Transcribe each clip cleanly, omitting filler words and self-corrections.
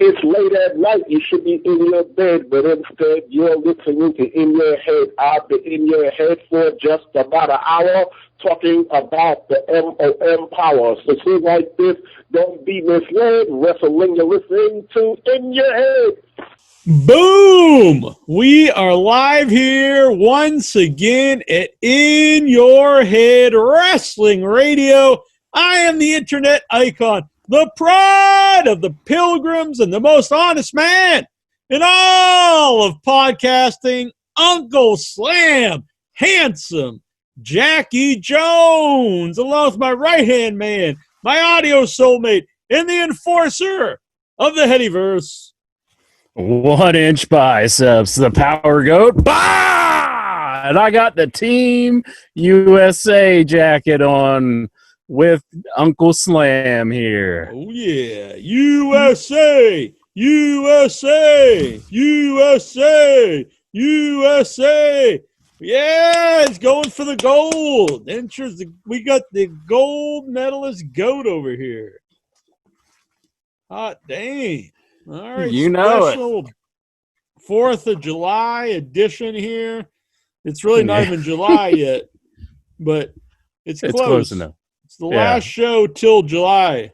It's late at night. You should be in your bed, but instead you're listening to In Your Head. I've been in your head for just about an hour talking about the MOM power. So things like this, don't be misled. Wrestlemania listening to In Your Head. Boom! We are live here once again at In Your Head Wrestling Radio. I am the internet icon, the pride of the pilgrims, and the most honest man in all of podcasting, Uncle Slam, handsome Jackie Jones, along with my right-hand man, my audio soulmate, and the enforcer of the Headyverse. 1 inch biceps, the power goat. Bah! And I got the Team USA jacket on with Uncle Slam here. Oh, yeah. USA! USA! USA! USA! Yeah, it's going for the gold. We got the gold medalist goat over here. Hot dang. All right, you know special 4th of July edition here. It's really not even July yet, but it's close. It's close enough. It's the last show till July.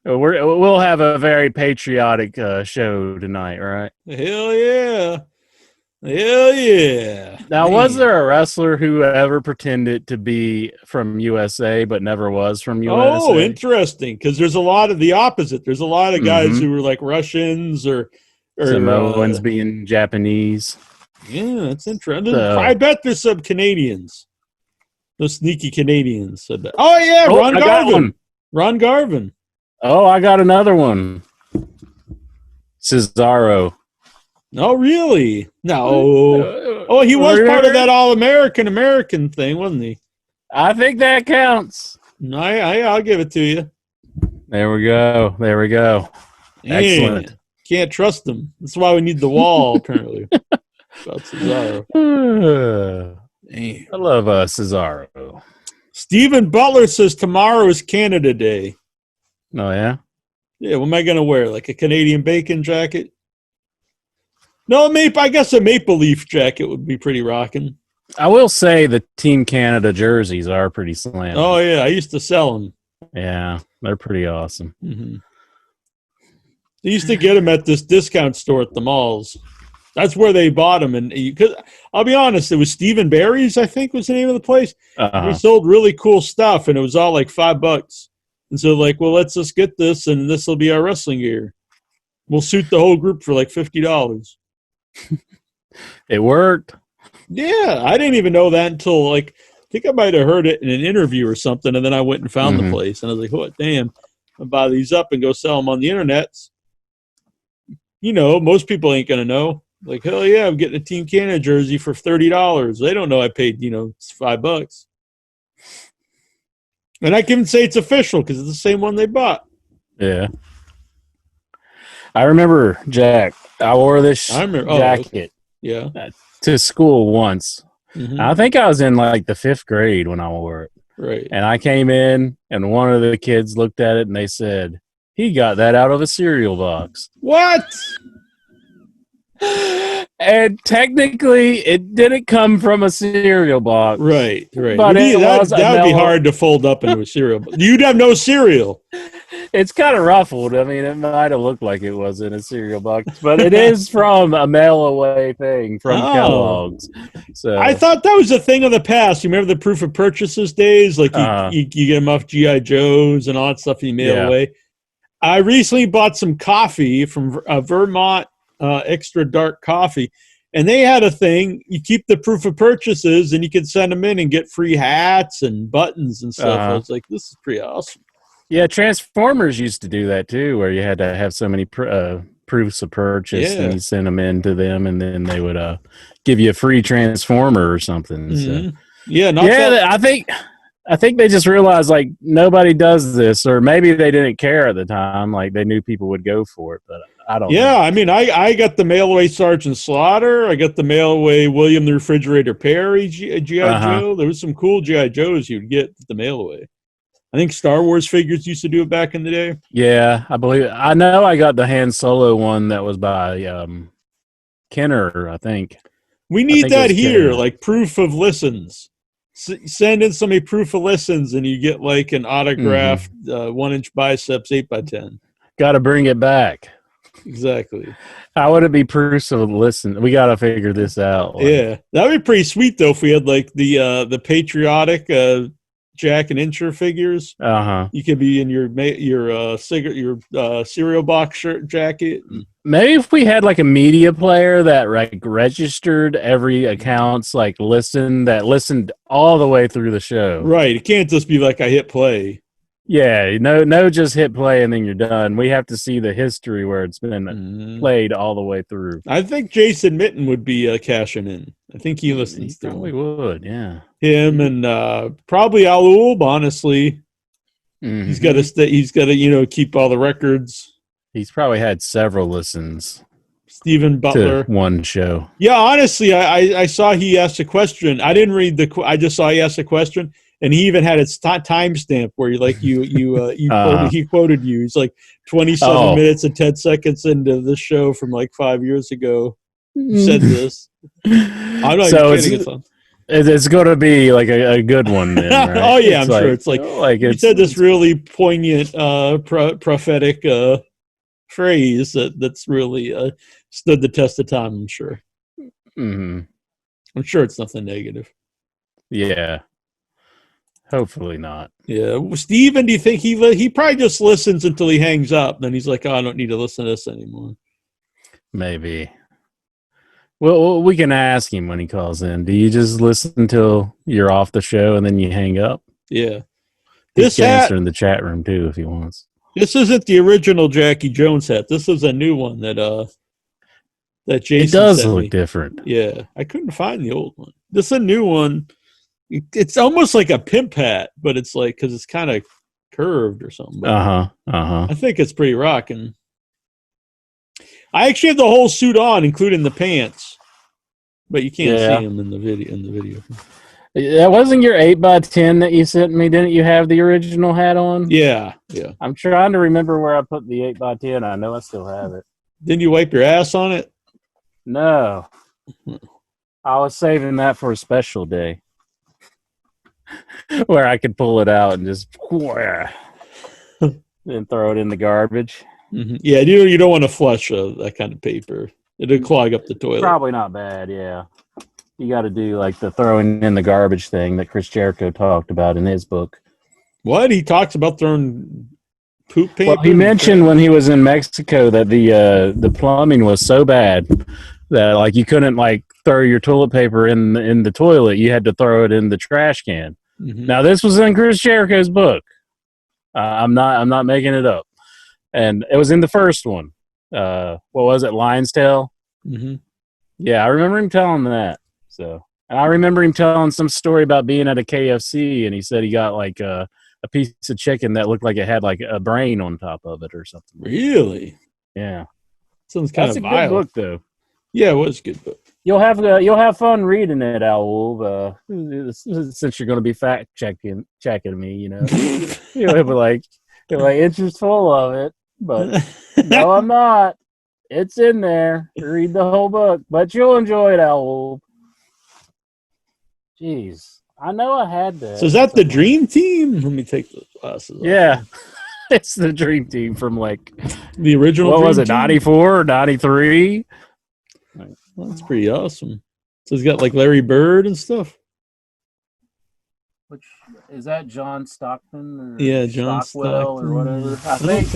We'll have a very patriotic show tonight, right? Hell yeah. Hell yeah. Now, was there a wrestler who ever pretended to be from USA but never was from USA? Oh, interesting, because there's a lot of the opposite. There's a lot of guys who were like Russians or Samoans being Japanese. Yeah, that's interesting. I bet there's some Canadians. Those sneaky Canadians. I bet. Oh, yeah, Ron Garvin. Ron Garvin. Oh, I got another one. Cesaro. Oh, really? No. Oh, he was part of that All-American thing, wasn't he? I think that counts. I'll give it to you. There we go. Excellent. Can't trust him. That's why we need the wall, apparently. About Cesaro. I love Cesaro. Stephen Butler says tomorrow is Canada Day. Oh, yeah? Yeah, what am I going to wear? Like a Canadian bacon jacket? No, I guess a Maple Leaf jacket would be pretty rocking. I will say the Team Canada jerseys are pretty slam. Oh, yeah. I used to sell them. Yeah, they're pretty awesome. Mm-hmm. They used to get them at this discount store at the malls. That's where they bought them. And because I'll be honest, it was Stephen Barry's, I think was the name of the place. He sold really cool stuff, and it was all like $5. And so like, well, let's just get this, and this will be our wrestling gear. We'll suit the whole group for like $50. It worked. Yeah, I didn't even know that until I think I might have heard it in an interview or something, and then I went and found the place, and I was like, "Oh, damn! I'll buy these up and go sell them on the internet." You know, most people ain't gonna know. Like, hell yeah, I'm getting a Team Canada jersey for $30. They don't know I paid $5, and I can say it's official because it's the same one they bought. Yeah, I remember Jack. I wore this jacket to school once. Mm-hmm. I think I was in like the 5th grade when I wore it. Right. And I came in, and one of the kids looked at it, and they said, he got that out of a cereal box. What? And technically, it didn't come from a cereal box. Right. But that would be hard to fold up into a cereal. You'd have no cereal. It's kind of ruffled. I mean, it might have looked like it was in a cereal box, but it is from a mail-away thing from Kellogg's. So I thought that was a thing of the past. You remember the proof of purchases days? Like you get them off G.I. Joes and all that stuff you mail away. I recently bought some coffee from Vermont Extra Dark Coffee, and they had a thing. You keep the proof of purchases, and you can send them in and get free hats and buttons and stuff. I was like, this is pretty awesome. Yeah, Transformers used to do that too, where you had to have so many proofs of purchase, and you send them in to them, and then they would give you a free Transformer or something. Mm-hmm. So. Yeah, I think they just realized like nobody does this, or maybe they didn't care at the time, like they knew people would go for it, but I don't know. Yeah, I mean, I got the mail away Sergeant Slaughter. I got the mail away William the Refrigerator Perry G.I. Joe. There was some cool G.I. Joes you'd get the mail away. I think Star Wars figures used to do it back in the day. Yeah, I believe. I know I got the Han Solo one that was by Kenner, I think. We need think it that was here, Kenner. like proof of listens. Send in somebody proof of listens, and you get like an autographed 1-inch biceps 8x10. Got to bring it back. Exactly. How would it be proof of listen? We got to figure this out. Yeah, that'd be pretty sweet though if we had like the patriotic Jack and Incher figures. You could be in your cereal box shirt jacket. Maybe if we had like a media player that like registered every account's like listened all the way through the show. Right. It can't just be like I hit play. Yeah, no, just hit play and then you're done. We have to see the history where it's been played all the way through. I think Jason Mitten would be cashing in. I think he listens to probably him. would, yeah. Him and probably Alul, honestly. He's got to keep all the records. He's probably had several listens. Stephen Butler. To one show. Yeah, honestly, I saw he asked a question. I didn't read I just saw he asked a question. And he even had its timestamp where he quoted you. He's like 27 minutes and 10 seconds into this show from like 5 years ago. You said this. I'm not so kidding. It's going to be like a good one then, right? Oh, yeah, I'm sure. It's like you said this really poignant prophetic phrase that's really stood the test of time, I'm sure. Mm-hmm. I'm sure it's nothing negative. Yeah. Hopefully not. Yeah. Steven, do you think he probably just listens until he hangs up? Then he's like, oh, I don't need to listen to this anymore. Maybe. Well, we can ask him when he calls in. Do you just listen until you're off the show and then you hang up? Yeah. He can answer in the chat room too if he wants. This isn't the original Jackie Jones hat. This is a new one that Jason It does sent look me. different. Yeah. I couldn't find the old one. This is a new one. It's almost like a pimp hat, but it's like because it's kind of curved or something. I think it's pretty rocking. I actually have the whole suit on, including the pants, but you can't see them in the video. That wasn't your 8x10 that you sent me. Didn't you have the original hat on? Yeah. I'm trying to remember where I put the 8x10. I know I still have it. Didn't you wipe your ass on it? No. I was saving that for a special day. Where I could pull it out and just then throw it in the garbage. Mm-hmm. Yeah, you don't want to flush that kind of paper. It'll clog up the toilet. Probably not bad, yeah. You got to do like the throwing in the garbage thing that Chris Jericho talked about in his book. What? He talks about throwing poop paper? Well, he mentioned when he was in Mexico that the plumbing was so bad that like you couldn't like throw your toilet paper in the toilet. You had to throw it in the trash can. Mm-hmm. Now this was in Chris Jericho's book. I'm not making it up, and it was in the first one. What was it, Lion's Tail? Mm-hmm. Yeah, I remember him telling that. So, and I remember him telling some story about being at a KFC, and he said he got like a piece of chicken that looked like it had like a brain on top of it or something. Really? Yeah. Sounds kind of vile. Good book, though. Yeah, it was a good book. You'll have fun reading it, Owl. Since you're going to be fact checking me, you'll be like Incher's full of it, but no, I'm not. It's in there. Read the whole book, but you'll enjoy it, Owl. Jeez, I know I had that. So is that the Dream Team? Let me take the glasses off. Yeah, it's the Dream Team from like the original. What Dream was it? Team? 94 or 93? Well, that's pretty awesome. So he's got like Larry Bird and stuff. Which is that John Stockton? Or yeah, John Stockwell Stockton or whatever. I think.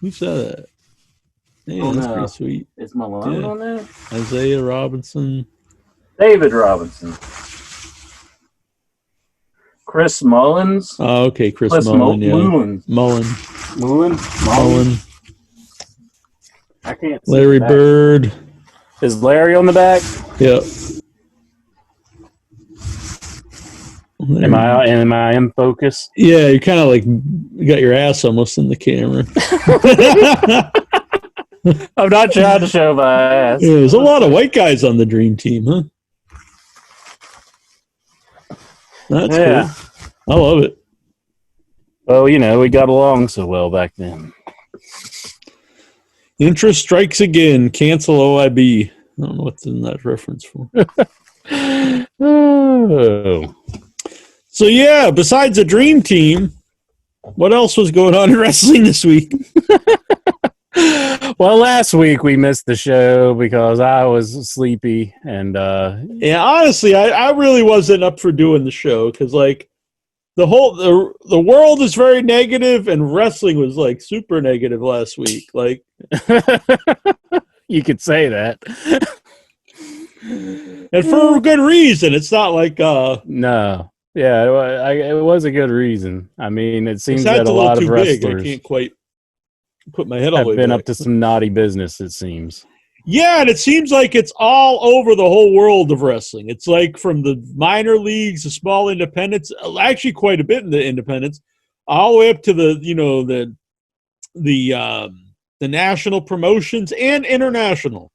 Who said that? Yeah, that's pretty sweet. Is Malone on there? Isaiah Robinson. David Robinson. Chris Mullins. Oh, okay, Chris Mullen. Mullen. I can't see Larry Bird. Is Larry on the back? Yep. Am I in focus? Yeah, you kind of like you got your ass almost in the camera. I'm not trying to show my ass. Yeah, there's a lot of white guys on the Dream Team, huh? That's Yeah. cool. I love it. Well, we got along so well back then. Interest strikes again. Cancel OIB. I don't know what's in that reference for. Oh. So, yeah, besides the Dream Team, what else was going on in wrestling this week? Well, last week we missed the show because I was sleepy. And yeah, honestly, I really wasn't up for doing the show because, like, the world is very negative and wrestling was, like, super negative last week. Like, you could say that. And for a good reason. It's not like no. Yeah, it was a good reason. I mean, it seems that a lot of wrestlers I can't quite put my head all the way have been back. up to some naughty business, it seems. Yeah, and it seems like it's all over the whole world of wrestling. It's like from the minor leagues, the small independents, actually quite a bit in the independents, all the way up to the national promotions and international.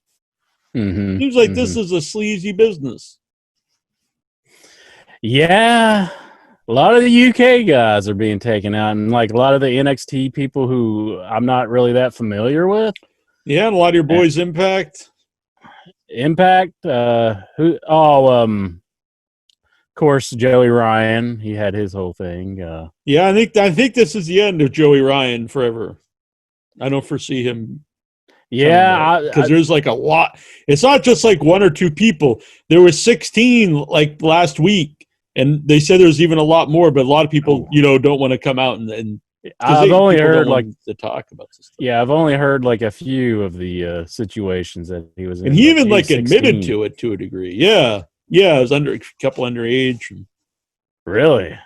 Mm-hmm. Seems like this is a sleazy business. Yeah. A lot of the UK guys are being taken out, and like a lot of the NXT people who I'm not really that familiar with. Yeah, and a lot of your boys Impact. Of course, Joey Ryan, he had his whole thing. Yeah, I think this is the end of Joey Ryan forever. I don't foresee him. Yeah, because there's like a lot. It's not just like one or two people. There was 16 like last week, and they said there's even a lot more. But a lot of people, don't want to come out and I've only heard like to talk about this stuff. Yeah, I've only heard like a few of the situations that he was in. And he even like admitted to it to a degree. Yeah, it was a couple underage. Really?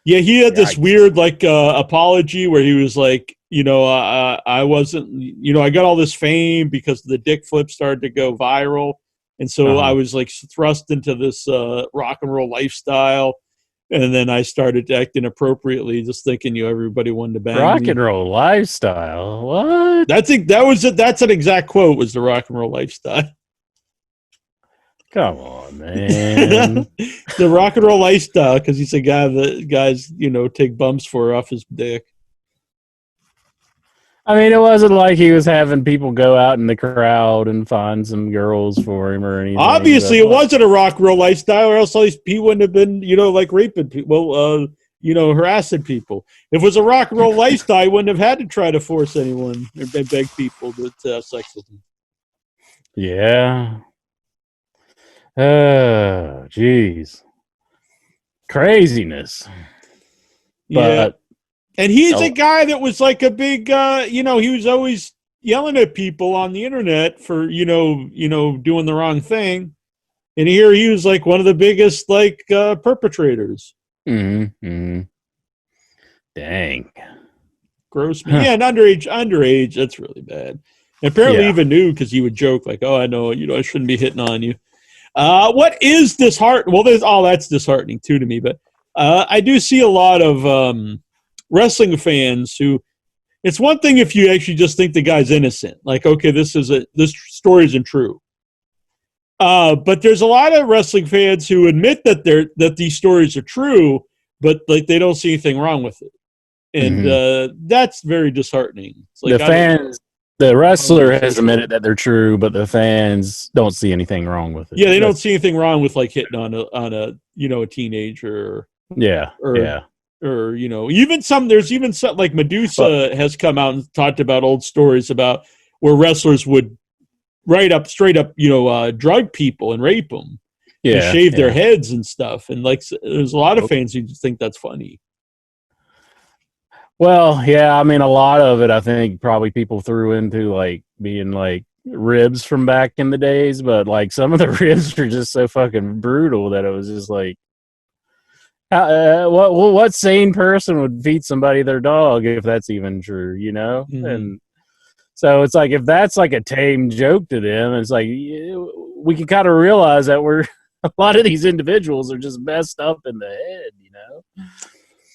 Yeah, he had this weird like apology where he was like, I wasn't, I got all this fame because the dick flip started to go viral, and so I was like thrust into this rock and roll lifestyle. And then I started acting appropriately, just thinking everybody wanted to bang rock me. And roll lifestyle. What? That's an exact quote. Was the rock and roll lifestyle? Come on, man. The rock and roll lifestyle, because he's a guy that guys take bumps for off his dick. I mean, it wasn't like he was having people go out in the crowd and find some girls for him or anything. Obviously, it wasn't a rock and roll lifestyle, or else he wouldn't have been, like raping people, harassing people. If it was a rock and roll lifestyle, he wouldn't have had to try to force anyone or beg people to have sex with him. Yeah. Oh, jeez. Craziness. Yeah. And he's a guy that was like a big, he was always yelling at people on the internet for, doing the wrong thing. And here he was like one of the biggest, like, perpetrators. Mm-hmm. Dang. Gross. Yeah, and underage, that's really bad. And apparently even knew because he would joke like, oh, I know, I shouldn't be hitting on you. What is disheartening? Well, that's disheartening too to me, but I do see a lot of wrestling fans who, it's one thing if you actually just think the guy's innocent, like, okay, this story isn't true. But there's a lot of wrestling fans who admit that these stories are true, but like they don't see anything wrong with it, and that's very disheartening. It's like the wrestler has admitted that they're true, but the fans don't see anything wrong with it. Yeah, they don't see anything wrong with like hitting on a teenager. Or even there's even some like Medusa has come out and talked about old stories about where wrestlers would straight up drug people and rape them, and shave their heads and stuff, and like there's a lot of fans who just think that's funny. Well, yeah, I mean a lot of it I think probably people threw into like being like ribs from back in the days, but like some of the ribs are just so fucking brutal that it was just like, what sane person would feed somebody their dog if that's even true, Mm-hmm. And so it's like if that's like a tame joke to them, it's like we can kind of realize that a lot of these individuals are just messed up in the head,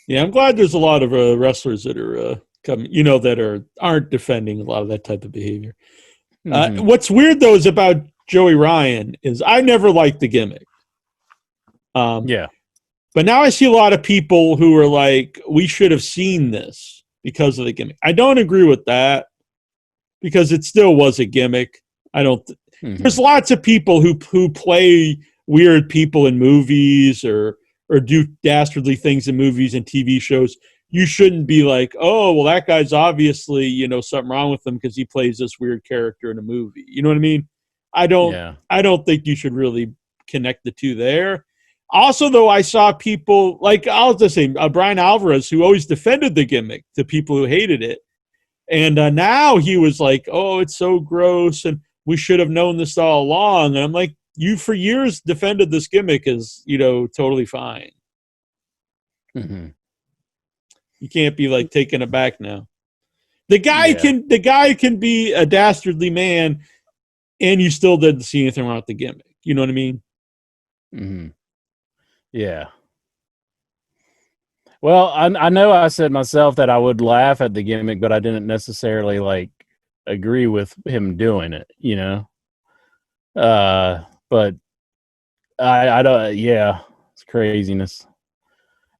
Yeah, I'm glad there's a lot of wrestlers that are coming, that aren't defending a lot of that type of behavior. Mm-hmm. What's weird though is about Joey Ryan is I never liked the gimmick. But now I see a lot of people who are like, we should have seen this because of the gimmick. I don't agree with that because it still was a gimmick. I don't. There's lots of people who play weird people in movies or do dastardly things in movies and TV shows. You shouldn't be like, oh, well, that guy's obviously, something wrong with him because he plays this weird character in a movie. You know what I mean? I don't think you should really connect the two there. Also, though, I saw people like, I'll just say Brian Alvarez, who always defended the gimmick to people who hated it. And now he was like, oh, it's so gross and we should have known this all along. And I'm like, you for years defended this gimmick as, totally fine. Mm-hmm. You can't be like taken aback now. The guy can be a dastardly man and you still didn't see anything wrong with the gimmick. You know what I mean? Mm-hmm. Yeah. Well, I know I said myself that I would laugh at the gimmick, but I didn't necessarily like agree with him doing it, But I don't. Yeah, it's craziness.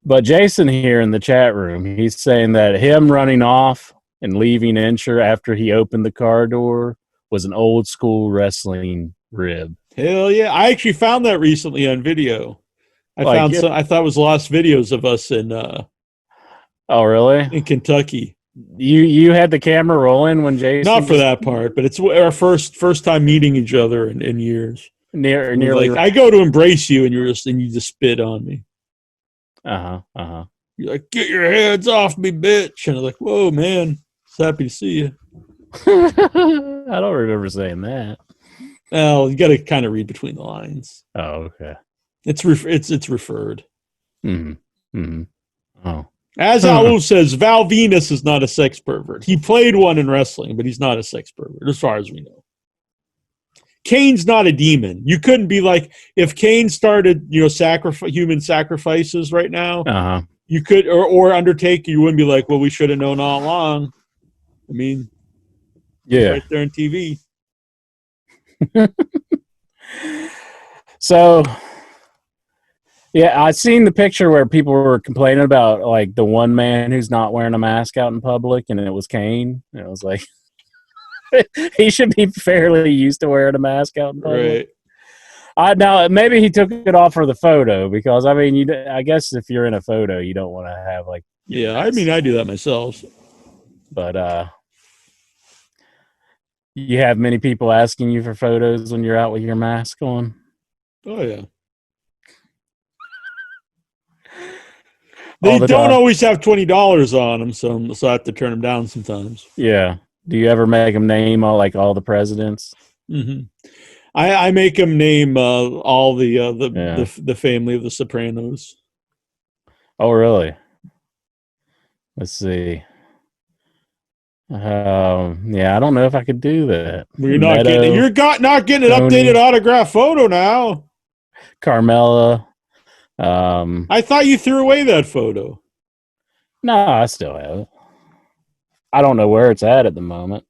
But Jason here in the chat room, he's saying that him running off and leaving Incher after he opened the car door was an old school wrestling rib. Hell yeah! I actually found that recently on video. I thought it was lost videos of us in. Oh, really? In Kentucky. You had the camera rolling when Jason. Not for that part, but it's our first time meeting each other in years. Nearly. Like, I go to embrace you, and you just spit on me. You're like, get your hands off me, bitch! And I'm like, whoa, man, it's happy to see you. I don't remember saying that. Well, you got to kind of read between the lines. Oh, okay. It's referred. Mm-hmm. Mm-hmm. Oh. As Alu says, Val Venus is not a sex pervert. He played one in wrestling, but he's not a sex pervert, as far as we know. Kane's not a demon. You couldn't be like, if Kane started, human sacrifices right now, you could, or Undertaker, you wouldn't be like, well, we should have known all along. I mean, yeah, right there on TV. So, yeah, I seen the picture where people were complaining about like the one man who's not wearing a mask out in public, and it was Kane. And it was like, he should be fairly used to wearing a mask out in public. Right. Now, maybe he took it off for the photo because, I mean, I guess if you're in a photo, you don't want to have like. Yeah, I mean, I do that myself. But you have many people asking you for photos when you're out with your mask on. Oh, yeah. They don't always have $20 on them, so I have to turn them down sometimes. Yeah. Do you ever make them name all the presidents? Mm-hmm. I make them name all the family of the Sopranos. Oh, really? Let's see. Yeah, I don't know if I could do that. You're not getting an updated autograph photo now. Carmella. I thought you threw away that photo. No, I still have it. I don't know where it's at the moment.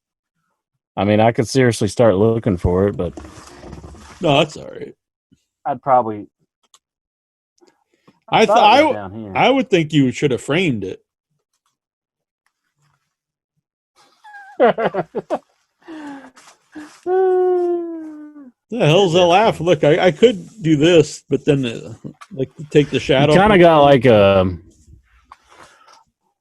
I mean, I could seriously start looking for it, but no, that's all right. I'd probably. I would think you should have framed it. The hell's that laugh? Look, I could do this, but then take the shadow. You kind of got like a.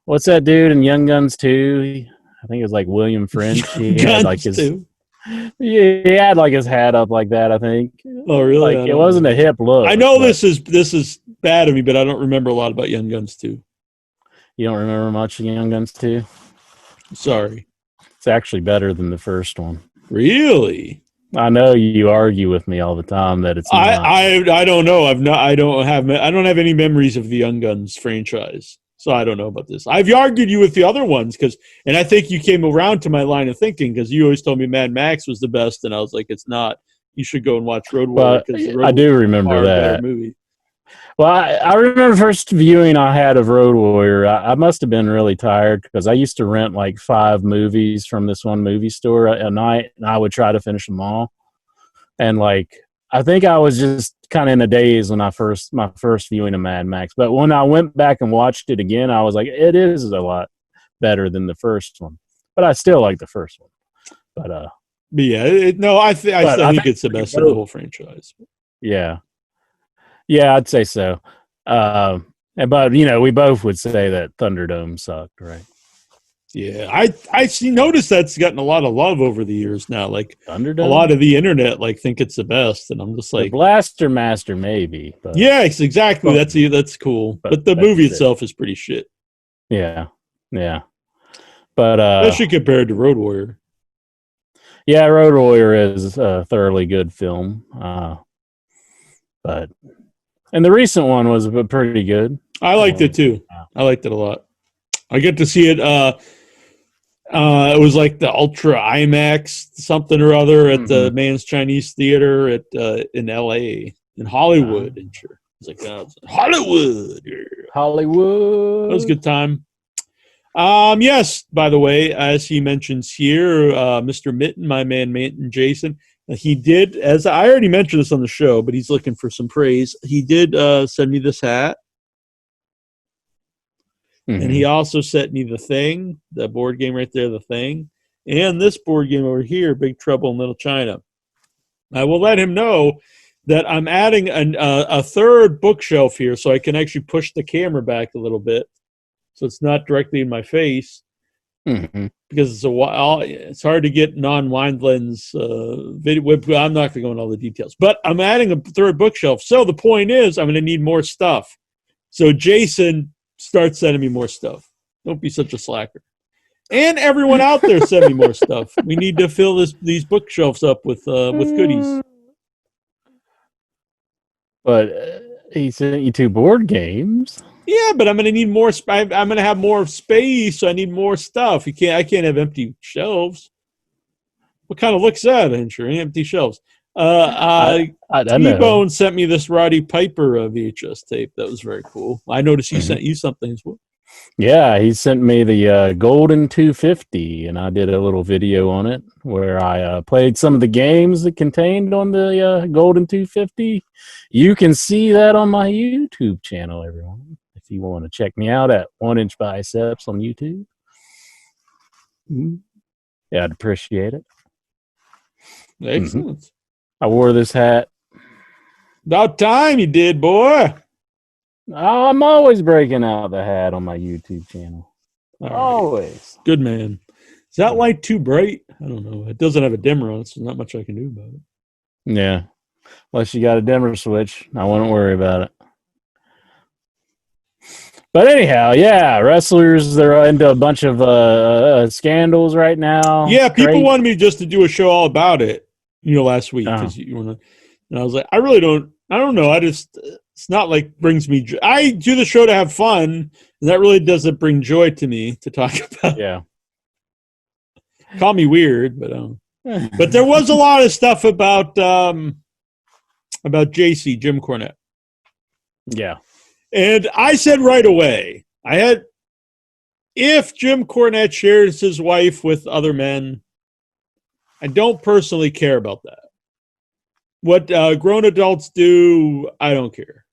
What's that dude in Young Guns 2? I think it was like William French. He had like his. He had like his hat up like that. I think. Oh, really? Like it wasn't a hip look. I know this is bad of me, but I don't remember a lot about Young Guns 2. You don't remember much of Young Guns 2? Sorry. It's actually better than the first one. Really? I know you argue with me all the time that it's not. I don't know. I don't have any memories of the Young Guns franchise, so I don't know about this. I've argued you with the other ones and I think you came around to my line of thinking because you always told me Mad Max was the best, and I was like, it's not. You should go and watch Road Warrior. I do remember that movie. Well, I remember the first viewing I had of Road Warrior. I must have been really tired because I used to rent like 5 movies from this one movie store a night, and I would try to finish them all. And like I think I was just kind of in a daze when my first viewing of Mad Max. But when I went back and watched it again, I was like, it is a lot better than the first one. But I still like the first one. But I think it's the best of the whole franchise. Yeah, I'd say so. But we both would say that Thunderdome sucked, right? Yeah, I noticed that's gotten a lot of love over the years now. Like Thunderdome? A lot of the internet think it's the best, and I'm just like the Blaster Master maybe. But yes, exactly. That's cool, but the movie itself is pretty shit. Yeah. But especially compared to Road Warrior. Yeah, Road Warrior is a thoroughly good film. And the recent one was pretty good. I liked it too. I liked it a lot. I get to see it. It was like the Ultra IMAX something or other at the Man's Chinese Theater in L.A. in Hollywood. And sure, it's like Hollywood. Hollywood. That was a good time. Yes. By the way, as he mentions here, Mr. Mitten, my man Mitten Jason. He did, as I already mentioned this on the show, but he's looking for some praise. He did send me this hat. And he also sent me The Thing, the board game right there, The Thing, and this board game over here, Big Trouble in Little China. I will let him know that I'm adding a third bookshelf here so I can actually push the camera back a little bit so it's not directly in my face. Because it's hard to get non-wind lens video. I'm not going to go into all the details, but I'm adding a third bookshelf. So the point is, I'm going to need more stuff. So Jason, start sending me more stuff. Don't be such a slacker. And everyone out there, send me more stuff. We need to fill these bookshelves up with goodies. But he sent you 2 board games. Yeah, but I'm going to need more. I'm going to have more space, so I need more stuff. I can't have empty shelves. What kind of looks that? Empty shelves. T-Bone sent me this Roddy Piper VHS tape. That was very cool. I noticed he sent you something as well. Yeah, he sent me the Golden 250, and I did a little video on it where I played some of the games that contained on the Golden 250. You can see that on my YouTube channel, everyone. If you want to check me out at 1 Inch Biceps on YouTube. Yeah, I'd appreciate it. Excellent. I wore this hat. About time you did, boy. Oh, I'm always breaking out the hat on my YouTube channel. Always. Good man. Is that light too bright? I don't know. It doesn't have a dimmer on it, so there's not much I can do about it. Yeah. Unless you got a dimmer switch, I wouldn't worry about it. But anyhow, yeah, wrestlers, they're into a bunch of scandals right now. Yeah, people wanted me just to do a show all about it, last week. Because and I was like, I don't know. It's not like brings me joy. I do the show to have fun, and that really doesn't bring joy to me to talk about. Yeah. Call me weird, but there was a lot of stuff about JC, Jim Cornette. Yeah. And I said right away, if Jim Cornette shares his wife with other men, I don't personally care about that. What grown adults do, I don't care.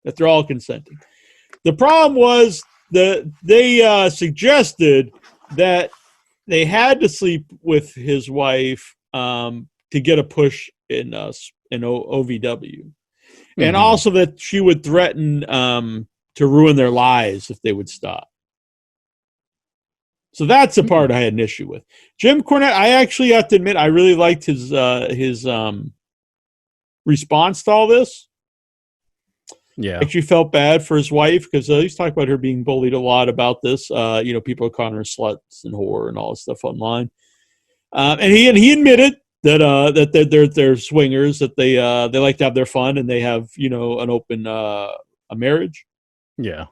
That they're all consenting. The problem was that they suggested that they had to sleep with his wife to get a push in OVW. And also that she would threaten to ruin their lives if they would stop. So that's the part I had an issue with. Jim Cornette, I actually have to admit, I really liked his response to all this. Yeah. I actually felt bad for his wife because he's talking about her being bullied a lot about this. People are calling her sluts and whore and all this stuff online. And he admitted that they're swingers, that they like to have their fun and they have an open a marriage. Yeah,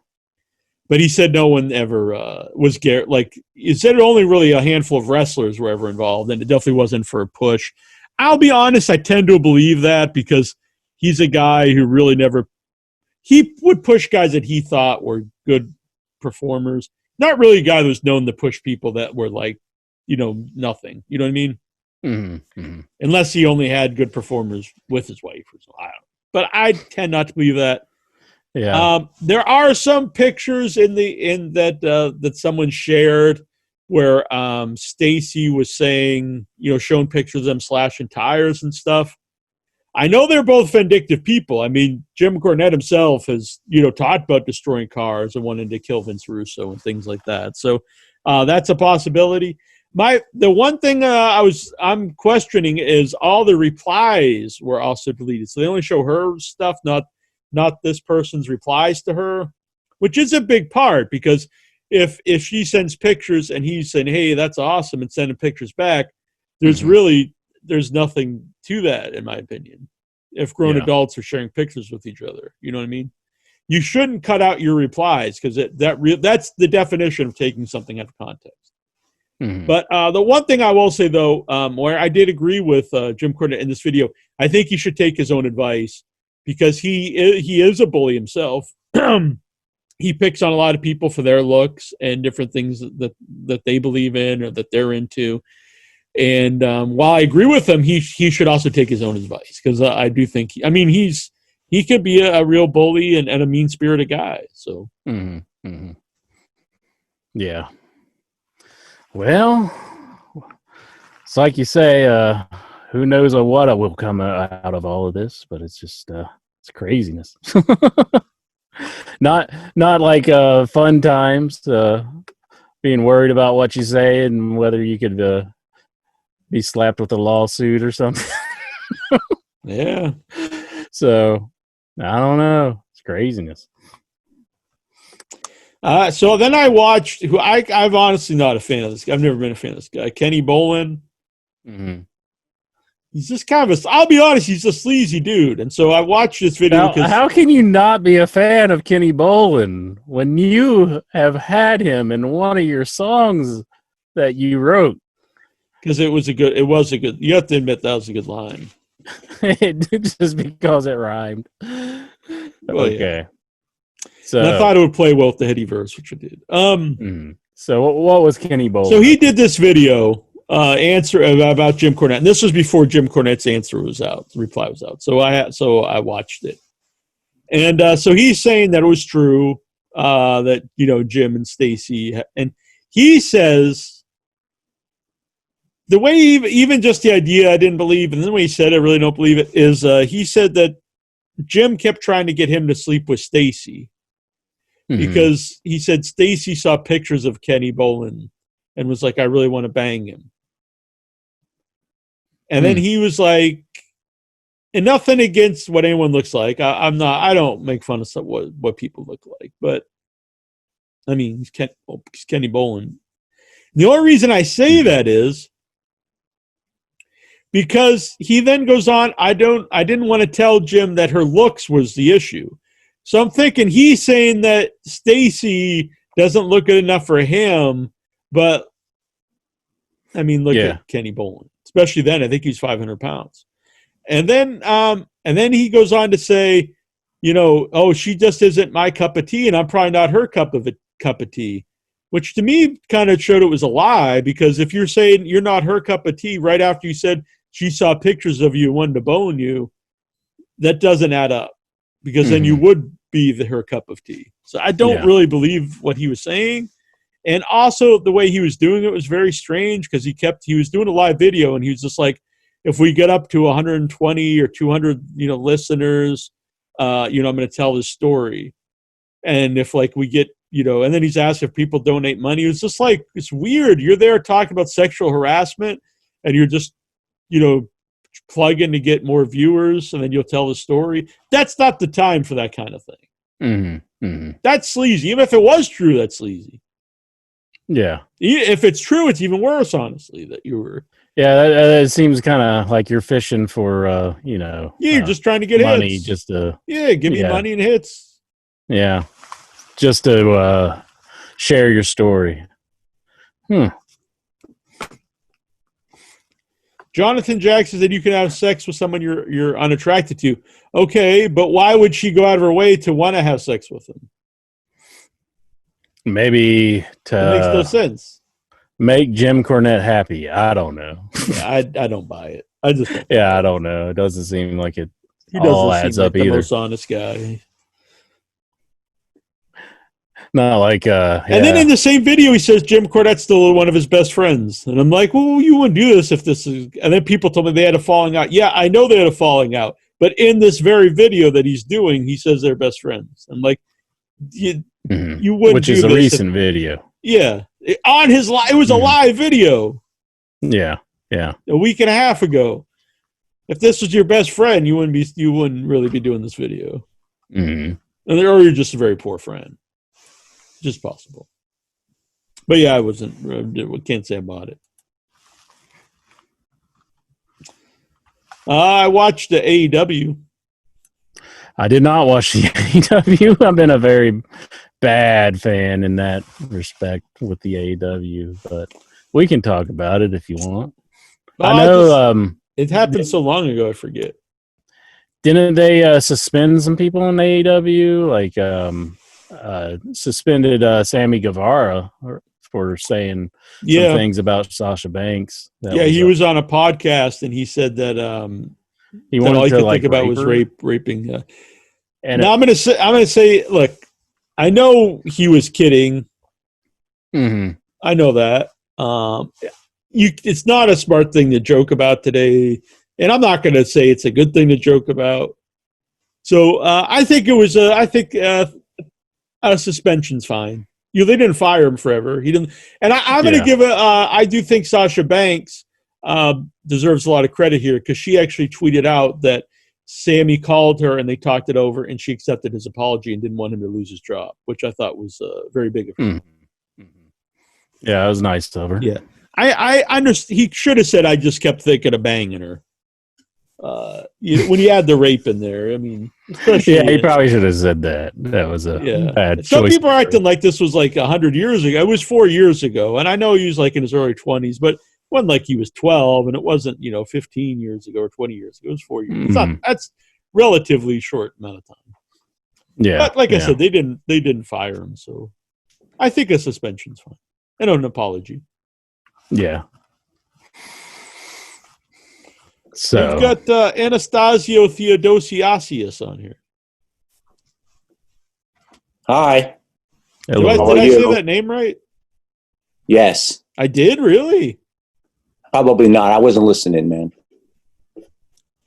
but he said no one ever was he said only really a handful of wrestlers were ever involved, and it definitely wasn't for a push. I'll be honest, I tend to believe that because he's a guy who really he would push guys that he thought were good performers. Not really a guy that was known to push people that were nothing. You know what I mean? Unless he only had good performers with his wife or something. I don't know. But I tend not to believe that. Yeah. There are some pictures that someone shared where Stacy was saying, showing pictures of them slashing tires and stuff. I know they're both vindictive people. I mean, Jim Cornette himself has, talked about destroying cars and wanting to kill Vince Russo and things like that. So that's a possibility. The one thing I'm questioning is all the replies were also deleted. So they only show her stuff, not this person's replies to her, which is a big part, because if she sends pictures and he's saying, hey, that's awesome, and sending pictures back, there's nothing to that, in my opinion. If grown adults are sharing pictures with each other, you know what I mean? You shouldn't cut out your replies, because that's the definition of taking something out of context. But the one thing I will say, though, where I did agree with Jim Cornette in this video, I think he should take his own advice, because he is a bully himself. He picks on a lot of people for their looks and different things that they believe in or that they're into. And while I agree with him, he should also take his own advice, because I do think he could be a real bully and a mean-spirited guy. So yeah. Well, it's like you say, who knows what will come out of all of this, but it's just it's craziness. Not like fun times, being worried about what you say and whether you could be slapped with a lawsuit or something. Yeah. So I don't know. It's craziness. So then I watched, who I'm honestly not a fan of this guy. I've never been a fan of this guy, Kenny Bolin. He's just kind of I'll be honest, he's a sleazy dude. And so I watched this video. Now, how can you not be a fan of Kenny Bolin when you have had him in one of your songs that you wrote? Because it was a good, you have to admit that was a good line. Just because it rhymed. Well, okay. Yeah. So and I thought it would play well with the heady verse, which it did. So what was Kenny Bolin? So he did this video answer about Jim Cornette, and this was before Jim Cornette's answer was out, the reply was out. So I watched it, and so he's saying that it was true, that Jim and Stacy, and he says the way even just the idea I didn't believe, and then when he said I really don't believe it, is he said that Jim kept trying to get him to sleep with Stacy. Because he said Stacy saw pictures of Kenny Bolin and was like, I really want to bang him. And then he was like, and nothing against what anyone looks like. I don't make fun of what people look like. But, I mean, he's Kenny Bolin. The only reason I say that is because he then goes on, I didn't want to tell Jim that her looks was the issue. So I'm thinking he's saying that Stacy doesn't look good enough for him, but I mean, look at Kenny Bolin, especially then. I think he's 500 pounds, and then he goes on to say, oh, she just isn't my cup of tea, and I'm probably not her cup of tea, which to me kind of showed it was a lie, because if you're saying you're not her cup of tea right after you said she saw pictures of you and wanted to bone you, that doesn't add up. Because then you would be her cup of tea. So I don't really believe what he was saying. And also the way he was doing it was very strange, because he was doing a live video and he was just like, if we get up to 120 or 200, listeners, I'm going to tell this story. And if we get, and then he's asked if people donate money. It was just like, it's weird. You're there talking about sexual harassment and you're just, plug in to get more viewers, and then you'll tell the story. That's not the time for that kind of thing. That's sleazy. Even if it was true, that's sleazy. Yeah. If it's true, it's even worse, honestly, that you were. Yeah, that seems kind of like you're fishing for, you're just trying to get money, hits. just to. Yeah, give me money and hits. Yeah. Just to share your story. Jonathan Jackson said you can have sex with someone you're unattracted to. Okay, but why would she go out of her way to want to have sex with him? Maybe it makes no sense. Make Jim Cornette happy. I don't know. Yeah, I don't buy it. I just don't. Yeah, I don't know. It doesn't seem like it He all doesn't adds seem like up the either. most honest guy. Not like And then in the same video, he says Jim Cornette's still one of his best friends. And I'm like, well, you wouldn't do this if this is. And then people told me they had a falling out. Yeah, I know they had a falling out. But in this very video that he's doing, he says they're best friends. I'm like, you wouldn't which do is a this recent video. Yeah. On his it was a live video. Yeah. A week and a half ago. If this was your best friend, you wouldn't really be doing this video. Mm-hmm. Or you're just a very poor friend. Just possible. But yeah, I can't say about it. I watched the AEW. I did not watch the AEW. I've been a very bad fan in that respect with the AEW, but we can talk about it if you want. I know it happened so long ago, I forget. Didn't they suspend some people in AEW? Like suspended Sammy Guevara for saying some things about Sasha Banks. He was on a podcast and he said that he wanted all he to could like think about rape was her? raping. And now I'm gonna say, look, I know he was kidding. Mm-hmm. I know that. It's not a smart thing to joke about today, and I'm not gonna say it's a good thing to joke about. So I think it was. I think a suspension's fine. They didn't fire him forever. He didn't. And I'm going to give I do think Sasha Banks deserves a lot of credit here because she actually tweeted out that Sammy called her and they talked it over and she accepted his apology and didn't want him to lose his job, which I thought was very big of her. Mm-hmm. Yeah, it was nice of her. Yeah. I understand. He should have said, I just kept thinking of banging her. When you add the rape in there, I mean, he probably should have said that. That was a bad Some choice. people are acting like this was like 100 years ago. It was 4 years ago, and I know he was like in his early 20s, but it wasn't like he was 12, and it wasn't 15 years ago or 20 years ago. It was 4 years. Mm-hmm. It's not, that's relatively short amount of time. Yeah, but like I said, they didn't fire him, so I think a suspension's fine and an apology. Yeah. So we've got Anastasio Theodosiasius on here. Hi. Did I say that name right? Yes. I did, really? Probably not. I wasn't listening, man.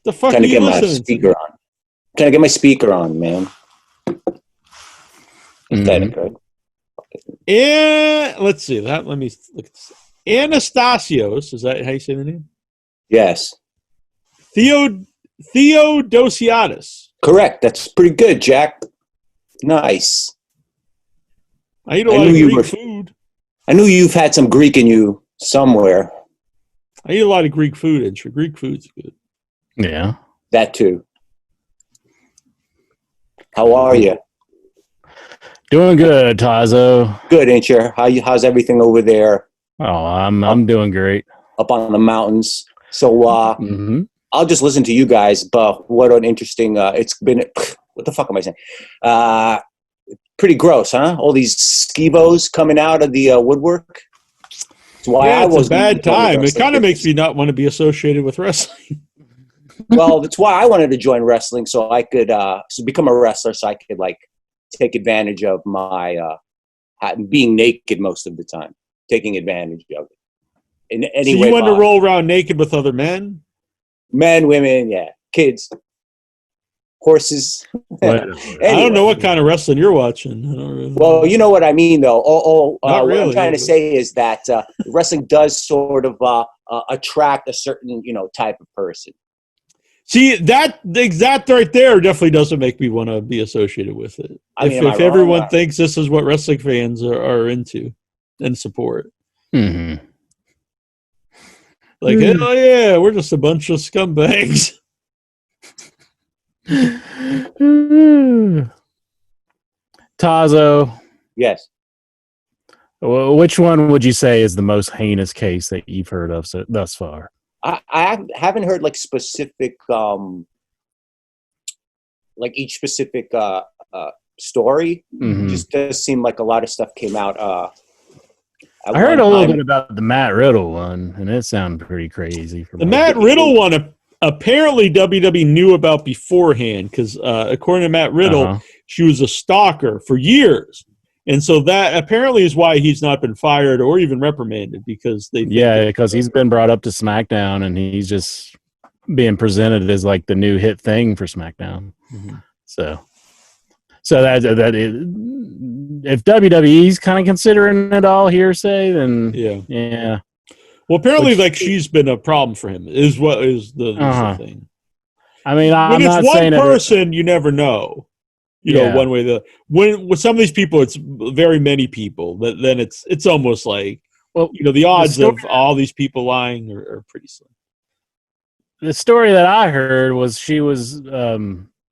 The fuck Trying are to you get my listening speaker to? on. Trying to get my speaker on, man. Mm-hmm. And let's see that. Let me look at this. Anastasios, is that how you say the name? Yes. Theodosiadis. Correct. That's pretty good, Jack. Nice. I eat a lot of Greek food. I knew you've had some Greek in you somewhere. I eat a lot of Greek food, and Greek food's good. Yeah. That too. How are you? Doing good, Tazo. Good, ain't you? How's everything over there? Oh, I'm doing great. Up on the mountains. So mm-hmm. I'll just listen to you guys, but what an interesting it's been. What the fuck am I saying? Pretty gross, huh? All these skivos coming out of the woodwork. That's why it's a bad time. It kind of makes me not want to be associated with wrestling. Well, that's why I wanted to join wrestling, so I could become a wrestler, so I could like take advantage of my being naked most of the time, taking advantage of it. In any so way you want to roll around naked with other men? Men, women, yeah, kids, horses. Anyway. I don't know what kind of wrestling you're watching. I don't really well, you know what I mean, though. Not really, what I'm trying to say is that wrestling does sort of attract a certain, type of person. See, that right there definitely doesn't make me want to be associated with it. If everyone thinks this is what wrestling fans are into and support. Mm-hmm. Like, hell yeah, we're just a bunch of scumbags. Tazo. Yes. Which one would you say is the most heinous case that you've heard of thus far? I haven't heard like specific, like each specific story. Mm-hmm. Just does seem like a lot of stuff came out I heard a little bit about the Matt Riddle one, and it sounded pretty crazy. The Matt Riddle one, apparently WWE knew about beforehand because, according to Matt Riddle, she was a stalker for years. And so that apparently is why he's not been fired or even reprimanded because they. Yeah, because he's been brought up to SmackDown and he's just being presented as like the new hit thing for SmackDown. Mm-hmm. So that if WWE's kind of considering it all hearsay, then yeah. Well, apparently, she's been a problem for him. Is the thing. I mean, when it's one person, you never know. You know, one way when with some of these people, it's very many people. Then it's almost like the odds of all these people lying are pretty slim. The story that I heard was she was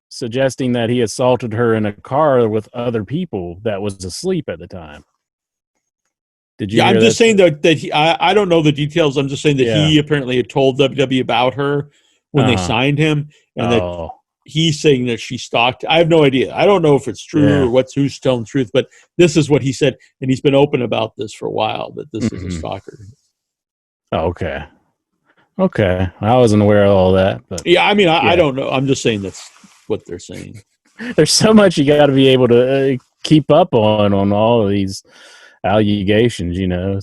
suggesting that he assaulted her in a car with other people that was asleep at the time. Did you? Yeah, I'm just saying that he, I don't know the details. I'm just saying that he apparently had told WWE about her when they signed him, and that he's saying that she stalked. I have no idea. I don't know if it's true or who's telling the truth, but this is what he said, and he's been open about this for a while. That this is a stalker. Oh, okay. I wasn't aware of all that, but I mean, I don't know. I'm just saying that's what they're saying. There's so much you got to be able to keep up on all of these allegations,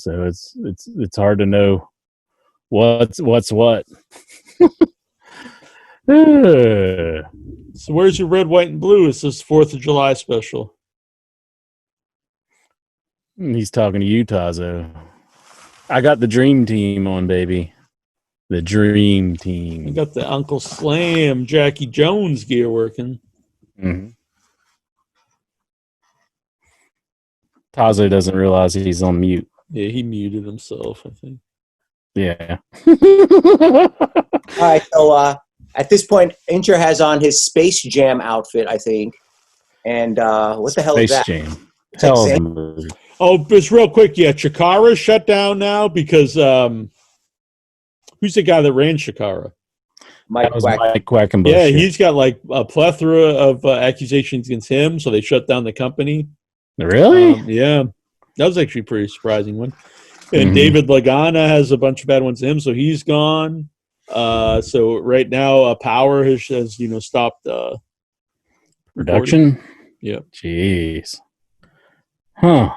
so it's hard to know what's what. So where's your red, white, and blue? It's this 4th of July special. He's talking to you, Tazo. I got the Dream Team on, baby. The Dream Team. I got the Uncle Slam Jackie Jones gear working. Mm-hmm. Tazo doesn't realize he's on mute. Yeah, he muted himself, I think. Yeah. All right, so at this point, Incher has on his Space Jam outfit, I think. And what the hell is that? Space Jam. Oh, just real quick, Chikara's shut down now because who's the guy that ran Chikara? Mike Quackenbush. Yeah, he's got like a plethora of accusations against him, so they shut down the company. Really? Yeah. That was actually a pretty surprising one. And David Lagana has a bunch of bad ones to him, so he's gone. So right now, Power has stopped production. Yeah. Jeez. Huh.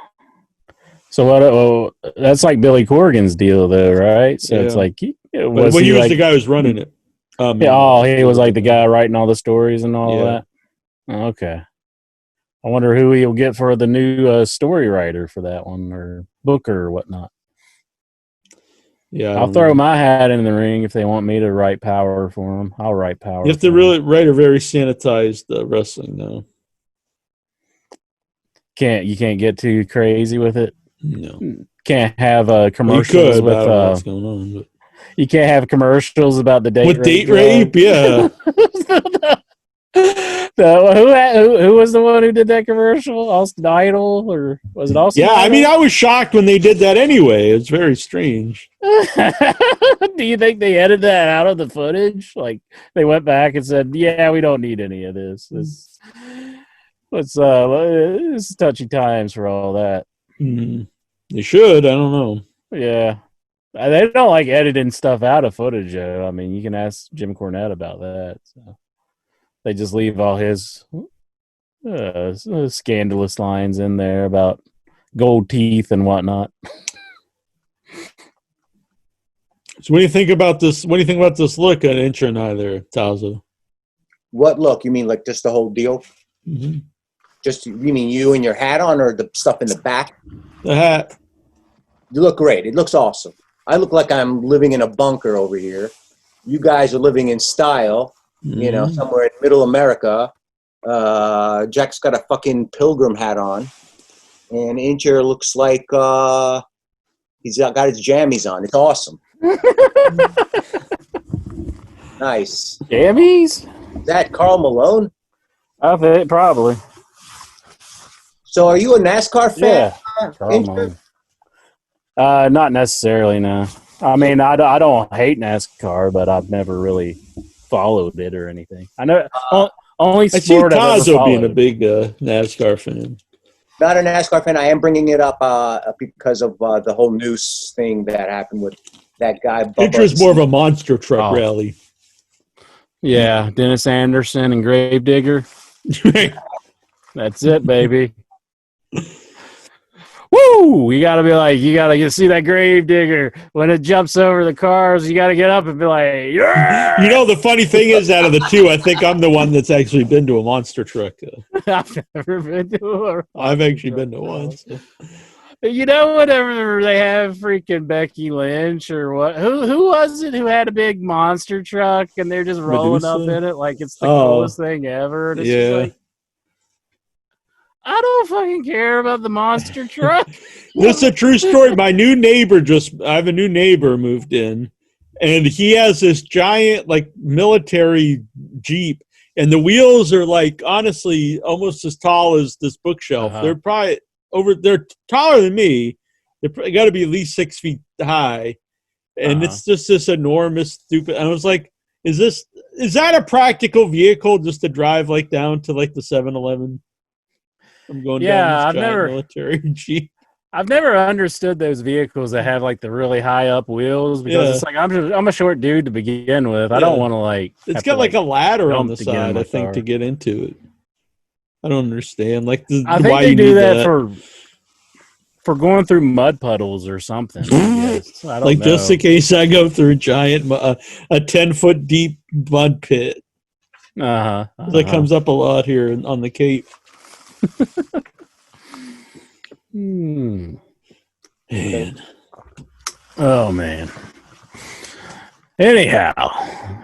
So what? That's like Billy Corgan's deal, though, right? So it's like he was the guy who's running it. He was like the guy writing all the stories and all that. Okay. I wonder who he'll get for the new story writer for that one, or booker or whatnot. Yeah, I'll throw my hat in the ring if they want me to write Power for them. I'll write Power. You have to really write a very sanitized wrestling, though. You can't get too crazy with it. No, can't have commercials with what's going on. But. You can't have commercials about the date with rape. Date rape, yeah. Who was the one who did that commercial? Austin Idol, or was it Austin? Yeah, Idol? I mean, I was shocked when they did that anyway. It's very strange. Do you think they edited that out of the footage? Like they went back and said, "Yeah, we don't need any of this. It's touchy times for all that." Mm-hmm. They should. I don't know. Yeah. They don't like editing stuff out of footage, though. I mean, you can ask Jim Cornette about that. So. They just leave all his scandalous lines in there about gold teeth and whatnot. So what do you think about this? What do you think about this look at Incher and I there, Tazo? What look? You mean like just the whole deal? Mm-hmm. Just you mean you and your hat on, or the stuff in the back? The hat. You look great. It looks awesome. I look like I'm living in a bunker over here. You guys are living in style. Somewhere in middle America. Jack's got a fucking pilgrim hat on. And Incher looks like he's got his jammies on. It's awesome. Nice. Jammies? Is that Karl Malone? I think probably. So are you a NASCAR fan? Yeah. Karl Malone. Not necessarily, no. I mean, I don't hate NASCAR, but I've never really followed it or anything. I know only sport I see Tazo being a big NASCAR fan. Not a NASCAR fan. I am bringing it up because of the whole noose thing that happened with that guy. Interest more of a monster truck rally. Yeah, Dennis Anderson and Gravedigger. That's it, baby. Woo! You gotta be like, you gotta see that Gravedigger when it jumps over the cars. You gotta get up and be like, yeah! You know, the funny thing is, out of the two, I think I'm the one that's actually been to a monster truck. I've never been to a I've actually been to one. So. You know, whenever they have freaking Becky Lynch or what? Who was it who had a big monster truck and they're just rolling up in it like it's the coolest thing ever? And it's just like, I don't fucking care about the monster truck. This is a true story. My new neighbor I have a new neighbor moved in, and he has this giant, like, military Jeep, and the wheels are, like, honestly, almost as tall as this bookshelf. They're probably they're taller than me. They got to be at least 6 feet high, and it's just this enormous, stupid. I was like, is that a practical vehicle just to drive, like, down to, like, the 7-Eleven? I'm going down this giant military Jeep. I've never understood those vehicles that have like the really high up wheels because it's like I'm a short dude to begin with. I don't want to like. It's got like a ladder on the side, I think, to get into it. I don't understand. Like, I think they do that for going through mud puddles or something. I don't like know. Just in case I go through a giant, a 10-foot deep mud pit. That comes up a lot here on the Cape. Man. Oh man. Anyhow,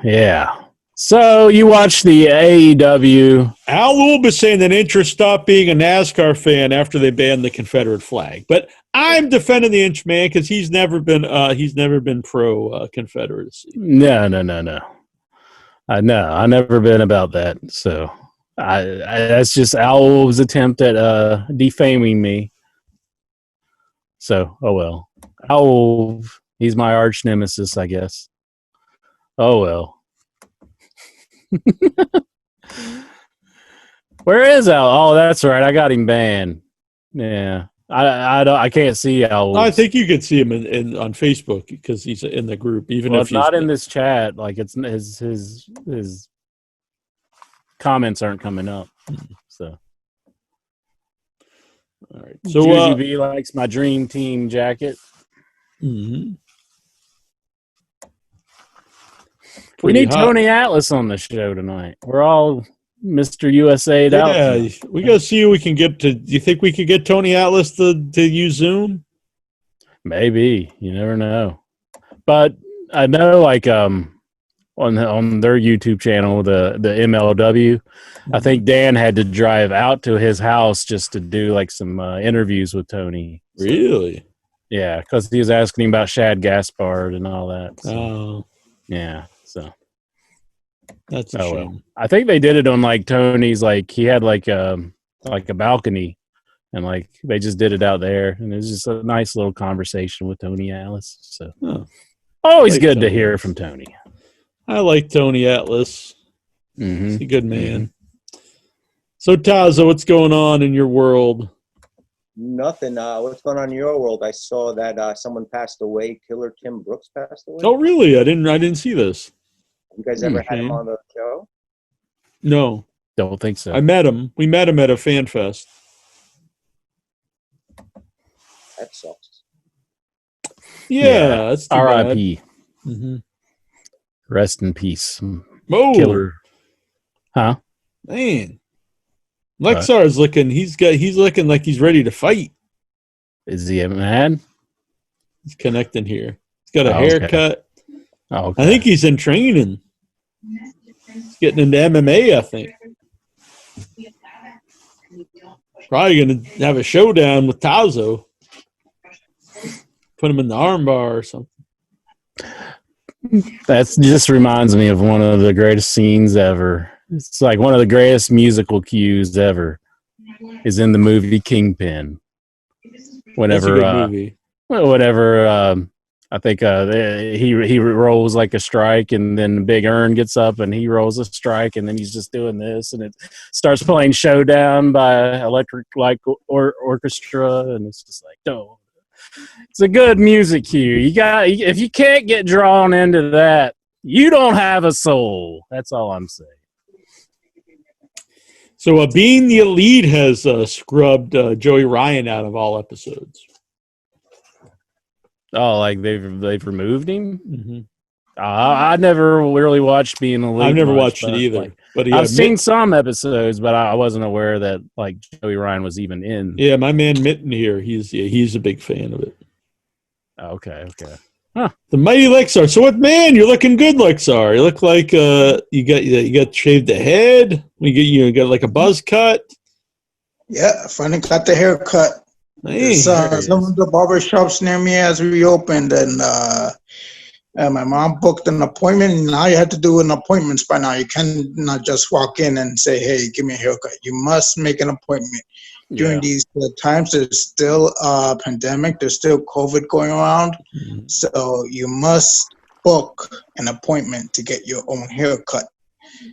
yeah. So you watched the AEW. Al Lube is saying that interest stopped being a NASCAR fan after they banned the Confederate flag, but I'm defending the Inch Man because he's never been pro Confederacy. No. I've never been about that. So. That's just Owl's attempt at defaming me. So, oh well. Owl, he's my arch nemesis, I guess. Oh well. Where is Owl? Oh, that's right. I got him banned. Yeah, I can't see Owl. I think you could see him on Facebook because he's in the group. Even if it's not in this chat, like it's his comments aren't coming up. So, all right. So GGB likes my Dream Team jacket. Mm-hmm. We need Tony Atlas on the show tonight. We're all Mr. USA'd out. Yeah, we got to see who we can get to. Do you think we could get Tony Atlas to use Zoom? Maybe. You never know. But I know, like, on their YouTube channel, the MLW, I think Dan had to drive out to his house just to do like some interviews with Tony. So, really? Yeah, because he was asking him about Shad Gaspard and all that. So, oh, yeah. So that's a shame. Well. I think they did it on like Tony's. Like he had like a balcony, and like they just did it out there, and it was just a nice little conversation with Tony Atlas. So always good Tony. To hear from Tony. I like Tony Atlas. Mm-hmm. He's a good man. So, Taza, what's going on in your world? Nothing. What's going on in your world? I saw that someone passed away. Killer Tim Brooks passed away. Oh, really? I didn't see this. You guys ever had him on the show? No. Don't think so. I met him. We met him at a fan fest. That sucks. Yeah. That's R.I.P. Mm-hmm. Rest in peace. Oh. Killer. Huh? Man. Lexar is looking, he's looking like he's ready to fight. Is he a man? He's connecting here. He's got a haircut. Oh, okay. I think he's in training. He's getting into MMA, I think. Probably going to have a showdown with Tazo. Put him in the armbar or something. That just reminds me of one of the greatest scenes ever. It's like one of the greatest musical cues ever is in the movie Kingpin. Whenever I think he rolls like a strike, and then Big Earn gets up and he rolls a strike, and then he's just doing this, and it starts playing Showdown by Electric Light Orchestra, and it's just like, no, it's a good music cue. If you can't get drawn into that, you don't have a soul. That's all I'm saying. So, Being the Elite has scrubbed Joey Ryan out of all episodes. Oh, like they've removed him? Mm-hmm. I never really watched Being the Elite. I've never watched it either. Like, but I've seen some episodes, but I wasn't aware that like Joey Ryan was even in. Yeah, my man Mitten here, he's a big fan of it. Okay. Huh. The Mighty Lexar. So what, man? You're looking good, Lexar. You look like you got shaved the head. You got like a buzz cut. Yeah, I finally got the haircut. Nice. Some of the barber shops near me has reopened, and my mom booked an appointment. And now you have to do an appointment by now. You cannot just walk in and say, "Hey, give me a haircut." You must make an appointment. During these times, there's still a pandemic. There's still COVID going around. Mm-hmm. So you must book an appointment to get your own haircut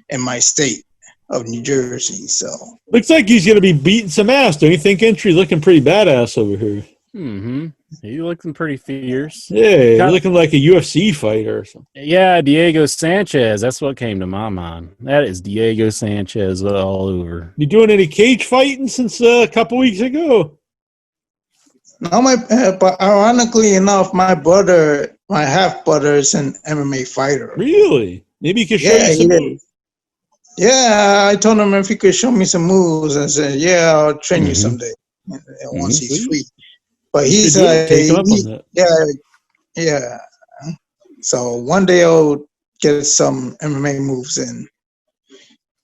in my state of New Jersey. So looks like he's going to be beating some ass. Don't you think, Entry's looking pretty badass over here? Mm-hmm. He's looking pretty fierce. Yeah, he's looking like a UFC fighter or something. Yeah, Diego Sanchez. That's what came to my mind. That is Diego Sanchez all over. You doing any cage fighting since a couple weeks ago? No, but ironically enough, my half brother is an MMA fighter. Really? Maybe he could show you some moves. Yeah, I told him if he could show me some moves. I said, "Yeah, I'll train you someday once he's free." But he's yeah. So one day I'll get some MMA moves in,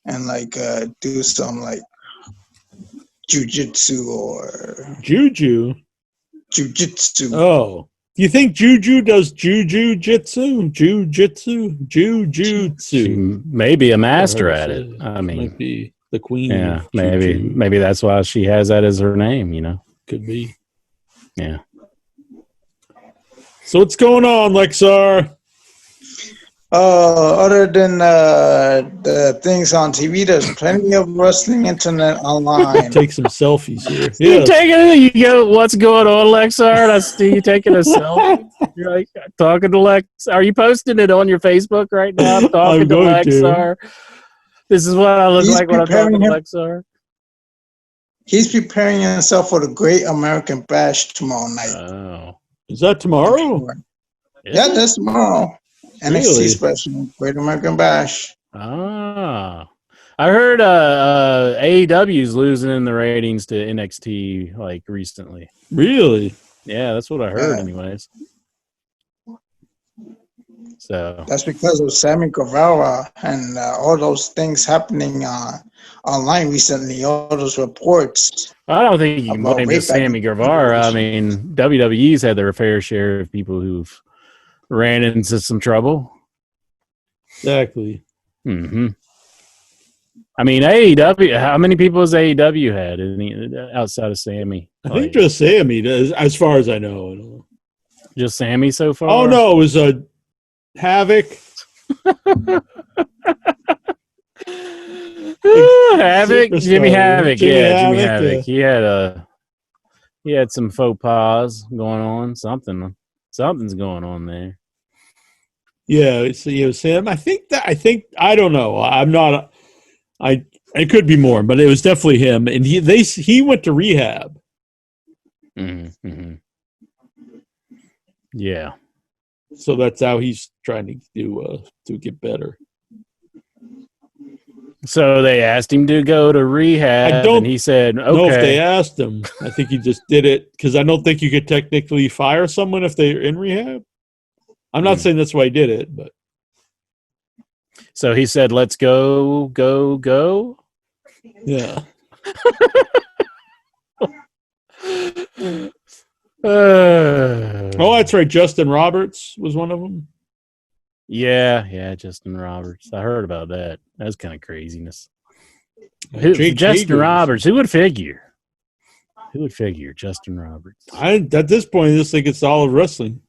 and like do some like jujitsu or jujitsu. Oh, do you think Juju does jujitsu? Jujitsu. Maybe a master at it. I mean, might be the queen. Yeah, maybe that's why she has that as her name. You know, could be. Yeah. So what's going on, Lexar? Other than the things on TV, there's plenty of wrestling internet online. Take some selfies here. You go, what's going on, Lexar? I see you taking a selfie. You're like talking to Lex. Are you posting it on your Facebook right now? I'm talking to Lexar. This is what I look like when I'm talking to Lexar. He's preparing himself for the Great American Bash tomorrow night. Oh. Is that tomorrow? Yeah, that's tomorrow. NXT really? Special, Great American Bash. Ah. I heard AEW's losing in the ratings to NXT like recently. Really? Yeah, that's what I heard anyways. So that's because of Sammy Guevara and all those things happening online recently, all those reports. I don't think you can blame just Sammy Guevara. I mean, WWE's had their fair share of people who've ran into some trouble. Exactly. Mm-hmm. I mean, AEW, how many people has AEW had outside of Sammy? I think just Sammy, as far as I know. Just Sammy so far? Oh, no, it was Havoc. Havoc, Jimmy Havoc, Jimmy Havoc. Yeah. He had some faux pas going on. Something's going on there. Yeah, so Sam. I think I don't know. I'm not. It could be more, but it was definitely him, and he went to rehab. Mm-hmm. Yeah. So that's how he's trying to do to get better. So they asked him to go to rehab, and he said, "Okay." No, if they asked him, I think he just did it because I don't think you could technically fire someone if they're in rehab. I'm not saying that's why he did it, but so he said, "Let's go, go, go." Yeah. Oh, that's right. Justin Roberts was one of them. Yeah, Justin Roberts. I heard about that. That's kind of craziness. Justin Roberts. Who would figure? Justin Roberts. At this point, I just think it's all of wrestling.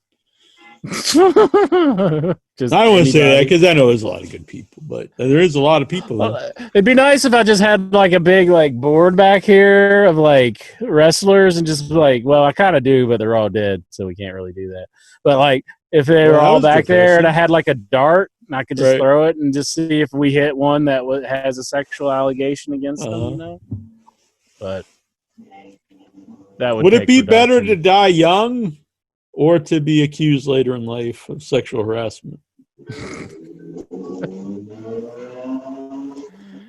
Just I don't want to say that anybody. because I know there's a lot of good people, but there is a lot of people. Well, it'd be nice if I just had like a big like board back here of like wrestlers and just like, well, I kind of do, but they're all dead, so we can't really do that. But like if they were Well, that all was back there and I depressing. had like a dart and I could just Right. throw it and just see if we hit one that has a sexual allegation against them, Uh-huh. you know. But that Would it take be better to production. die young or to be accused later in life of sexual harassment?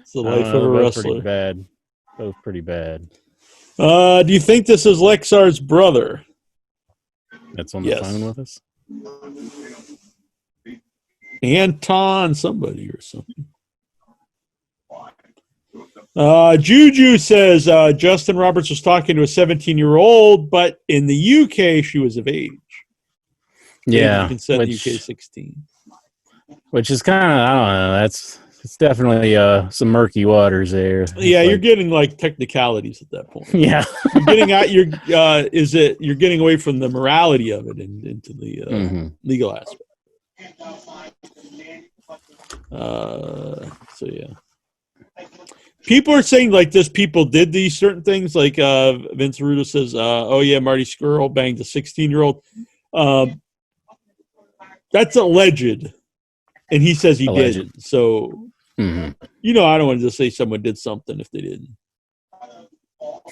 It's the life of a both pretty wrestler. bad. Both pretty bad. Do you think this is Lexar's brother? That's on the Yes. phone with us. Anton somebody or something. Juju says Justin Roberts was talking to a 17-year-old, but in the UK she was of age. Yeah, Consent which UK 16. which is kind of, I don't know. It's definitely some murky waters there. It's Yeah, like, you're getting like technicalities at that point. yeah. You're getting out. You're getting away from the morality of it and into the legal aspect. So yeah, people are saying like this. People did these certain things. Like Vince Rudo says, "Oh yeah, Marty Scurll banged a 16-year-old." That's alleged, and he says he Alleged. didn't. So you know, I don't want to just say someone did something if they didn't.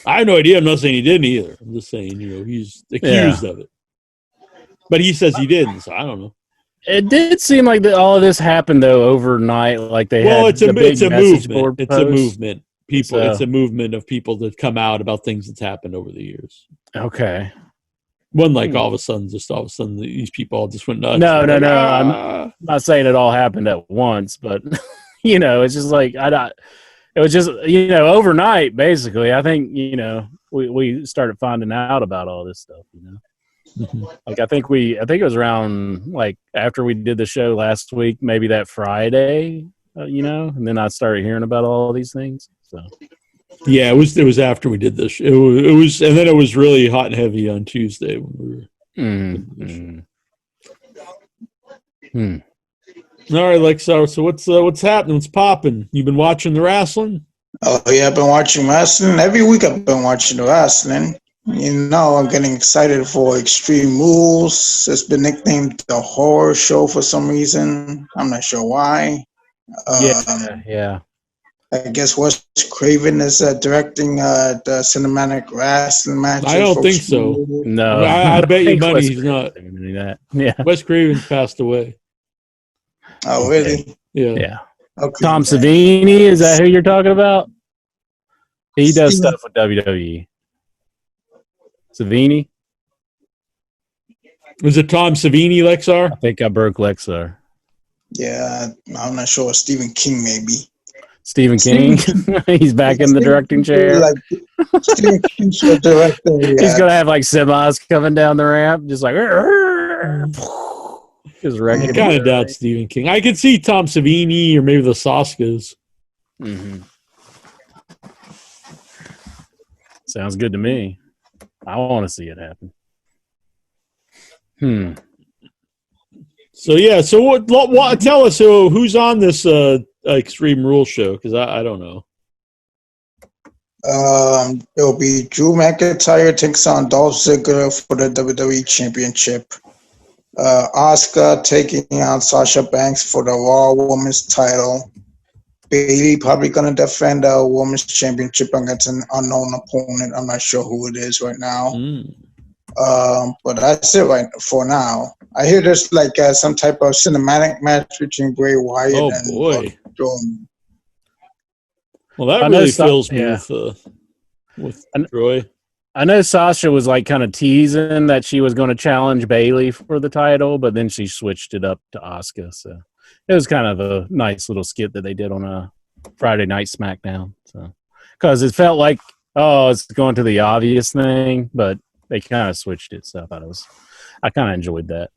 I have no idea. I'm not saying he didn't either. I'm just saying, you know, he's accused of it. But he says he didn't, so I don't know. It did seem like all of this happened though overnight. Like they had It's a message board movement. It's post. a movement. People. So- It's a movement of people that come out about things that's happened over the years. Okay. One like all of a sudden these people all just went nuts. No. Like, I'm not saying it all happened at once, but you know, it's just like it was just, you know, overnight basically. I think, you know, we started finding out about all this stuff, you know. Like I think it was around like after we did the show last week, maybe that Friday, you know, and then I started hearing about all these things. So yeah, it was after we did this. It was, and then it was really hot and heavy on Tuesday when we were. All right, Lexar. So what's happening? What's popping? You've been watching the wrestling? Oh yeah, I've been watching wrestling. Every week I've been watching the wrestling. You know, I'm getting excited for Extreme Rules. It's been nicknamed the Horror Show for some reason. I'm not sure why. yeah. I guess Wes Craven is directing the cinematic wrestling matches. I don't for think Extreme so. Rules. I No, bet you think money Wes he's not. Craven's doing that. Yeah. Wes Craven's passed away. Oh really? Yeah. Yeah. Okay. Tom Savini, is that who you're talking about? He does Steven- stuff with WWE. Savini? Was it Tom Savini, Lexar? I think I broke Lexar. Yeah, I'm not sure. Stephen King maybe. Stephen King. He's back in the directing chair. Like Stephen King should direct He's gonna have like semis coming down the ramp, just like just I wrecking. kind of doubt Stephen King. I could see Tom Savini or maybe the Saskas. Sounds good to me. I want to see it happen. So yeah. So what? Tell us who's on this Extreme Rules show, because I don't know. It'll be Drew McIntyre takes on Dolph Ziggler for the WWE Championship. Asuka taking on Sasha Banks for the Raw Women's title. Bayley probably gonna defend the Women's Championship against an unknown opponent. I'm not sure who it is right now. But that's it right for now. I hear there's like some type of cinematic match between Bray Wyatt and boy. Strowman. Well, that I know really Sa- fills me yeah. with Troy. I know Sasha was like kind of teasing that she was going to challenge Bayley for the title, but then she switched it up to Asuka. So it was kind of a nice little skit that they did on a Friday Night SmackDown. So because it felt like, oh, it's going to the obvious thing, but they kind of switched it. So I kind of enjoyed that.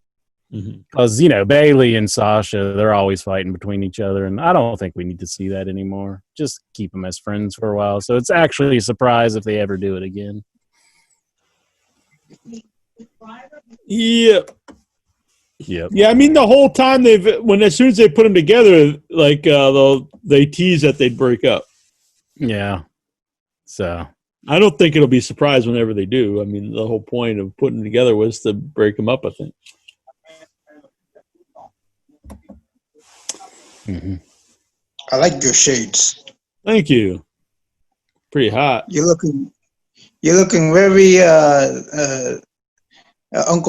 Because, you know, Bayley and Sasha, they're always fighting between each other, and I don't think we need to see that anymore. Just keep them as friends for a while. So it's actually a surprise if they ever do it again. Yeah. Yep. Yeah, I mean the whole time as soon as they put them together, like they tease that they'd break up. Yeah. So I don't think it'll be surprised whenever they do. I mean, the whole point of putting them together was to break them up, I think. Mm-hmm. I like your shades. Thank you. Pretty hot. You're looking very Uncle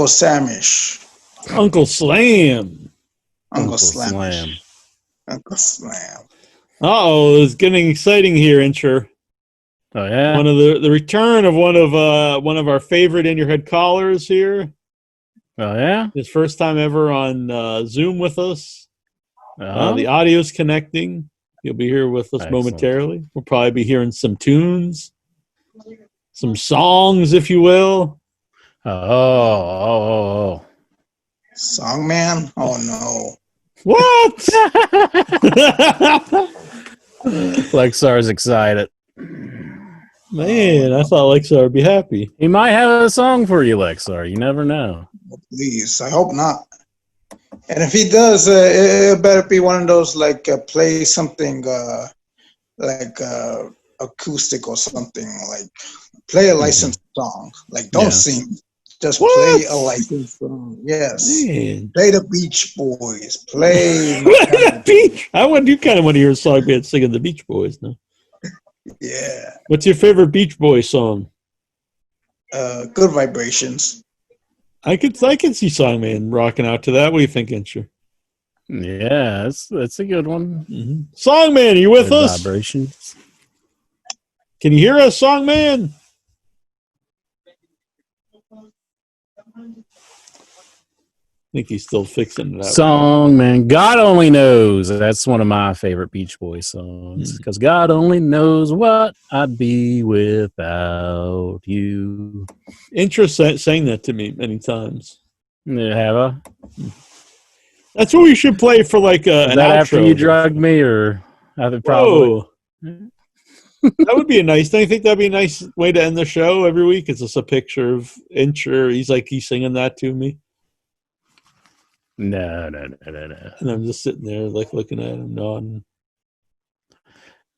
Samish. Uncle Slam. Uncle Slam. Slamish. Uncle Slam. Uh-oh, it's getting exciting here, Incher. Oh yeah. One of the return of one of our favorite In Your Head callers here. Oh yeah. His first time ever on Zoom with us. Oh. The audio's connecting. He'll be here with us Excellent. momentarily. We'll probably be hearing some tunes, some songs, if you will. Oh. Song man? Oh no. What? Lexar's excited. Man, I thought Lexar would be happy. He might have a song for you, Lexar. You never know. Please, I hope not. And if he does, it better be one of those like play something like acoustic or something. Like play a licensed song. Like don't sing, just play a licensed song. Yes, Man. play the Beach Boys. Play the Beach. I do kind of want to hear a song band singing the Beach Boys now. Yeah. What's your favorite Beach Boys song? Good Vibrations. I could see Songman rocking out to that. What do you think, Incher? Yeah, that's a good one. Mm-hmm. Songman, are you with Good us? Vibrations. Can you hear us, Songman? I think he's still fixing it out. Song, man. God only knows. That's one of my favorite Beach Boys songs. Because God only knows what I'd be without you. Incher sang that to me many times. Yeah, have I? That's what we should play for like an Is that outro. after you drugged me, or after probably? That would be a nice thing. I think that'd be a nice way to end the show every week. It's just a picture of Incher. He's singing that to me. No. And I'm just sitting there like looking at him, nodding.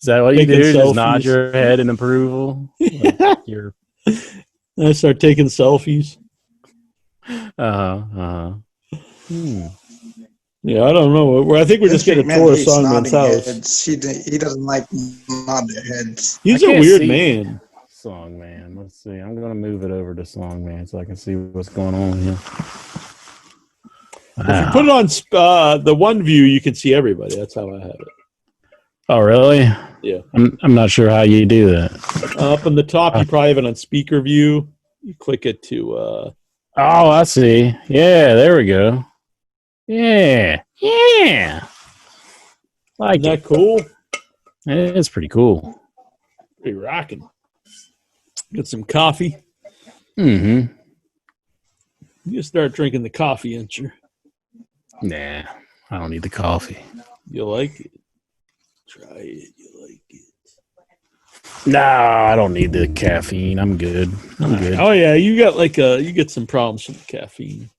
Is that what you Taking do? Just nod selfies. your head in approval? Like you're... And I start taking selfies. Yeah, I don't know. I think we're just getting a tour of Songman's house. He doesn't like nod their heads. He's a weird man. Song Man. Let's see. I'm going to move it over to Song Man so I can see what's going on here. If you put it on the one view, you can see everybody. That's how I have it. Oh, really? Yeah. I'm not sure how you do that. Up in the top, you probably have it on speaker view. You click it to... Oh, I see. Yeah, there we go. Yeah. Like Isn't that cool? It's pretty cool. Pretty rocking. Get some coffee. Mm-hmm. You start drinking the coffee, Incher. Nah, I don't need the coffee. You like it? Try it. You like it? No, I don't need the caffeine. I'm good. Oh yeah, you get some problems with the caffeine.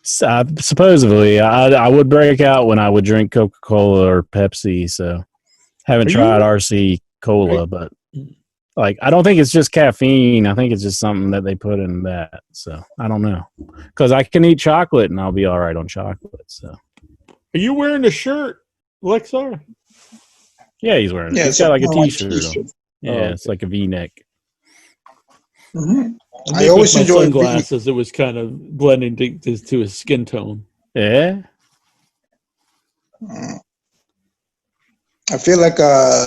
Supposedly, I would break out when I would drink Coca-Cola or Pepsi. So, haven't tried RC Cola, but like I don't think it's just caffeine. I think it's just something that they put in that. So I don't know, because I can eat chocolate and I'll be all right on chocolate. So, are you wearing a shirt, Lexar? Yeah, he's wearing it. Yeah, He's got like a t-shirt. T-shirt. Yeah, it's like a V-neck. Mm-hmm. I always enjoy sunglasses. It was kind of blending to his skin tone. Yeah. I feel like a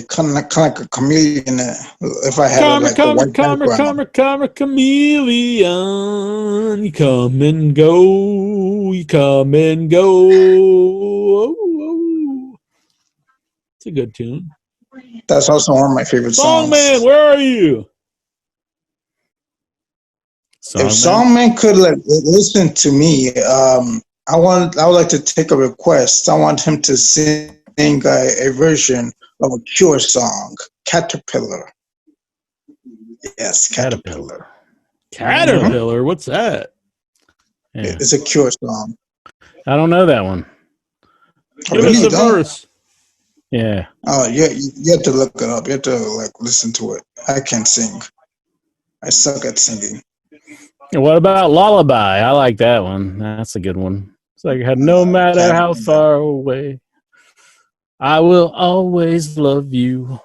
kind of like a chameleon. If I had a white background. Chameleon. You come and go. You come and go. Oh. It's a good tune. That's also one of my favorite songs. Songman, where are you? If Songman could listen to me, I would like to take a request. I want him to sing a version of a Cure song, Caterpillar. Yes, Caterpillar. Caterpillar? What's that? Yeah. It's a Cure song. I don't know that one. Give Really us the don't? verse. Yeah. Oh, yeah, you have to look it up. You have to like listen to it. I can't sing. I suck at singing. What about Lullaby? I like that one. That's a good one. It's like, no matter how far away, I will always love you.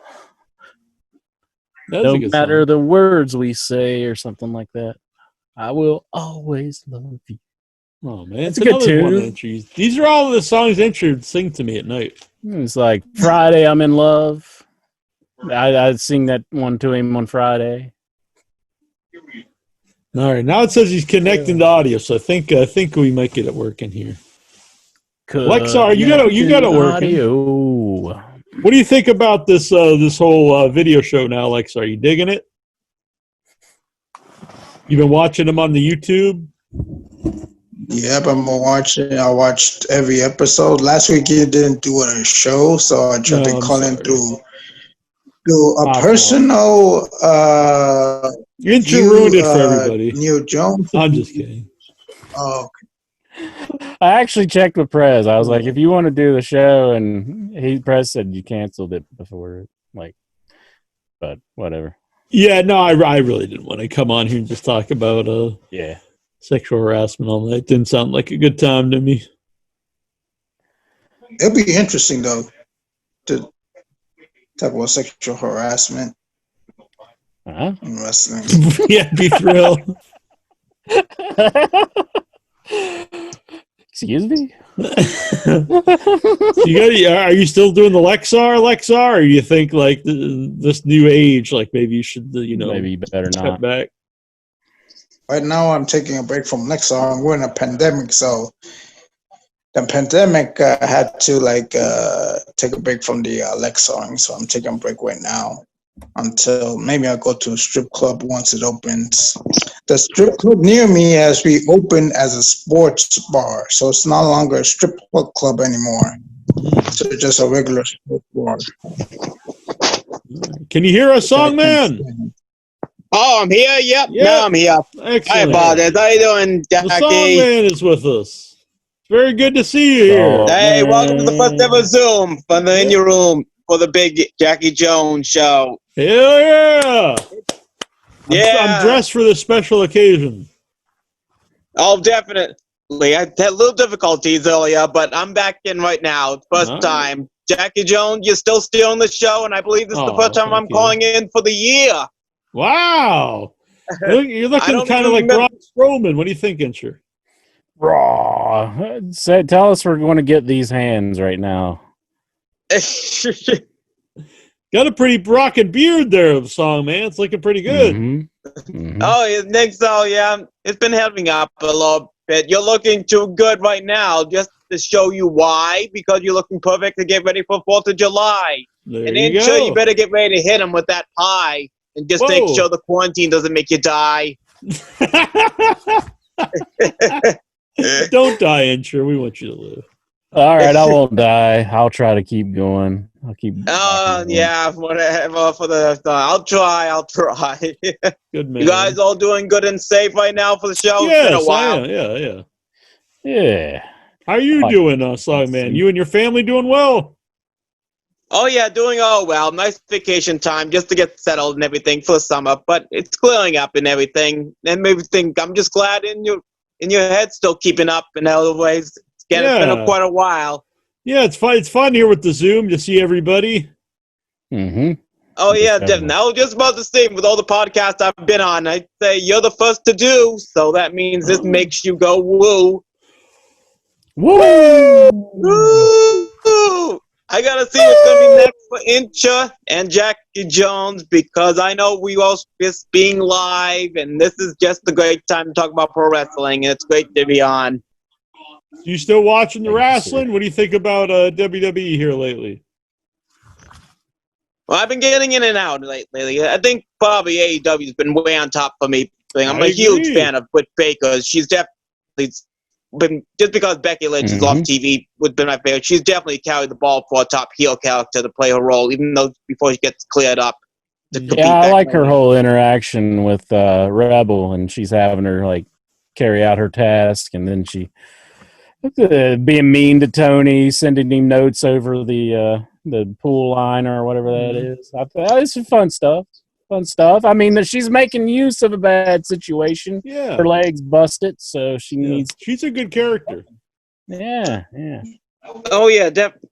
That's No a good matter song. the words we say or something like that. I will always love you. Oh man, It's it's a good another one tune. entries. These are all the songs Entry would sing to me at night. It's like Friday, I'm in love. I'd sing that one to him on Friday. All right, now it says he's connecting to audio, so I think we might get it working here. Lexar, you got it working. Audio. What do you think about this whole video show now, Lexar? Are you digging it? You've been watching them on the YouTube? Yep, I'm watching. I watched every episode. Last week you didn't do a show, so I tried to call in through a My personal. Intro ruined it for everybody. Neil Jones. I'm just kidding. Oh, I actually checked with Prez. I was like, if you want to do the show, and Prez said you canceled it before, like, but whatever. Yeah, no, I really didn't want to come on here and just talk about Yeah. sexual harassment all night. Didn't sound like a good time to me. it'll be interesting though to talk about sexual harassment Huh? in wrestling. Yeah, be thrilled. Excuse me? Are you still doing the Lexar, or you think like this new age, like maybe you should, Maybe you better step not. back? Right now, I'm taking a break from Lexar. We're in a pandemic, so the pandemic had to take a break from the Lexar. So I'm taking a break right now until maybe I'll go to a strip club once it opens. The strip club near me has reopened as a sports bar, so it's no longer a strip club anymore. So it's just a regular sports bar. Can you hear us, Songman? Oh, I'm here? Yep. Yep. Now I'm here. Excellent. Hi, apologize. How you doing, The Jackie? Songman is with us. Very good to see you here. Hey, welcome to the first ever Zoom from the In Your Room for the big Jackie Jones show. Hell yeah! Yeah. I'm dressed for this special occasion. Oh, definitely. I had little difficulties earlier, but I'm back in right now. First All right. time. Jackie Jones, you're still stealing the show, and I believe this is the first time I'm thank you. calling in for the year. Wow! You're looking kind of like Braun Strowman. What do you think, Incher? Raw. Tell us we're going to get these hands right now. Got a pretty rockin' beard there, song man. It's looking pretty good. Mm-hmm. Oh, you think so? Yeah. It's been helping up a little bit. You're looking too good right now, just to show you why, because you're looking perfect to get ready for 4th of July. There And you then, go. sure, you better get ready to hit him with that pie and just make Whoa. sure the quarantine doesn't make you die. Don't die, Incher. We want you to live. All right, I won't die. I'll try to keep going. I'll keep. Yeah, whatever. I'll try. Good man. You guys all doing good and safe right now for the show? Yes, It's been a while. I am. Yeah. Yeah. How are you doing, song man? You and your family doing well? Oh yeah, doing all well. Nice vacation time just to get settled and everything for the summer, but it's clearing up and everything. And everything. I'm just glad in your head still keeping up in other ways. It's been quite a while. Yeah, it's fun. It's fun here with the Zoom to see everybody. Mm-hmm. Oh yeah, definitely. I was just about to say, with all the podcasts I've been on, I'd say you're the first to do, so that means this makes you go woo. Woo! Woo! I gotta see what's gonna be next for Incha and Jackie Jones, because I know we all just being live, and this is just a great time to talk about pro wrestling, and it's great to be on. You still watching the wrestling? What do you think about WWE here lately? Well, I've been getting in and out lately. I think probably AEW's been way on top for me. I'm a huge fan of Britt Baker. She's definitely been, just because Becky Lynch is off TV would be my favorite. She's definitely carried the ball for a top heel character to play her role, even though before she gets cleared up. Yeah, I like her whole interaction with Rebel, and she's having her like carry out her task, and then she being mean to Tony, sending him notes over the pool line or whatever that is. I thought it's fun stuff. Fun stuff. I mean, that she's making use of a bad situation. Yeah. Her legs busted, so she needs. She's a good character. Yeah. Oh yeah, definitely.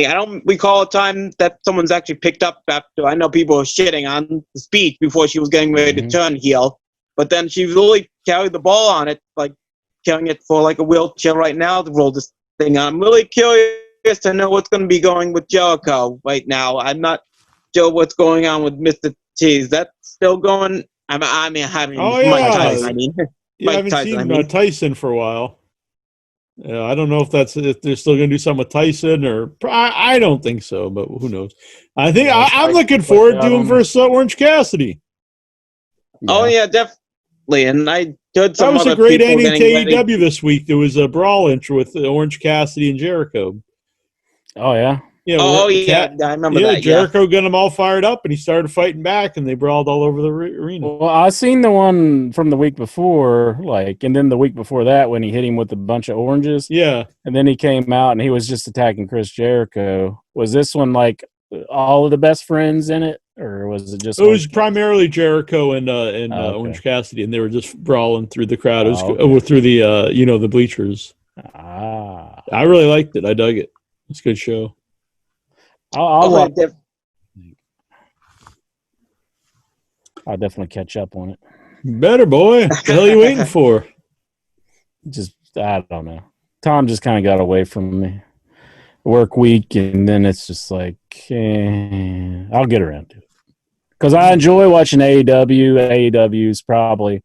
I don't recall a time that someone's actually picked up after. I know people were shitting on the speech before she was getting ready to turn heel, but then she really carried the ball on it, like carrying it for like a wheelchair right now to roll this thing on. I'm really curious to know what's going to be going with Jericho right now. I'm not sure what's going on with Mr. T. Is that still going? Mike Tyson. I haven't seen Tyson for a while. I don't know if they're still going to do something with Tyson, or I don't think so, but who knows? I think I'm looking forward to him versus Orange Cassidy. Yeah. Oh yeah, definitely. And I heard some that was other a great people ending to getting ready. AEW this week. There was a brawl intro with Orange Cassidy and Jericho. Oh yeah. Yeah, I remember that. Jericho got them all fired up, and he started fighting back, and they brawled all over the arena. Well, I seen the one from the week before, and then the week before that when he hit him with a bunch of oranges. Yeah, and then he came out and he was just attacking Chris Jericho. Was this one like all of the best friends in it, or was it just? It was primarily Jericho and Orange Cassidy, and they were just brawling through the crowd. It was through the the bleachers. I really liked it. I dug it. It's a good show. I'll definitely catch up on it. Better, boy. What the hell are you waiting for? Just, I don't know. Tom just kind of got away from me. Work week, and then it's just like, I'll get around to it. Because I enjoy watching AEW. AEW is probably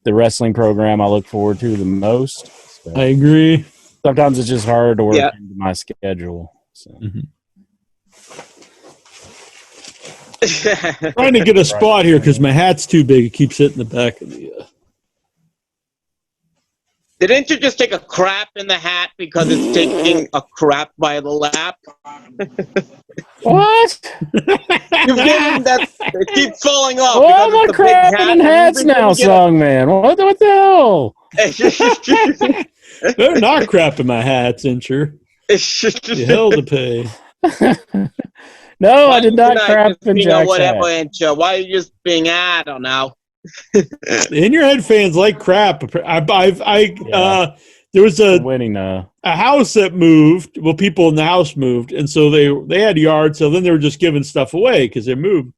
the wrestling program I look forward to the most. So I agree. Sometimes it's just hard to work into my schedule. So. Mm-hmm. Trying to get a spot here because my hat's too big. It keeps hitting the back of the. Didn't you just take a crap in the hat because it's taking a crap by the lap? What? You've given that. It keeps falling off. Oh, my crapping in hats now, song man. What the hell? They're not crapping my hats, Incher. You hell to pay. No, I did not crap in Jack's whatever, hat. Why are you just being I don't know. In Your Head fans like crap. There was a house that moved. Well, people in the house moved, and so they had yards. So then they were just giving stuff away because they moved,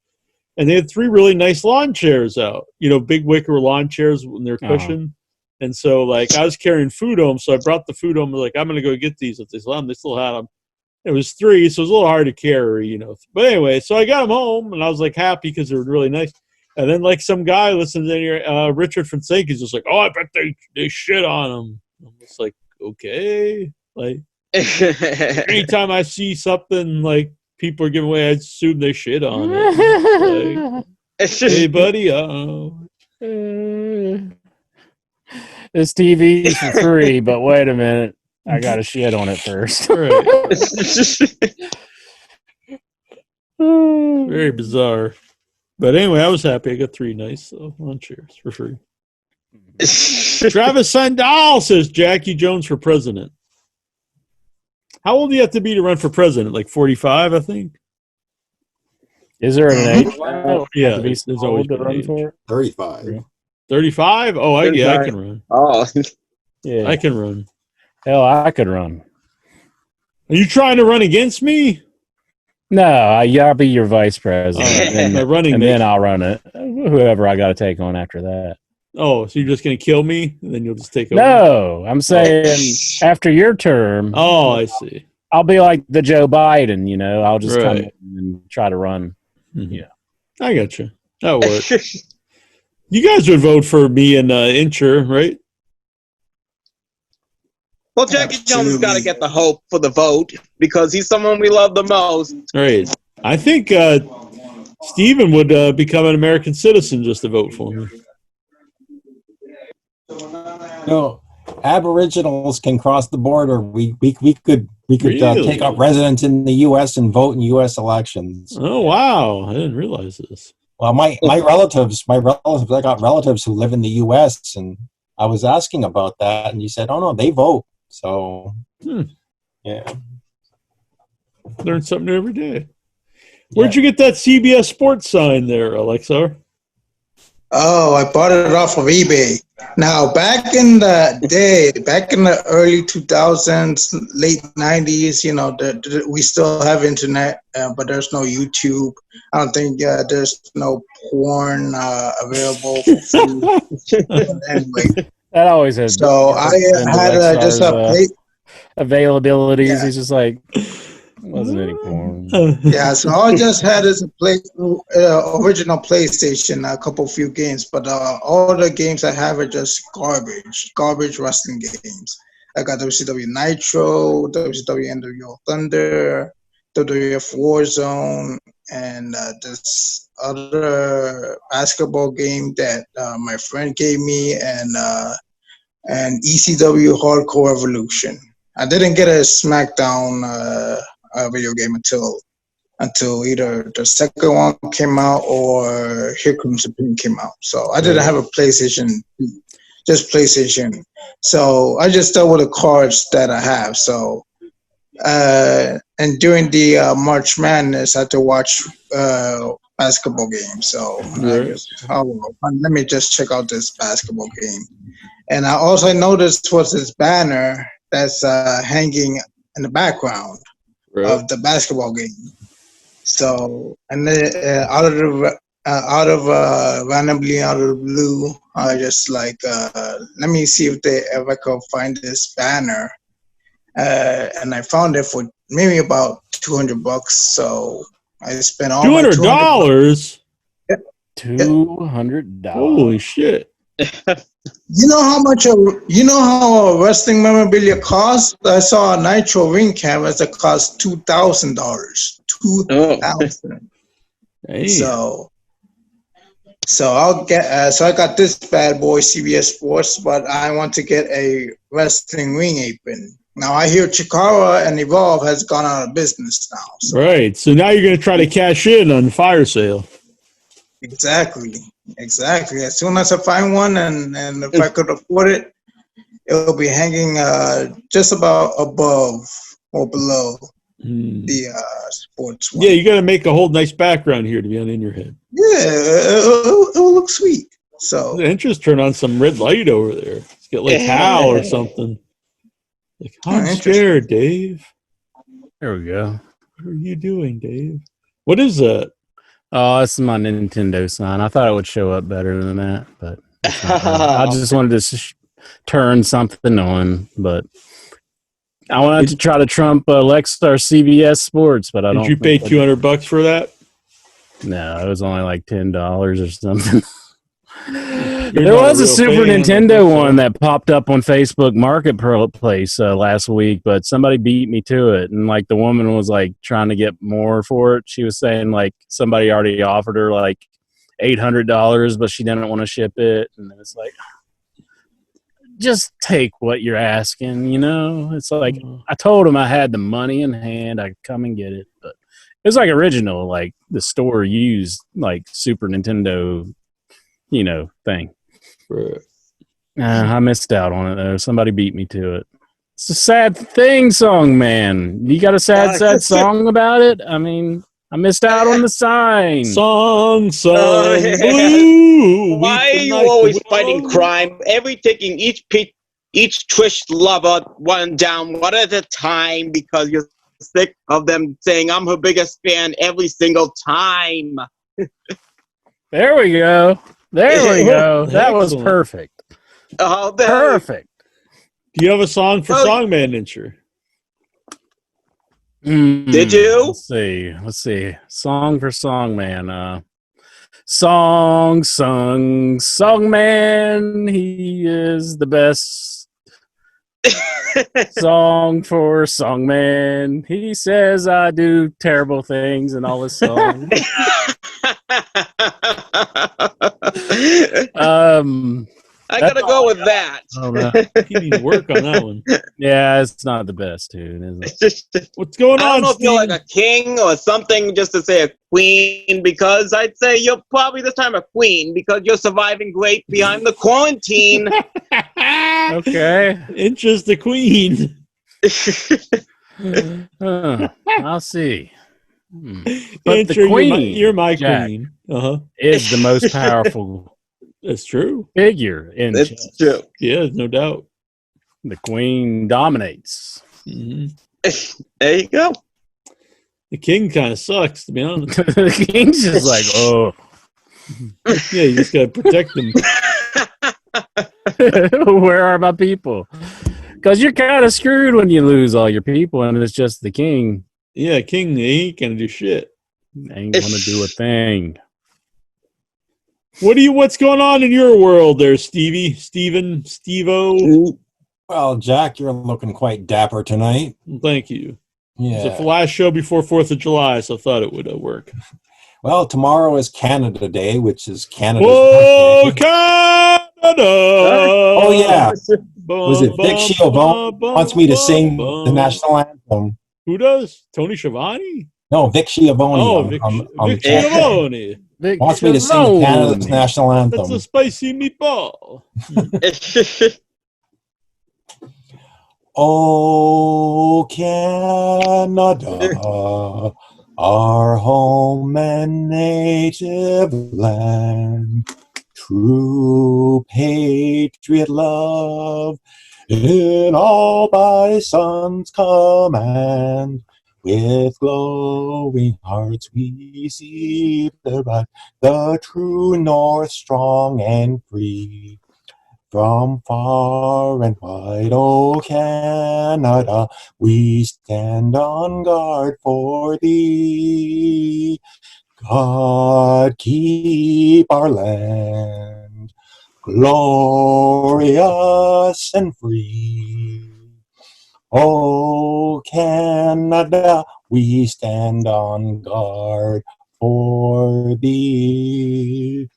and they had 3 really nice lawn chairs out. Big wicker lawn chairs when they're cushioned. And so, I was carrying food home, so I brought the food home. I was like, I'm going to go get these at this lawn. They still had them. It was 3, so it was a little hard to carry, But anyway, so I got them home, and I was happy because they were really nice. And then some guy listens in here, Richard Fonseca is just like, oh, I bet they shit on them. I'm just like, okay. Anytime I see something people are giving away, I assume they shit on it. Hey, buddy, This TV is for free, but wait a minute. I got to shit on it first. Very bizarre. But anyway, I was happy. I got 3 nice lawn chairs for free. Travis Sandal says Jackie Jones for president. How old do you have to be to run for president? 45, I think. Is there an age? Yeah, there's always been an age. 35. 35? Oh, I can run. Oh, yeah, I can run. Hell, I could run. Are you trying to run against me? No, I'll be your vice president, and then I'll run it. Whoever I got to take on after that. Oh, so you're just going to kill me, and then you'll just take over? No, I'm saying after your term. Oh, I see. I'll be like the Joe Biden, I'll just come in and try to run. Mm-hmm. Yeah, I got you. That works. You guys would vote for me and Incher, right? Well, Jackie Jones has got to get the hope for the vote because he's someone we love the most. Right. I think Steven would become an American citizen just to vote for me. No, Aboriginals can cross the border. We could Really? take up residence in the U.S. and vote in U.S. elections. Oh wow! I didn't realize this. Well, my relatives, I got relatives who live in the U.S. and I was asking about that, and you said, "Oh no, they vote." So, yeah. Learn something new every day. Where'd you get that CBS Sports sign there, Alexa? Oh, I bought it off of eBay. Now, back in the day, back in the early 2000s, late 90s, we still have internet, but there's no YouTube. I don't think there's no porn available for free. Anyway, That always has. so I had just a plate. Availabilities. Yeah. He's just like, wasn't any porn. Yeah, so all I just had is a original PlayStation, a few games, but all the games I have are just garbage wrestling games. I got WCW Nitro, WCW NWO Thunder, WWF Warzone, and this other basketball game that my friend gave me, and ECW Hardcore Evolution. I didn't get a SmackDown video game until either the second one came out or Here Comes the Pain came out. So I didn't have a PlayStation, just PlayStation. So I just dealt with the cards that I have. So and during the March Madness, I had to watch basketball games. So I guess, let me just check out this basketball game. And I also noticed was this banner that's hanging in the background of the basketball game. So, and then randomly out of the blue, I just like, let me see if I could find this banner. And I found it for maybe about $200. So I spent all $200. $200. Holy shit! You know how a wrestling memorabilia costs? I saw a Nitro ring canvas that cost $2,000. $2,000. Hey. So I'll get. So I got this bad boy, CBS Sports, but I want to get a wrestling ring apron. Now I hear Chikara and Evolve has gone out of business now. So. Right. So now you're going to try to cash in on the fire sale. Exactly. As soon as I find one, and if I could afford it, it'll be hanging just about above or below the sports one. Yeah, you got to make a whole nice background here to be on in your head. Yeah, it'll look sweet. So Interest, turn on some red light over there. Let's get like Hal or something. Like, I'm scared, Dave. There we go. What are you doing, Dave? What is that? Oh, it's my Nintendo sign. I thought it would show up better than that, but I just wanted to turn something on. But I wanted to try to trump Lexstar CBS Sports, but I don't. Did you pay $200 for that? No, it was only like $10 or something. There was a Super Nintendo one that popped up on Facebook Marketplace last week, but somebody beat me to it. And like the woman was like trying to get more for it. She was saying like somebody already offered her like $800, but she didn't want to ship it. And it's like, just take what you're asking, you know? It's like, I told him I had the money in hand. I could come and get it. But it was like original, like the store used like Super Nintendo, thing. Right. I missed out on it though. Somebody beat me to it. It's a sad thing, song man. You got a sad song about it? I mean, I missed out on the sign. Song, blue. Why are you always fighting crime? Taking each Trish lover one down one at a time because you're sick of them saying I'm her biggest fan every single time. There we go. That was perfect. Oh, perfect. Do you have a song for Songman Nincher? Did you? Let's see. Song for Songman. Songman. He is the best. Song for Songman. He says I do terrible things in all his songs. I gotta go with that. Oh, no. You need to work on that one. Yeah, it's not the best tune, is it? What's going I don't on, know if you're Steve? like a king or something, just to say a queen, because I'd say you're probably this time a queen because you're surviving great behind the quarantine. Okay. Inches the queen. I'll see. But Incher, the queen, you're my Jack, queen. Uh-huh. is the most powerful That's true. figure in That's chess. true. Yeah, no doubt. The queen dominates. Mhm. There you go. The king kind of sucks, to be honest. The king's just like, oh. Yeah, you just gotta protect them. Where are my people? Because you're kind of screwed when you lose all your people, and it's just the king Yeah, king, he ain't gonna do shit. ain't gonna do a thing. What's going on in your world there, Stevie? Steve-O? Well, Jack, you're looking quite dapper tonight. Thank you. It's Yeah. the last show before 4th of July, so I thought it would work. Well, tomorrow is Canada Day, which is Canada's Whoa, birthday. Canada! Oh, yeah. Bum, Was it Vic bum, Schiavone bum, wants me to bum, sing bum. the national anthem? Who does? Tony Schiavone? No, Vic Schiavone. Oh, on- Vic on the chat. Schiavone. Vic Wants me to sing Schiavone. Canada's national That's a anthem. spicy meatball. Oh, Canada, our home and native land, true patriot love, in all thy sons' command. With glowing hearts we see the true north strong and free. From far and wide, O Canada, we stand on guard for thee. God keep our land glorious and free. O Canada, we stand on guard for thee.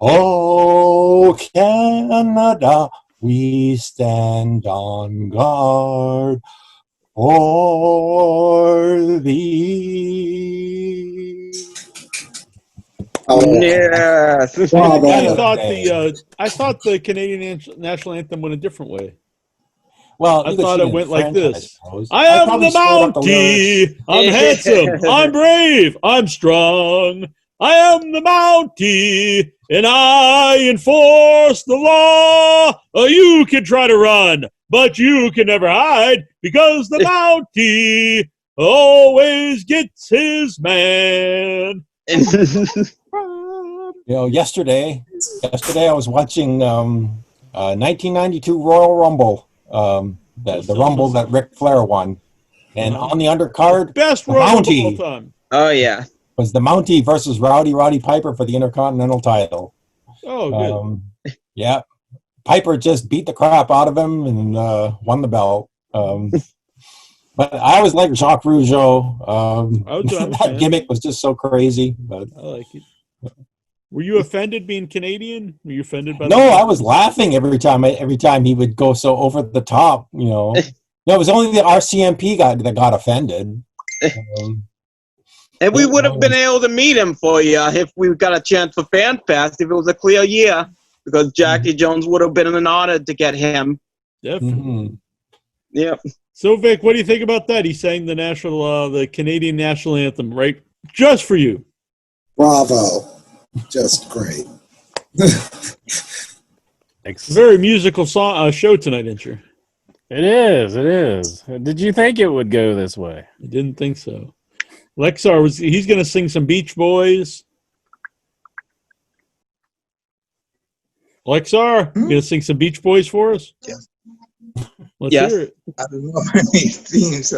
Oh, Canada, we stand on guard for thee. Yes. Bravo. I thought the Canadian national anthem went a different way. Well, I you could thought see it went like French, this. suppose. I am probably the screwed up the lyrics. Mountie. I'm handsome. I'm brave. I'm strong. I am the Mountie, and I enforce the law. You can try to run, but you can never hide because the Mountie always gets his man. Yesterday I was watching 1992 Royal Rumble, the Rumble that Ric Flair won, and on the undercard, Best the Royal Rumble of all Mountie time. Oh, yeah. was the Mountie versus Roddy Piper for the Intercontinental title. Oh, good. Yeah, Piper just beat the crap out of him and won the belt. But I always liked Jacques Rougeau. That gimmick was just so crazy. But I like it. Were you offended being Canadian? Were you offended by? No, I was laughing every time he would go so over the top. No, it was only the RCMP guy that got offended. And we would have been able to meet him for you if we got a chance for Fan Fest if it was a clear year, because Jackie Jones would have been an honor to get him. Definitely. Mm-hmm. Yep. So Vic, what do you think about that? He sang the Canadian national anthem, right? Just for you. Bravo. Just great. Very musical show tonight, isn't you? It is. Did you think it would go this way? I didn't think so. Lexar he's going to sing some Beach Boys. Lexar, you going to sing some Beach Boys for us? Yes. Let's hear it. I don't know any themes.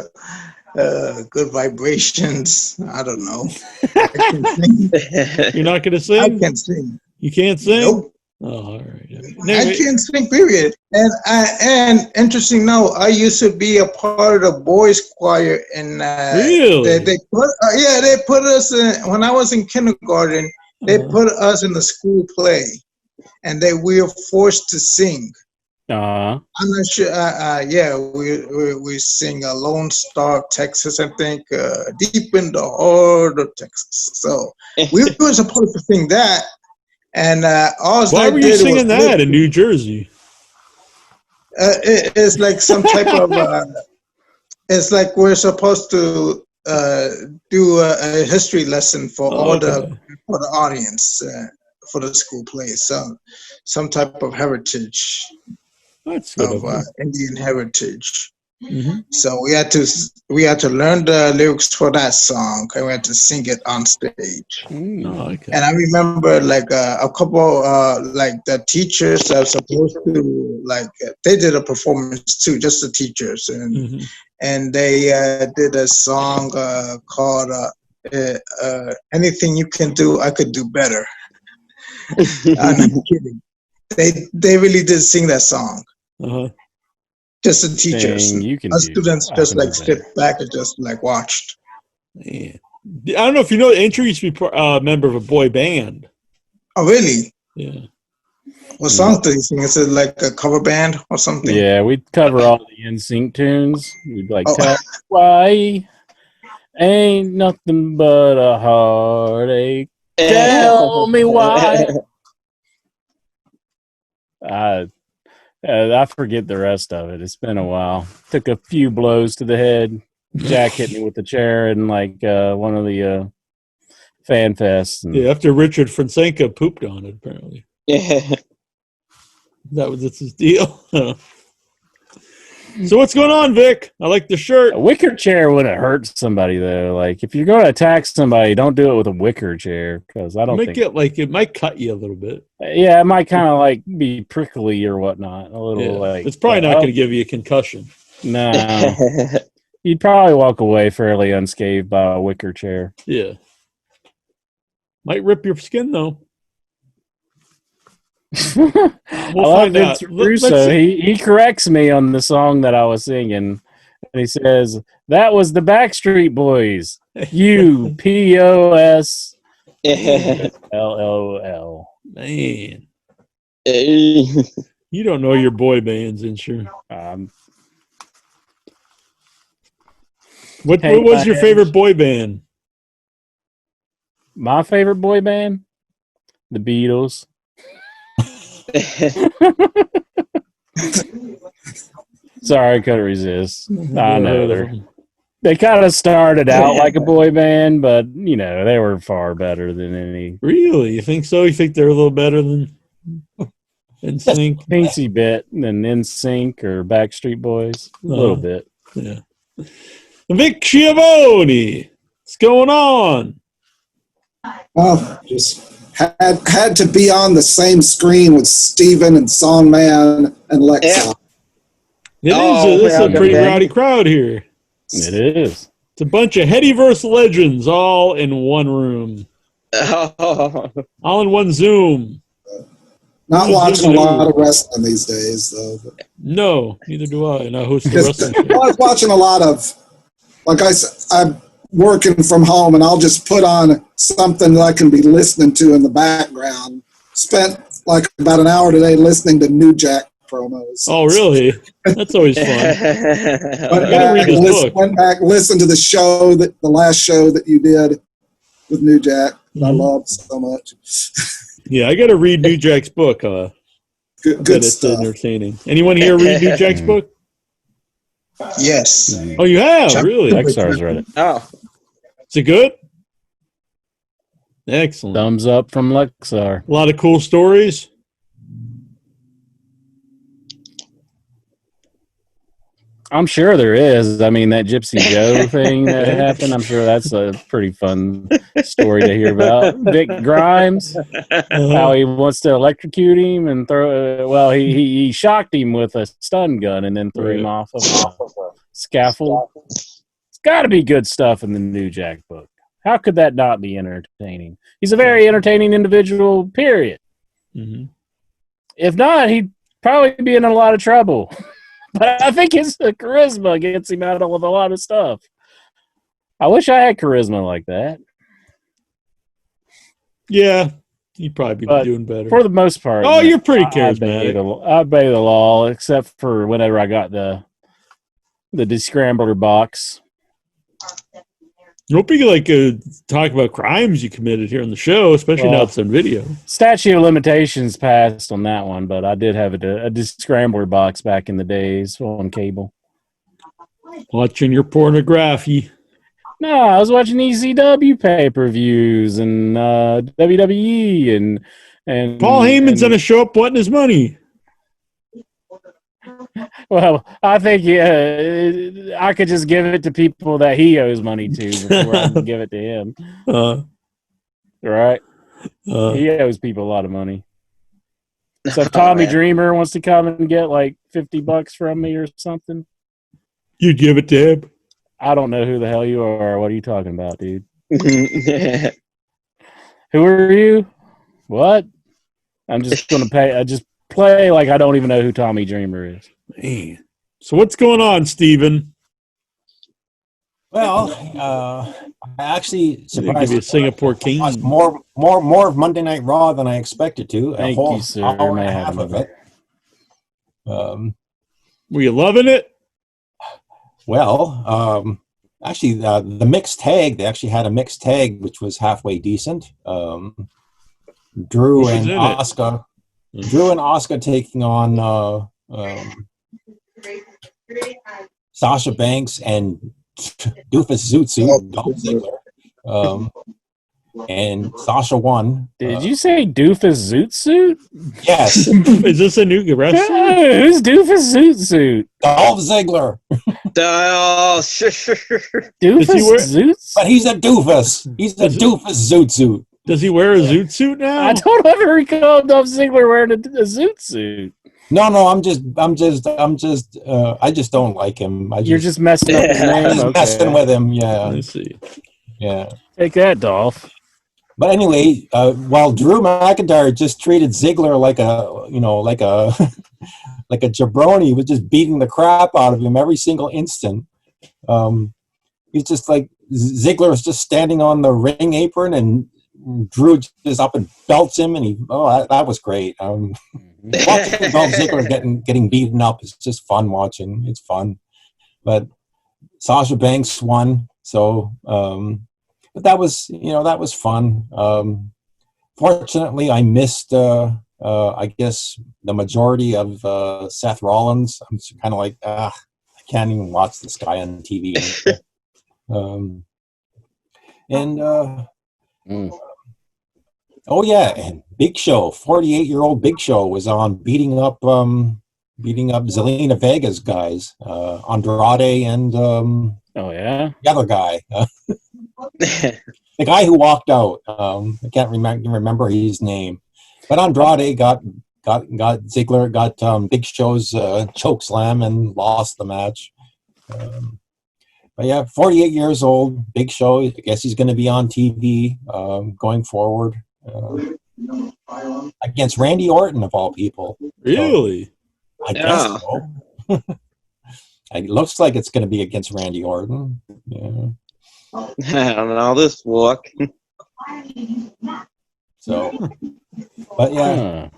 Good vibrations. I don't know. I can sing. You're not going to sing? I can sing. You can't sing? Nope. Oh, all right. I can't sing, period. And interesting note, I used to be a part of the boys choir, and really? they put us in, when I was in kindergarten. They put us in the school play. and we were forced to sing. Uh-huh. I'm not sure. We sing Lone Star, Texas, I think, deep in the heart of Texas. So we were supposed to sing that, and why were you singing that in New Jersey? It's like some type of. It's like we're supposed to do a history lesson for the audience for the school play. So some type of heritage. That's good of Indian heritage. Mm-hmm. So we had to learn the lyrics for that song, and we had to sing it on stage. Okay. And I remember like a couple like the teachers that were supposed to they did a performance too, just the teachers, and they did a song called "Anything You Can Do, I Could Do Better." I'm not kidding. They really did sing that song. Just the teachers. Us students just stepped back and just watched. Yeah. I don't know if you know, Andrew used to be a member of a boy band. Oh, really? Yeah. What song do you sing? Is it like a cover band or something? Yeah, we'd cover all the NSYNC tunes. We'd tell why ain't nothing but a heartache. Tell me why. I forget the rest of it. It's been a while. Took a few blows to the head. Jack hit me with the chair in one of the fan fests. Yeah, after Richard Fonseca pooped on it, apparently. Yeah. That's his deal. So what's going on, Vic? I like the shirt. A wicker chair wouldn't hurt somebody, though. Like, if you're going to attack somebody, don't do it with a wicker chair, because I don't think... it might cut you a little bit. Yeah, it might kind of, be prickly or whatnot. A little, It's probably not going to give you a concussion. No. You'd probably walk away fairly unscathed by a wicker chair. Yeah. Might rip your skin, though. We'll find out. Russo, he corrects me on the song that I was singing, and he says, that was the Backstreet Boys. UPOS Man. You don't know your boy bands, and sure. What was your favorite boy band? My favorite boy band? The Beatles. Sorry, I couldn't resist. I know they kind of started out like a boy band, but they were far better than any. Really, you think so? You think they're a little better than NSYNC? Teensy bit than NSYNC or Backstreet Boys, a little bit. Yeah. Vic Schiavone, what's going on? Oh, just had to be on the same screen with Steven and Songman and Lexa. Yeah. It's a pretty rowdy crowd here. It is. It's a bunch of Headyverse legends all in one room. All in one Zoom. Not watching a lot of wrestling these days, though. No, neither do I. And I host a wrestling show. I was watching a lot of, I'm working from home, and I'll just put on something that I can be listening to in the background. Spent about an hour today listening to New Jack promos. Oh, really? That's always fun. Went back, listened to the last show that you did with New Jack that I loved so much. Yeah, I got to read New Jack's book. Good it's stuff. Entertaining. Anyone here read New Jack's book? Yes. Oh, you have? Really? Lexar's read it. Oh. Is it good? Excellent. Thumbs up from Lexar. A lot of cool stories. I'm sure there is. I mean, that Gypsy Joe thing that happened, I'm sure that's a pretty fun story to hear about. Vic Grimes, how he wants to electrocute him and throw. He shocked him with a stun gun and then threw him off of a scaffold. It's got to be good stuff in the New Jack book. How could that not be entertaining? He's a very entertaining individual, period. Mm-hmm. If not, he'd probably be in a lot of trouble. But I think his charisma gets him out of a lot of stuff. I wish I had charisma like that. Yeah. You'd probably be But doing better. For the most part. Oh, you're pretty charismatic. I obey the law, except for whenever I got the descrambler box. Don't be like talk about crimes you committed here on the show, especially now it's on video. Statute of limitations passed on that one, but I did have a descrambler box back in the days on cable. Watching your pornography. No, I was watching ECW pay-per-views and WWE and Paul Heyman's gonna show up wanting his money. Well, I think I could just give it to people that he owes money to before I can give it to him. Right? He owes people a lot of money. So if Tommy Dreamer wants to come and get like $50 from me or something, you'd give it to him. I don't know who the hell you are. What are you talking about, dude? Who are you? What? I'm just gonna pay. I just play like I don't even know who Tommy Dreamer is. Man. So what's going on, Steven? Well, I actually surprised you a Singapore King. More of Monday Night Raw than I expected to. Thank you, sir. Hour and a half of it. Were you loving it? Well, actually, the mixed tag, they actually had a mixed tag, which was halfway decent. Drew and Asuka taking on Sasha Banks and Doofus Zoot Dolph Ziggler. And Sasha won. Did you say Doofus Zoot Suit? Yes. Is this a new wrestler? Who's Doofus Zoot Suit? Dolph Ziggler. Doofus Zoot? But he's a doofus. He's a doofus Zoot Suit. Does he wear a zoot suit now? I don't ever recall Dolph Ziggler wearing a zoot suit. No, I just don't like him. You're just messing up his name. I'm just messing with him. Yeah. I see. Yeah. Take that, Dolph. But anyway, while Drew McIntyre just treated Ziggler like a like a jabroni, he was just beating the crap out of him every single instant. He's just like Ziggler was just standing on the ring apron and Drew just up and belts him, and that was great. Watching Dolph Ziggler getting beaten up is just fun watching. It's fun, but Sasha Banks won, so but that was fun. Fortunately, I missed I guess the majority of Seth Rollins. I'm kind of like I can't even watch this guy on TV. Oh yeah, and Big Show, 48-year-old Big Show was on beating up Zelina Vega's guys, Andrade and the other guy, the guy who walked out. I can't remember his name, but Andrade got Ziggler, got Big Show's choke slam and lost the match. But yeah, 48 years old, Big Show. I guess he's going to be on TV going forward. Against Randy Orton of all people. Really? So, I guess so. It looks like it's going to be against Randy Orton. Yeah. I don't know this look. So, but yeah,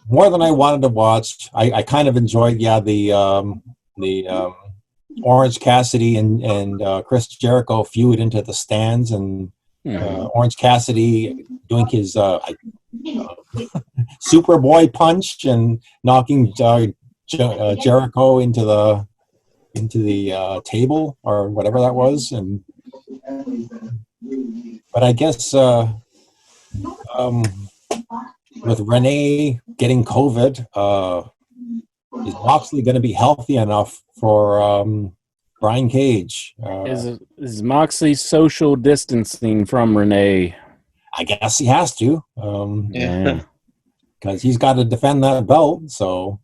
more than I wanted to watch. I kind of enjoyed the Orange Cassidy and Chris Jericho feud into the stands, and Orange Cassidy doing his Superboy punch and knocking Jericho into the table or whatever that was, but I guess with Renee getting COVID, is Moxley going to be healthy enough for Brian Cage? Is Moxley social distancing from Renee? I guess he has to. Because he's got to defend that belt. So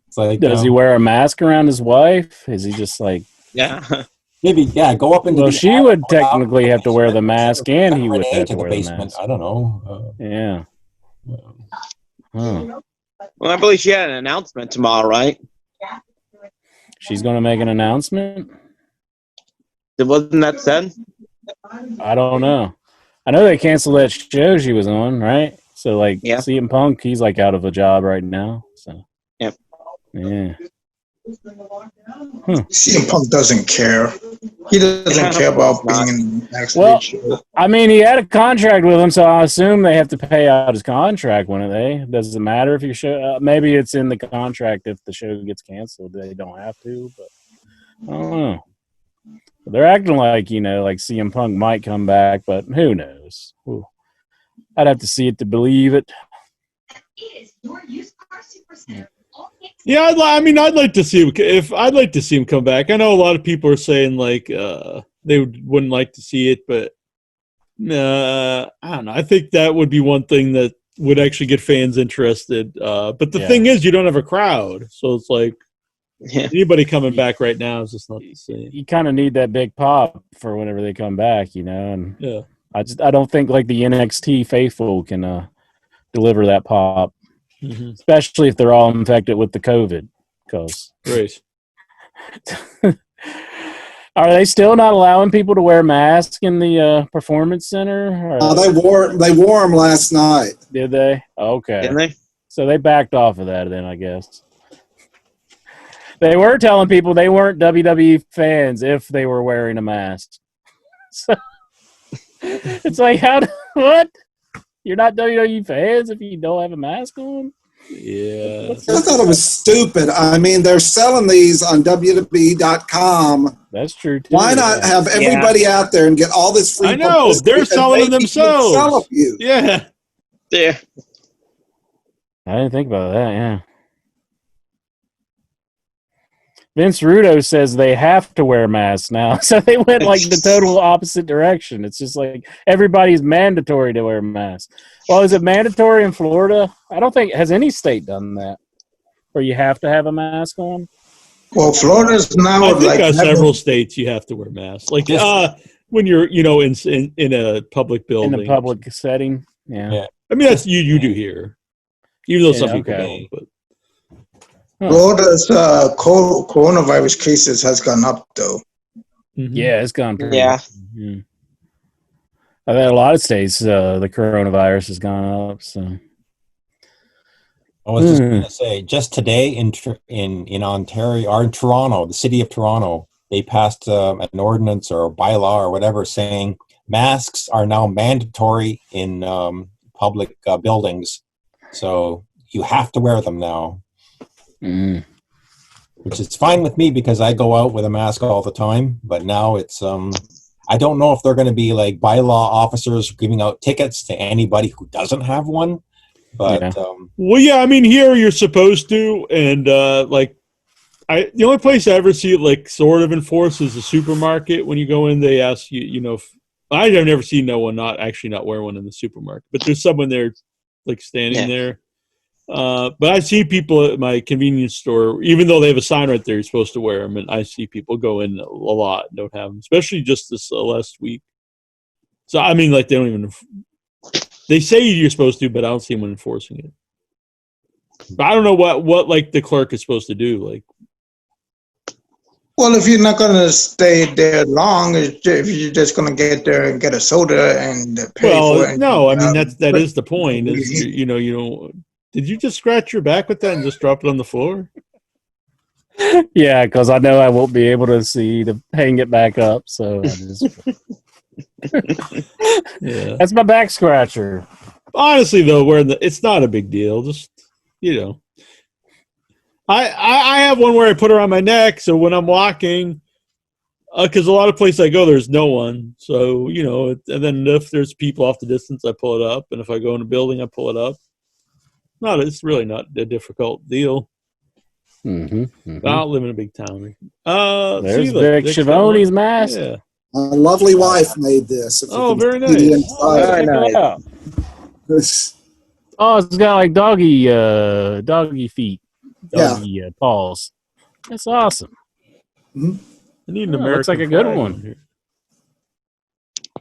it's like, does he wear a mask around his wife? Is he just like? Maybe go up into. Well, she would technically have to wear the mask, and he would have to wear the mask. I don't know. Well, I believe she had an announcement tomorrow, right? She's going to make an announcement? Wasn't that said? I don't know. I know they canceled that show she was on, right? So, like, CM Punk, he's, like, out of a job right now. So, yep. Yeah. CM Punk doesn't care. He doesn't care about being in the backstage show. I mean, he had a contract with him, so I assume they have to pay out his contract, wouldn't they? Does it matter if your show? Maybe it's in the contract if the show gets canceled. They don't have to, but I don't know. But they're acting like, like CM Punk might come back, but who knows? Ooh. I'd have to see it to believe it. Yeah, I'd like to see I'd like to see him come back. I know a lot of people are saying like they wouldn't like to see it, but I don't know. I think that would be one thing that would actually get fans interested. But the thing is, you don't have a crowd, so it's like anybody coming back right now is just not the same. You kind of need that big pop for whenever they come back, And yeah, I don't think like the NXT faithful can deliver that pop. Mm-hmm. Especially if they're all infected with the COVID. Right. Are they still not allowing people to wear masks in the performance center? They wore them last night. Did they? Okay. Didn't they? So they backed off of that then, I guess. They were telling people they weren't WWE fans if they were wearing a mask. So it's like, what? You're not WWE fans if you don't have a mask on? Yeah. I thought it was stupid. I mean, they're selling these on WWE.com. That's true, too. Why not have everybody out there and get all this free I know. publicity They're selling them themselves. Sell a few. Yeah. Yeah. I didn't think about that, yeah. Vince Rudo says they have to wear masks now. So they went like the total opposite direction. It's just like everybody's mandatory to wear masks. Well, is it mandatory in Florida? I don't think, has any state done that where you have to have a mask on? Well, Florida's now I think several states you have to wear masks. Like when you're, in a public building. In a public setting. Yeah. I mean, that's you do here. Even though some people don't, but. Florida's coronavirus cases has gone up, though. Mm-hmm. Yeah, it's gone pretty. Yeah. I bet a lot of states the coronavirus has gone up. So I was just going to say, just today in Ontario or in Toronto, the city of Toronto, they passed an ordinance or a bylaw or whatever saying masks are now mandatory in public buildings. So you have to wear them now. Which is fine with me because I go out with a mask all the time. But now it's I don't know if they're going to be like bylaw officers giving out tickets to anybody who doesn't have one. But I mean, here you're supposed to, and the only place I ever see it like sort of enforced is the supermarket. When you go in, they ask you, I've never seen no one not wear one in the supermarket, but there's someone there like standing there. But I see people at my convenience store, even though they have a sign right there, you're supposed to wear them, and I see people go in a lot and don't have them, especially just this last week. So, I mean, like, they don't even – they say you're supposed to, but I don't see anyone enforcing it. But I don't know what like, the clerk is supposed to do, like. Well, if you're not going to stay there long, if you're just going to get there and get a soda and pay for it. No, I mean, that is the point, is, you don't – did you just scratch your back with that and just drop it on the floor? Yeah, because I know I won't be able to see to hang it back up. So I just... That's my back scratcher. Honestly, though, it's not a big deal. Just I have one where I put around my neck, so when I'm walking, because a lot of places I go, there's no one. So and then if there's people off the distance, I pull it up, and if I go in a building, I pull it up. It's really not a difficult deal. I don't live in a big town. There's Vic Schiavone's mask. Yeah. My lovely wife made this. Very nice. Very nice. Oh, it's got like doggy feet. Doggy paws. That's awesome. I need an American. Looks like a good one.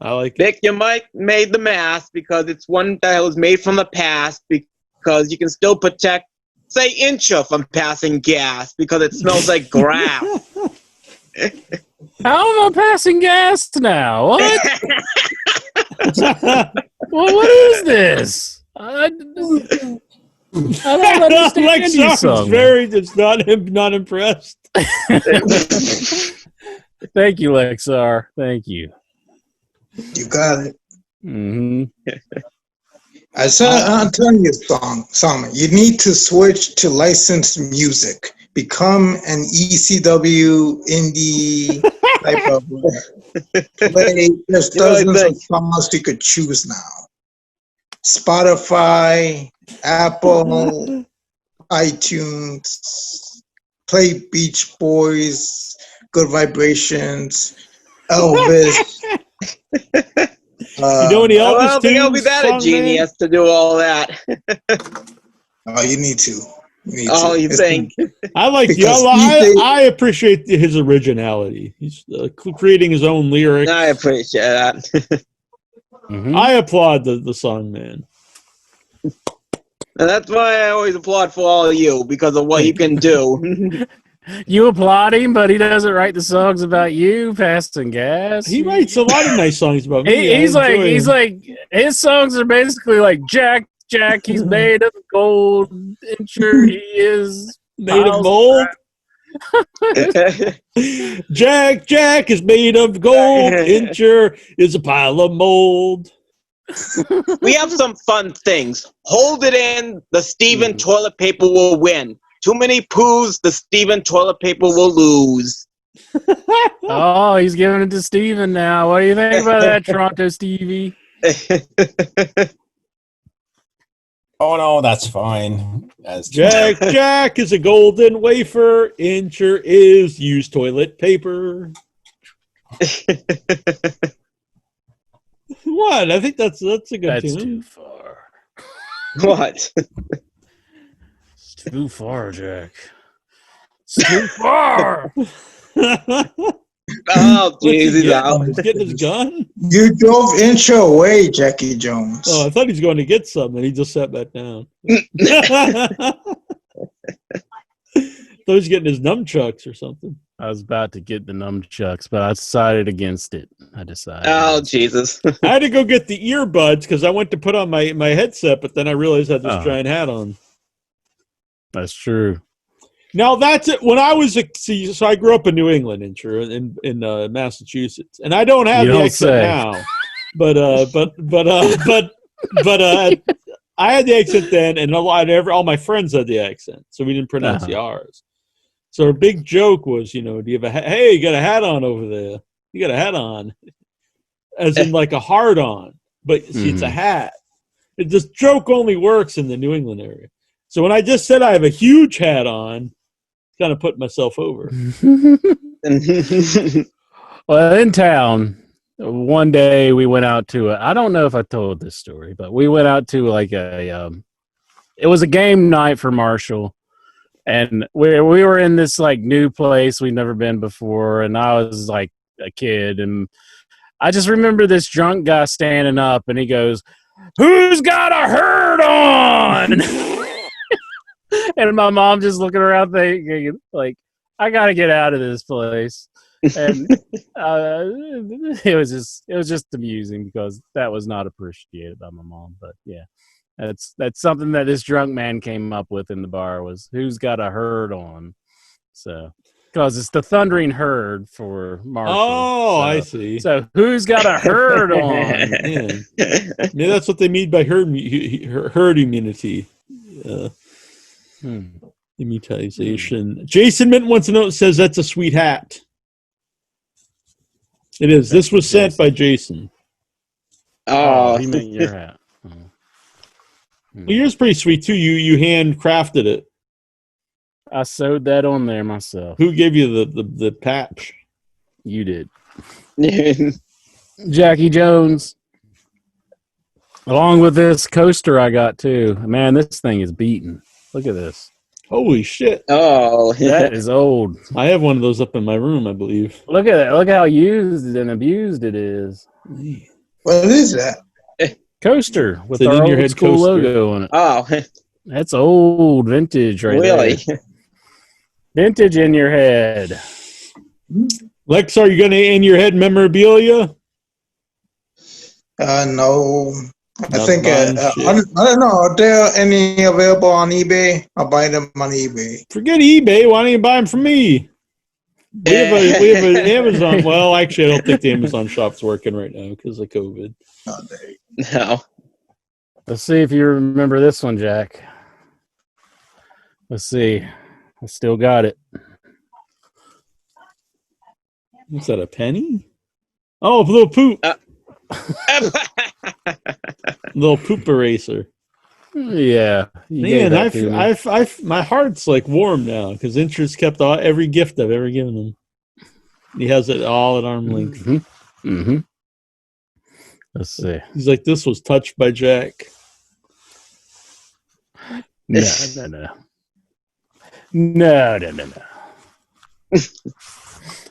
I like Vic, you might made the mask because it's one that was made from the past because you can still protect, say, Incha from passing gas because it smells like grass. How am I passing gas now? What? Well, what is this? I don't understand any Lex song. is not impressed. Thank you, Lexar. Thank you. You got it. Mm-hmm. I said Antonio's song. You need to switch to licensed music. Become an ECW indie type of play. There's dozens of songs you could choose now. Spotify, Apple, iTunes, play Beach Boys, Good Vibrations, Elvis. You know any Elvis I don't think I'll be tunes, that song, a genius to do all that. Oh, you need to. You think? I like the. I appreciate his originality. He's creating his own lyrics. I appreciate that. Mm-hmm. I applaud the song man. And that's why I always applaud for all of you, because of what you can do. You applaud him, but he doesn't write the songs about you passing gas. He writes a lot of nice songs about me. He's like his songs are basically like Jack, he's made of gold. Sure, he is made of mold. Jack is made of gold. Incher is a pile of mold. We have some fun things. Hold it in. The Steven toilet paper will win. Too many poos. The Steven toilet paper will lose. Oh, he's giving it to Steven now. What do you think about that, Toronto Stevie? Oh no, that's fine. Jack is a golden wafer. Incher is used toilet paper. What? I think that's a good That's tune. too far. What? It's too far, Jack. It's too far. Oh, jeez, he's out. He's getting his gun. You drove Incher away, Jackie Jones. Oh, I thought he was going to get something, and he just sat back down. Thought he was getting his nunchucks or something. I was about to get the nunchucks, but I decided against it. Oh, Jesus. I had to go get the earbuds because I went to put on my headset, but then I realized I had this giant hat on. That's true. Now that's it. When I was so I grew up in New England, in Massachusetts, and I don't have the accent now, but I had the accent then, and all my friends had the accent, so we didn't pronounce the R's. So our big joke was, do you have hey, you got a hat on over there? You got a hat on, as in like a hard on, but see, it's a hat. This joke only works in the New England area. So when I just said I have a huge hat on, kind of put myself over. Well, in town, one day we went out to I don't know if I told this story, but we went out to like it was a game night for Marshall. And we were in this like new place we'd never been before, and I was like a kid, and I just remember this drunk guy standing up, and he goes, "Who's got a herd on?" And my mom just looking around thinking, like, I gotta get out of this place. And it was just amusing because that was not appreciated by my mom. But yeah. That's something that this drunk man came up with in the bar was who's got a herd on. So because it's the Thundering Herd for Marshall. Oh, so, I see. So who's got a herd on? Maybe that's what they mean by herd immunity. Immunization. Jason Minton wants to know. Says that's a sweet hat. It is. This was sent by Jason. Oh, he meant your hat. Well, yours is pretty sweet too. You handcrafted it. I sewed that on there myself. Who gave you the patch? You did. Jackie Jones. Along with this coaster I got too. Man, this thing is beaten. Look at this. Holy shit. Oh, that is old. I have one of those up in my room, I believe. Look at that. Look how used and abused it is. What is that? Coaster with our old school logo on it. Oh, that's old vintage right there. Really? Vintage in your head. Lex, are you going to in your head memorabilia? No. I Not think buying I shit. don't know. Are there any available on eBay? I'll buy them on eBay. Forget eBay. Why don't you buy them from me? We have an Amazon. Well, actually, I don't think the Amazon shop's working right now because of COVID. No. Let's see if you remember this one, Jack. Let's see. I still got it. What's that, a penny? Oh, a little poop. Little poop eraser. Yeah. Man, my heart's like warm now because Interest kept every gift I've ever given him. He has it all at arm's length. Mm-hmm. Let's see. He's like, this was touched by Jack. No.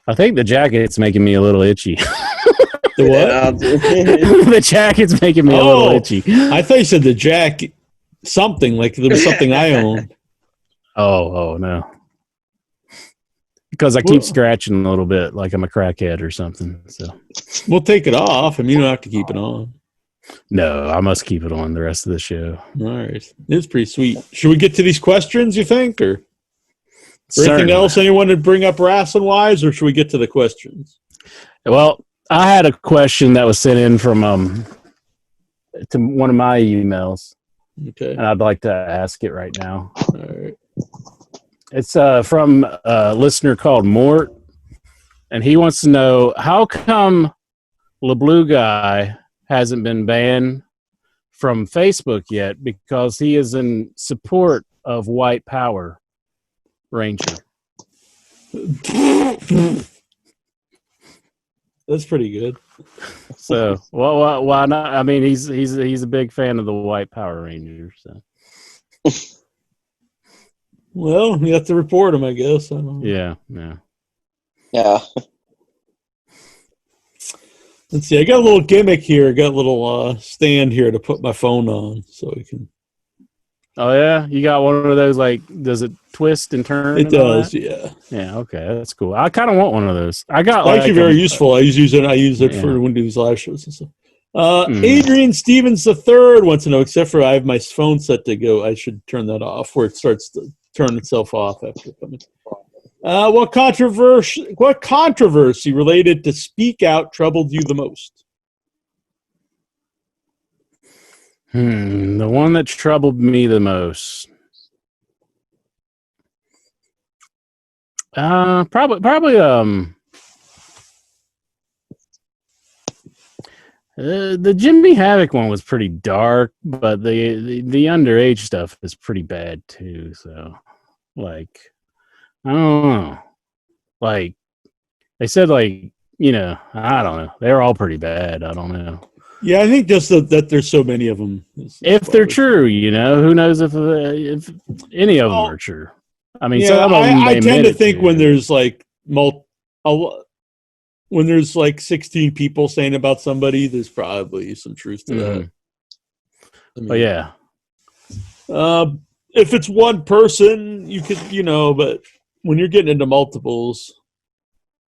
I think the jacket's making me a little itchy. The what? The jacket's making me a little itchy. I thought you said the Jack something, like there was something I owned. Oh, no. Because I keep scratching a little bit like I'm a crackhead or something. So we'll take it off. I mean, you don't have to keep it on. No, I must keep it on the rest of the show. All right. It's pretty sweet. Should we get to these questions, you think? Or anything else anyone would bring up wrestling-wise, or should we get to the questions? Well, I had a question that was sent in from to one of my emails. Okay. And I'd like to ask it right now. All right. It's from a listener called Mort, and he wants to know, how come LeBlue Guy hasn't been banned from Facebook yet, because he is in support of White Power Ranger. That's pretty good. So, well, why not? I mean, he's a big fan of the White Power Rangers. So. Well, you have to report him, I guess. I don't know. Yeah. Let's see. I got a little gimmick here. I got a little stand here to put my phone on, so we can. Oh yeah, you got one of those. Like, does it twist and turn? It does. Yeah. Yeah. Okay, that's cool. I kind of want one of those. I got. It's actually very useful. I use it for when these live shows and stuff. Adrian Stevens III wants to know. Except for I have my phone set to go. I should turn that off where it starts to turn itself off after coming. What controversy related to Speak Out troubled you the most? The one that troubled me the most. Probably the Jimmy Havoc one was pretty dark, but the underage stuff is pretty bad too. So, like, I don't know. Like, they said, like, I don't know. They're all pretty bad. I don't know. Yeah, I think just that there's so many of them. If they're true, who knows if any of them are true. I mean, some of them I tend to think when there's like when there's like 16 people saying about somebody, there's probably some truth to that. I mean, yeah. If it's one person, you could, but when you're getting into multiples,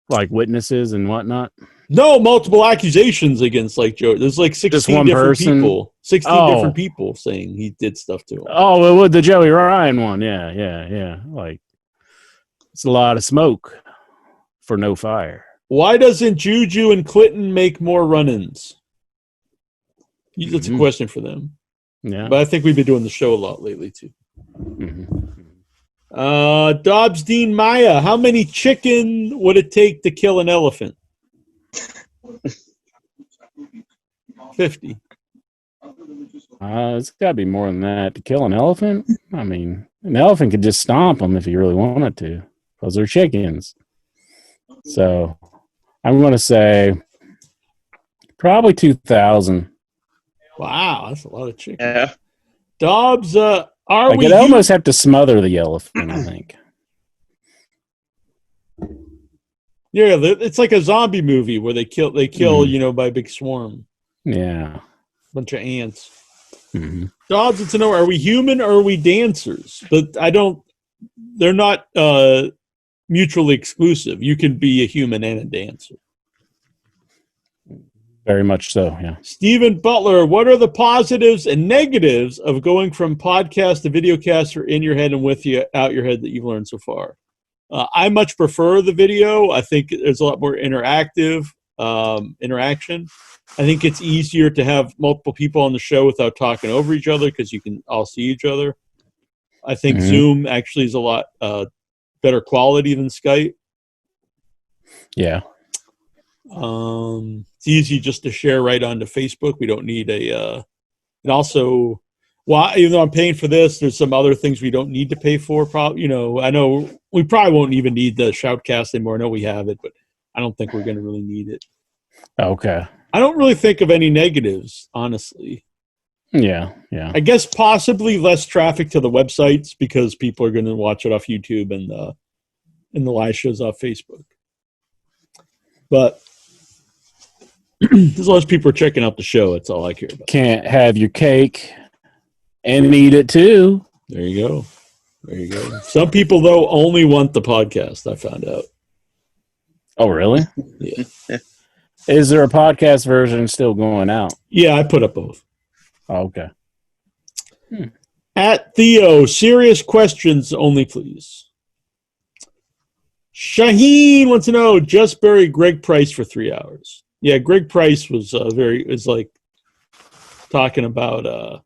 like witnesses and whatnot. No, multiple accusations against like Joe. There's like 16 different people. 16 different people saying he did stuff to him. Oh, well, with the Joey Ryan one, yeah. Like, it's a lot of smoke for no fire. Why doesn't Juju and Clinton make more run-ins? That's a question for them. Yeah, but I think we've been doing the show a lot lately too. Dobbs Dean Maya, how many chicken would it take to kill an elephant? 50. It's got to be more than that to kill an elephant. I mean, an elephant could just stomp them if you really wanted to, because they're chickens. So I'm going to say probably 2,000. Wow, that's a lot of chicken. Yeah. Dobbs, I'd almost have to smother the elephant, I think. Yeah, it's like a zombie movie where they kill, by a big swarm. Yeah. Bunch of ants. Dobbs wants to know, are we human or are we dancers? But they're not mutually exclusive. You can be a human and a dancer. Very much so, yeah. Stephen Butler, what are the positives and negatives of going from podcast to videocast or in your head and with you out your head that you've learned so far? I much prefer the video. I think there's a lot more interaction. I think it's easier to have multiple people on the show without talking over each other because you can all see each other. I think Zoom actually is a lot better quality than Skype. Yeah. It's easy just to share right onto Facebook. We don't need and also, well, even though I'm paying for this, there's some other things we don't need to pay for. Probably, I know we probably won't even need the Shoutcast anymore. I know we have it, but I don't think we're going to really need it. Okay. I don't really think of any negatives, honestly. Yeah. I guess possibly less traffic to the websites because people are going to watch it off YouTube and the live shows off Facebook. But as long as people are checking out the show, that's all I care about. Can't have your cake and eat it too. There you go. Some people, though, only want the podcast, I found out. Oh, really? Yeah. Is there a podcast version still going out? Yeah, I put up both. Oh, okay. At Theo, serious questions only, please. Shaheen wants to know, just buried Greg Price for 3 hours. Yeah, Greg Price was like talking about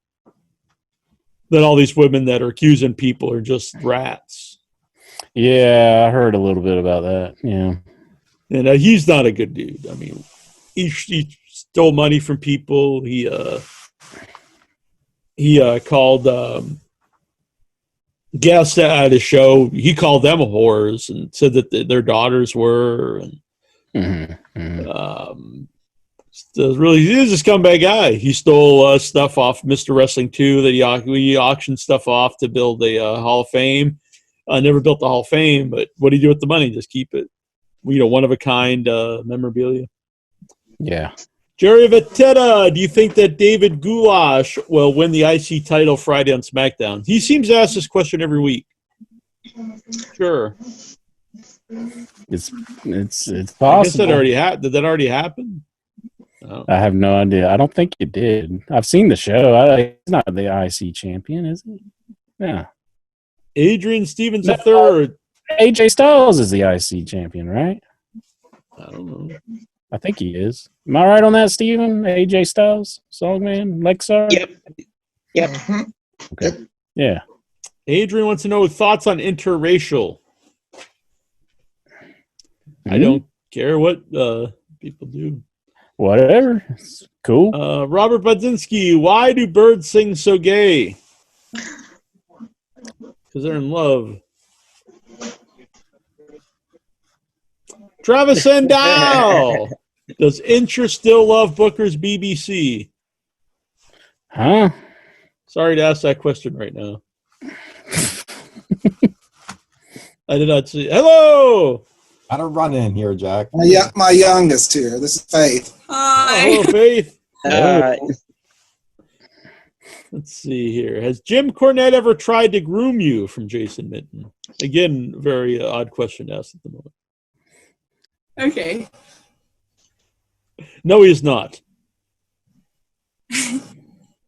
that all these women that are accusing people are just rats. Yeah, I heard a little bit about that. Yeah. And he's not a good dude. I mean, he stole money from people. He called guests at his show. He called them whores and said that their daughters were. And he's a scumbag guy. He stole stuff off Mr. Wrestling 2 that he auctioned stuff off to build a Hall of Fame. Never built the Hall of Fame, but what do you do with the money? Just keep it. One-of-a-kind memorabilia. Yeah. Jerry Vitetta, do you think that David Goulash will win the IC title Friday on SmackDown? He seems to ask this question every week. Sure. It's possible. I guess that already did that already happen? Oh. I have no idea. I don't think it did. I've seen the show. He's not the IC champion, is he? Yeah. Adrian Stevens III. AJ Styles is the IC champion, right? I don't know. I think he is. Am I right on that, Steven? AJ Styles, Songman, Lexar? Yep. Okay. Yeah. Adrian wants to know thoughts on interracial. I don't care what people do. Whatever. It's cool. Robert Budzinski, why do birds sing so gay? Because they're in love. Travis Endow. Does Incher still love Booker's BBC? Huh? Sorry to ask that question right now. I did not see. Hello. Got to run in here, Jack. My youngest here. This is Faith. Hi. Hello, Faith. Alright. Let's see here. Has Jim Cornette ever tried to groom you? From Jason Minton. Again, very odd question to ask at the moment. Okay. No, he's not.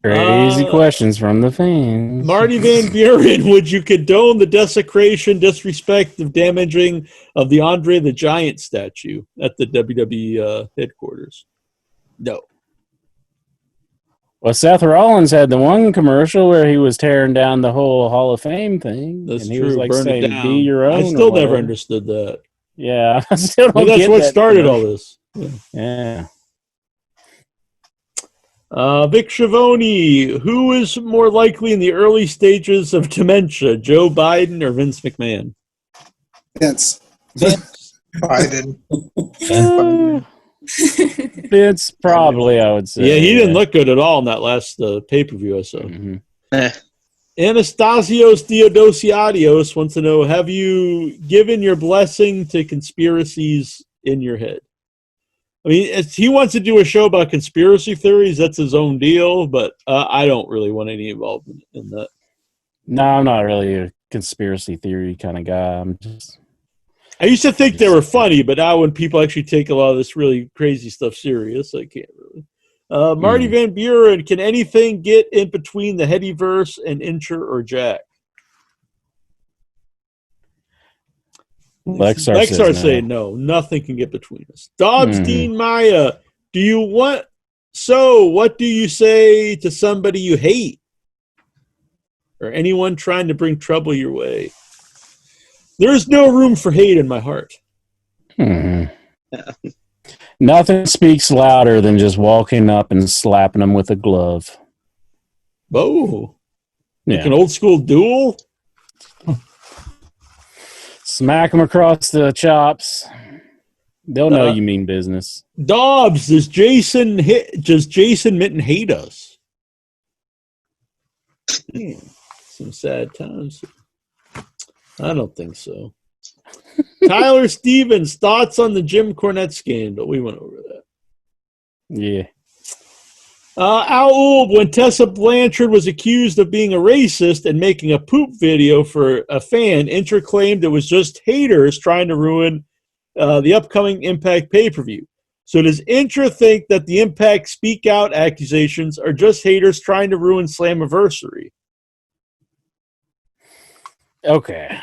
Crazy questions from the fans. Marty Van Buren, would you condone the desecration, disrespect, of damaging of the Andre the Giant statue at the WWE headquarters? No. Well, Seth Rollins had the one commercial where he was tearing down the whole Hall of Fame thing. That's and he true. was like Burn saying, it down. be your own. I still never understood that. Yeah, I still don't That's get what that started commercial. all this. Yeah. Vic Schiavone, who is more likely in the early stages of dementia, Joe Biden or Vince McMahon? Vince. Biden. Vince, probably, I would say. Yeah, he didn't look good at all in that last pay-per-view I saw. Mm-hmm. Anastasios Theodosiadios wants to know, have you given your blessing to conspiracies in your head? I mean, he wants to do a show about conspiracy theories. That's his own deal, but I don't really want any involvement in that. No, I'm not really a conspiracy theory kind of guy. I used to think they were funny, but now when people actually take a lot of this really crazy stuff serious, I can't really. Marty Van Buren, can anything get in between the Headyverse and Incher or Jack? Lexar saying no. Nothing can get between us. Dobbs Dean Maya, what do you say to somebody you hate? Or anyone trying to bring trouble your way? There is no room for hate in my heart. Nothing speaks louder than just walking up and slapping them with a glove. Oh. Like an old school duel? Smack them across the chops. They'll know you mean business. Dobbs, does Jason Mitten hate us? Some sad times. I don't think so. Tyler Stevens, thoughts on the Jim Cornette scandal? We went over that. Yeah. Al Ulb, when Tessa Blanchard was accused of being a racist and making a poop video for a fan, Inter claimed it was just haters trying to ruin the upcoming Impact pay-per-view. So does Inter think that the Impact Speak Out accusations are just haters trying to ruin Slammiversary? Okay.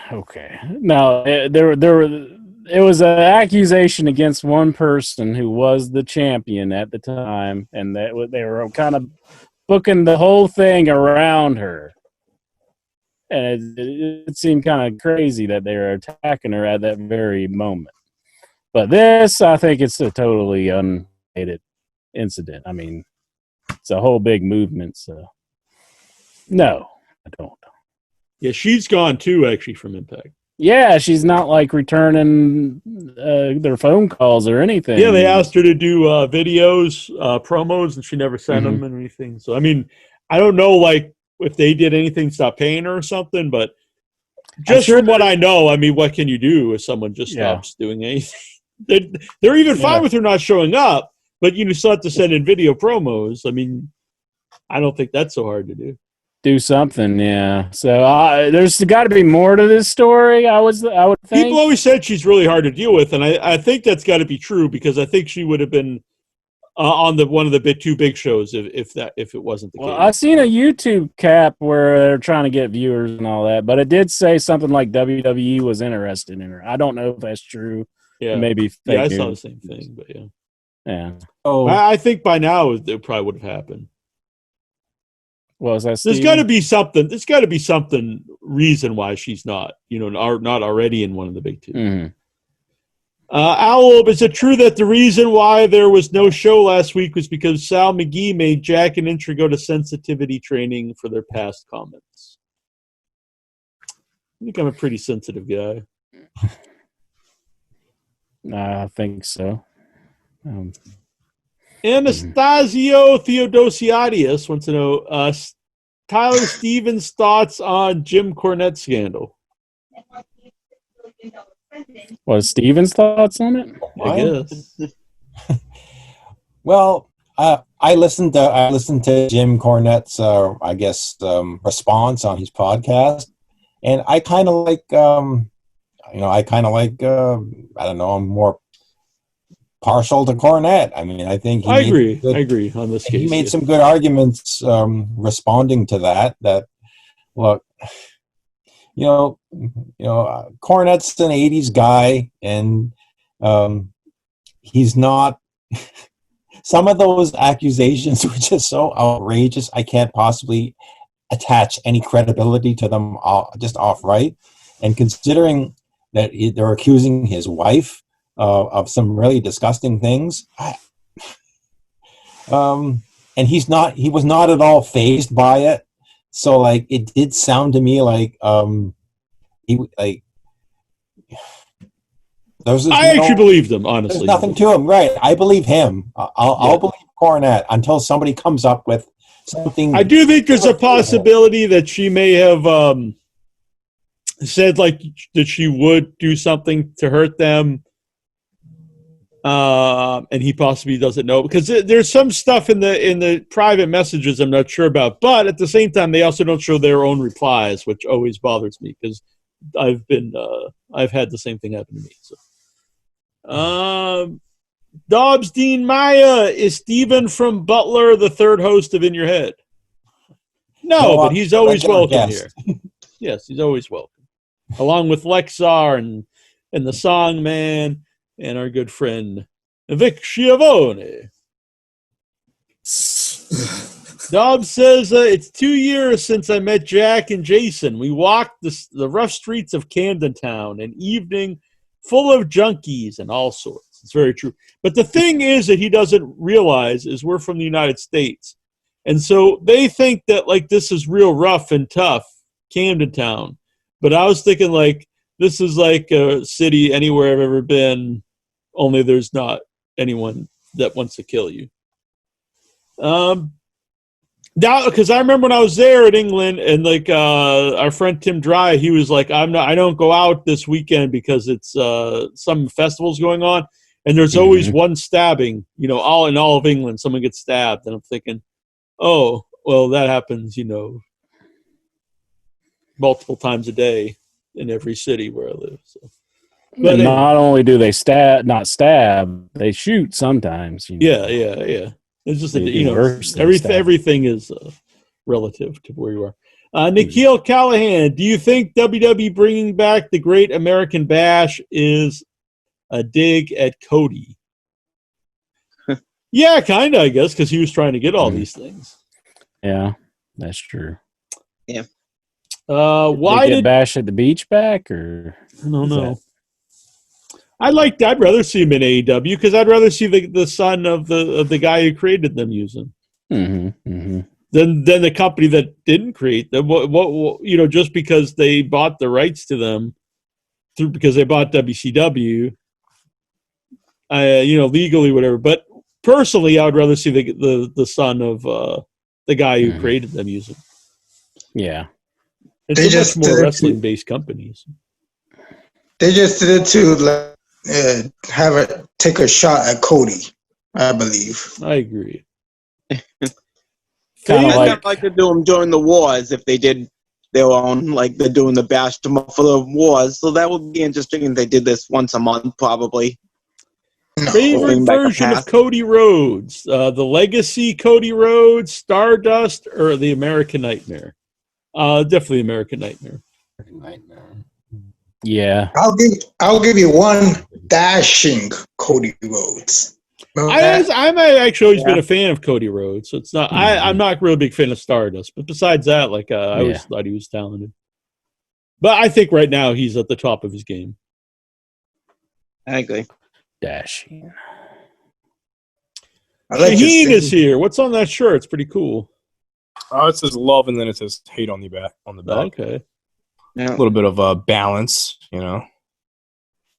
Now, it was an accusation against one person who was the champion at the time, and they were kind of booking the whole thing around her. And it seemed kind of crazy that they were attacking her at that very moment. But this, I think it's a totally unrelated incident. I mean, it's a whole big movement, so no, I don't. Yeah, she's gone too, actually, from Impact. Yeah, she's not like returning their phone calls or anything. Yeah, they asked her to do videos, promos, and she never sent them and anything. So, I mean, I don't know, like, if they did anything to stop paying her or something, but just from what I know, I mean, what can you do if someone just stops doing anything? They're even fine with her not showing up, but you still have to send in video promos. I mean, I don't think that's so hard to do. Do something, yeah. So there's got to be more to this story. I would think. People always said she's really hard to deal with, and I think that's got to be true because I think she would have been on one of the two big shows if it wasn't the case. I've seen a YouTube cap where they're trying to get viewers and all that, but it did say something like WWE was interested in her. I don't know if that's true. Yeah, maybe. Yeah, I saw the same thing, but yeah. Yeah. Oh, I think by now it probably would have happened. Well, is that There's got to be something. There's got to be something reason why she's not, not already in one of the big two. Owl, is it true that the reason why there was no show last week was because Sal McGee made Jack and Intra go to sensitivity training for their past comments? I think I'm a pretty sensitive guy. I think so. Anastasio Theodosiadius wants to know Tyler Stevens' thoughts on Jim Cornette scandal. What is Stevens' thoughts on it? I guess. Well, I listened to Jim Cornette's response on his podcast, and I kind of like I don't know, I'm more partial to Cornette. I mean, I think I agree on this case. He made some good arguments responding to that. That look, Cornette's an '80s guy, and he's not. Some of those accusations were just so outrageous. I can't possibly attach any credibility to them just outright. And considering that they're accusing his wife of some really disgusting things, and he was not at all fazed by it. So like it did sound to me like I actually believed him, honestly. There's nothing to him, right? I believe him. I'll believe Cornette until somebody comes up with something. I do think there's a possibility that she may have said like that she would do something to hurt them, and he possibly doesn't know because there's some stuff in the private messages I'm not sure about. But at the same time, they also don't show their own replies, which always bothers me because I've had the same thing happen to me. So, Dobbs Dean Maya, is Steven from Butler the third host of In Your Head? No, but he's always welcome here. Yes, he's always welcome, along with Lexar and the Song Man and our good friend Vic Schiavone. Dobbs says, it's 2 years since I met Jack and Jason. We walked the rough streets of Camden Town, an evening full of junkies and all sorts. It's very true. But the thing is that he doesn't realize is we're from the United States. And so they think that, like, this is real rough and tough, Camden Town. But I was thinking, like, this is like a city anywhere I've ever been, only there's not anyone that wants to kill you. Now, because I remember when I was there in England, and like our friend Tim Dry, he was like, I don't go out this weekend because it's some festivals going on, and there's always one stabbing. You know, all of England, someone gets stabbed, and I'm thinking, oh, well, that happens, you know, multiple times a day in every city where I live. So. But not only do they not stab, they shoot sometimes. You know. Yeah. It's just, everything is relative to where you are. Nikhil Callahan, do you think WWE bringing back the Great American Bash is a dig at Cody? Yeah, kind of, I guess, because he was trying to get all these things. Yeah, that's true. Yeah. Why did Bash at the Beach back, or I don't know. I'd rather see him in AEW because I'd rather see the son of the guy who created them use them than the company that didn't create them. What you know, just because they bought the rights to them because they bought WCW, you know, legally, whatever. But personally, I would rather see the son of the guy who created them use them. Yeah, it's just much more wrestling based companies. They just did it to take a shot at Cody, I believe. I agree. Kind of like to do them during the wars if they did their own, like they're doing the bash for the wars. So that would be interesting if they did this once a month, probably. Favorite version of Cody Rhodes? The Legacy Cody Rhodes, Stardust, or the American Nightmare? Definitely American Nightmare. Yeah. I'll give you one dashing Cody Rhodes. I've actually always been a fan of Cody Rhodes, so it's not. I'm not really a big fan of Stardust, but besides that, like I always thought he was talented. But I think right now he's at the top of his game. I agree. Dashing. Shaheen is here. What's on that shirt? It's pretty cool. Oh, it says love, and then it says hate on the back. Okay. Yeah. A little bit of balance, you know.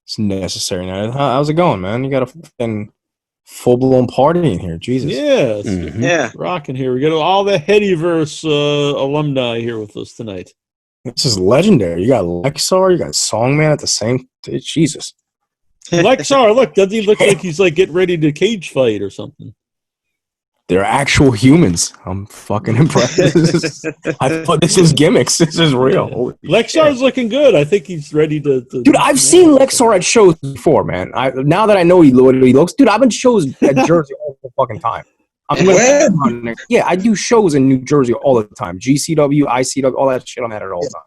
It's necessary now. How's it going, man? You got a full-blown party in here. Jesus. Yes. Yeah. Rocking here. We got all the Headyverse alumni here with us tonight. This is legendary. You got Lexar, you got Songman at the same time. Jesus. Lexar, look, doesn't he look like he's like getting ready to cage fight or something? They're actual humans. I'm fucking impressed. I thought this was gimmicks. This is real. Lexar's looking good. I think he's ready to dude, I've seen Lexar at shows before, man. Now that I know what he looks, dude, I've been shows at Jersey all the fucking time. Yeah, I do shows in New Jersey all the time. GCW, ICW, all that shit. I'm at it all the time.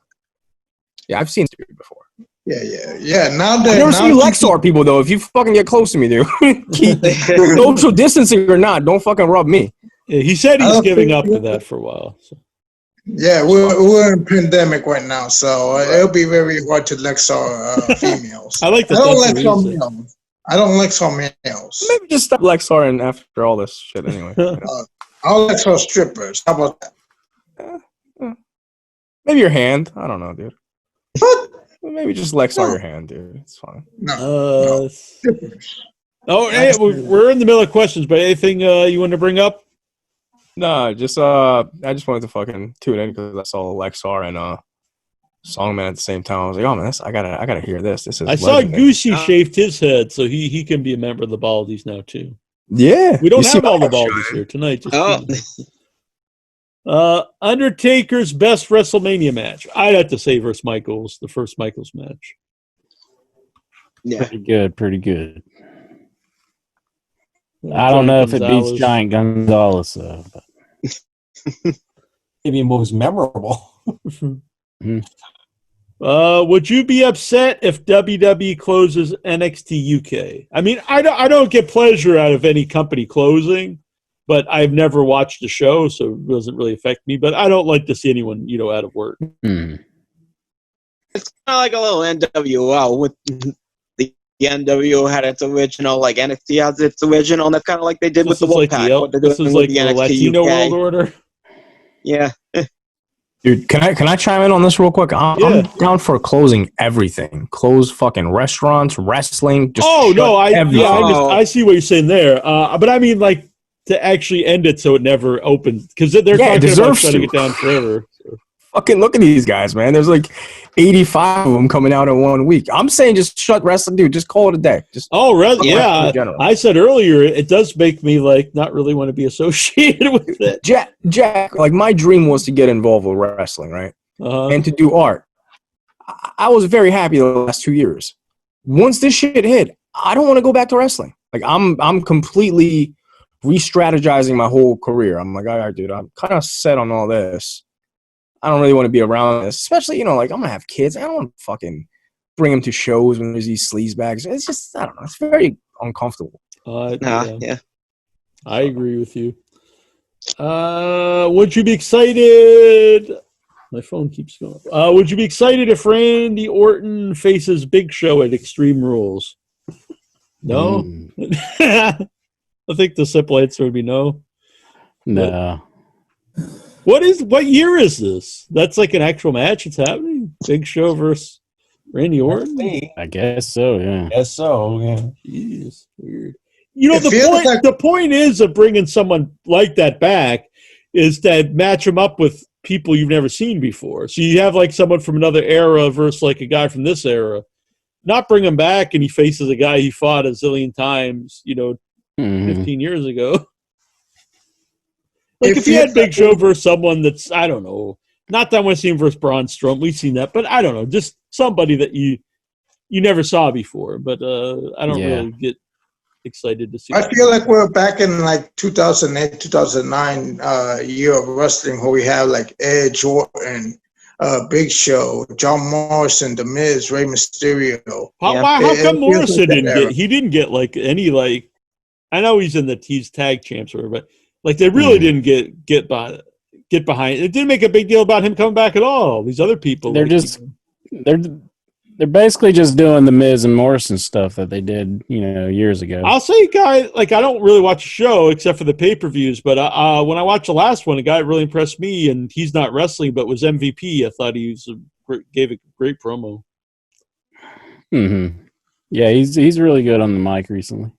Yeah, I've seen this dude before. Yeah. Now that I've never seen Lexar people though. If you fucking get close to me, dude, social distancing or not, don't fucking rub me. Yeah, he said he's giving up to that for a while. So. Yeah, we're in a pandemic right now, so it'll be very hard to Lexar females. I like that. I don't Lexar males. Maybe just stop Lexar and after all this shit anyway. I'll Lexar strippers. How about that? Maybe your hand. I don't know, dude. What? Maybe just Lexar your hand, dude. It's fine. No. Hey, we're in the middle of questions, but anything you want to bring up? No, just I just wanted to fucking tune in because I saw Lexar and Songman at the same time. I was like, oh man, I gotta hear this. This is. I saw Goosey shaved his head, so he can be a member of the Baldies now too. Yeah, we don't have all the Baldies here tonight. Just Undertaker's best WrestleMania match. I'd have to say versus Michaels, the first Michaels match. Yeah. Pretty good. I don't know if it beats Giant Gonzalez, though. Maybe most memorable. Would you be upset if WWE closes NXT UK? I mean, I don't get pleasure out of any company closing, but I've never watched the show, so it doesn't really affect me. But I don't like to see anyone, out of work. It's kind of like a little NWO with the NWO had its original, like NXT has its original, and that's kind of like they did with the Wolfpack. This is like the Latino World Order. Yeah. Dude, can I chime in on this real quick? I'm down for closing everything. Close fucking restaurants, wrestling. Just I see what you're saying there. But I mean, like, to actually end it so it never opens, because they're talking about shutting it down forever. So. Fucking look at these guys, man. There's like 85 of them coming out in 1 week. I'm saying just shut wrestling, dude. Just call it a day. I said earlier, it does make me like not really want to be associated with it. Jack, like my dream was to get involved with wrestling, right? And to do art. I was very happy the last 2 years. Once this shit hit, I don't want to go back to wrestling. Like I'm completely re-strategizing my whole career. I'm like, all right, dude, I'm kind of set on all this. I don't really want to be around this, especially, like, I'm going to have kids. I don't want to fucking bring them to shows when there's these sleazebags. It's just, I don't know. It's very uncomfortable. Yeah. I agree with you. Would you be excited? My phone keeps going. Would you be excited if Randy Orton faces Big Show at Extreme Rules? No? I think the simple answer would be no. No. What year is this? That's like an actual match. It's happening. Big Show versus Randy Orton. I guess so. Yeah. Guess so. Yeah. Jeez, weird. The point is of bringing someone like that back is to match them up with people you've never seen before. So you have like someone from another era versus like a guy from this era. Not bring him back and he faces a guy he fought a zillion times. 15 years ago. Like, if you had Big Show versus someone that's, I don't know, not that I want to see him versus Braun Strowman. We've seen that, but I don't know, just somebody that you never saw before. But I don't really get excited to see. I feel like we're back in like 2008, 2009 year of wrestling where we have like Edge, Orton, Big Show, John Morrison, The Miz, Rey Mysterio. How come Morrison didn't get like any like? I know he's tag champs or whatever, but. Like they really didn't get behind. It didn't make a big deal about him coming back at all. These other people, they're basically just doing the Miz and Morrison stuff that they did, years ago. I'll say, guy, like I don't really watch a show except for the pay-per-views, but when I watched the last one, a guy really impressed me, and he's not wrestling, but was MVP. I thought he gave a great promo. Mm-hmm. Yeah, he's really good on the mic recently.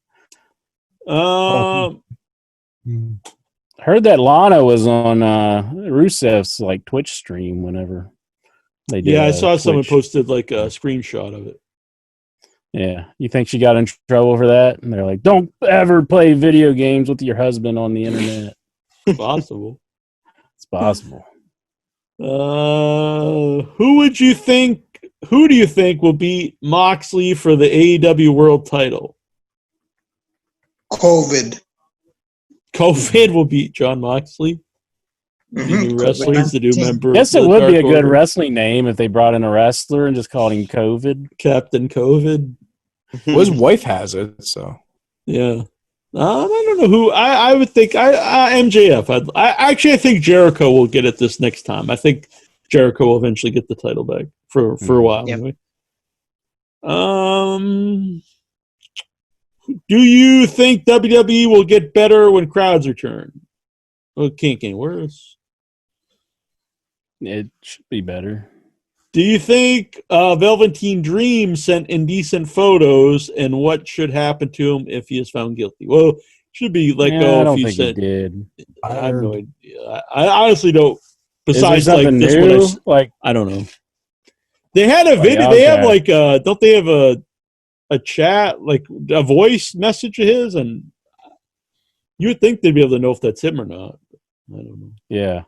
Heard that Lana was on Rusev's like Twitch stream whenever they did. Yeah, I saw someone posted like a screenshot of it. Yeah, you think she got in trouble for that? And they're like, "Don't ever play video games with your husband on the internet." Possible. It's possible. Who do you think will beat Moxley for the AEW World Title? COVID will beat John Moxley. New wrestlers, the new member. I guess it would be a good wrestling name if they brought in a wrestler and just called him COVID. Captain COVID. Well, his wife has it, so. Yeah. I don't know who. I would think MJF. I think Jericho will get it this next time. I think Jericho will eventually get the title back for a while. Yep. Anyway. Do you think WWE will get better when crowds return? Well, it can't get worse. It should be better. Do you think Velveteen Dream sent indecent photos, and what should happen to him if he is found guilty? Well, it should be let go. I don't think he did. I have no idea. I honestly don't. Besides, like this one, I don't know. They had a video. Okay. They have like don't they have a chat, like a voice message of his, and you would think they'd be able to know if that's him or not. I don't know. Yeah.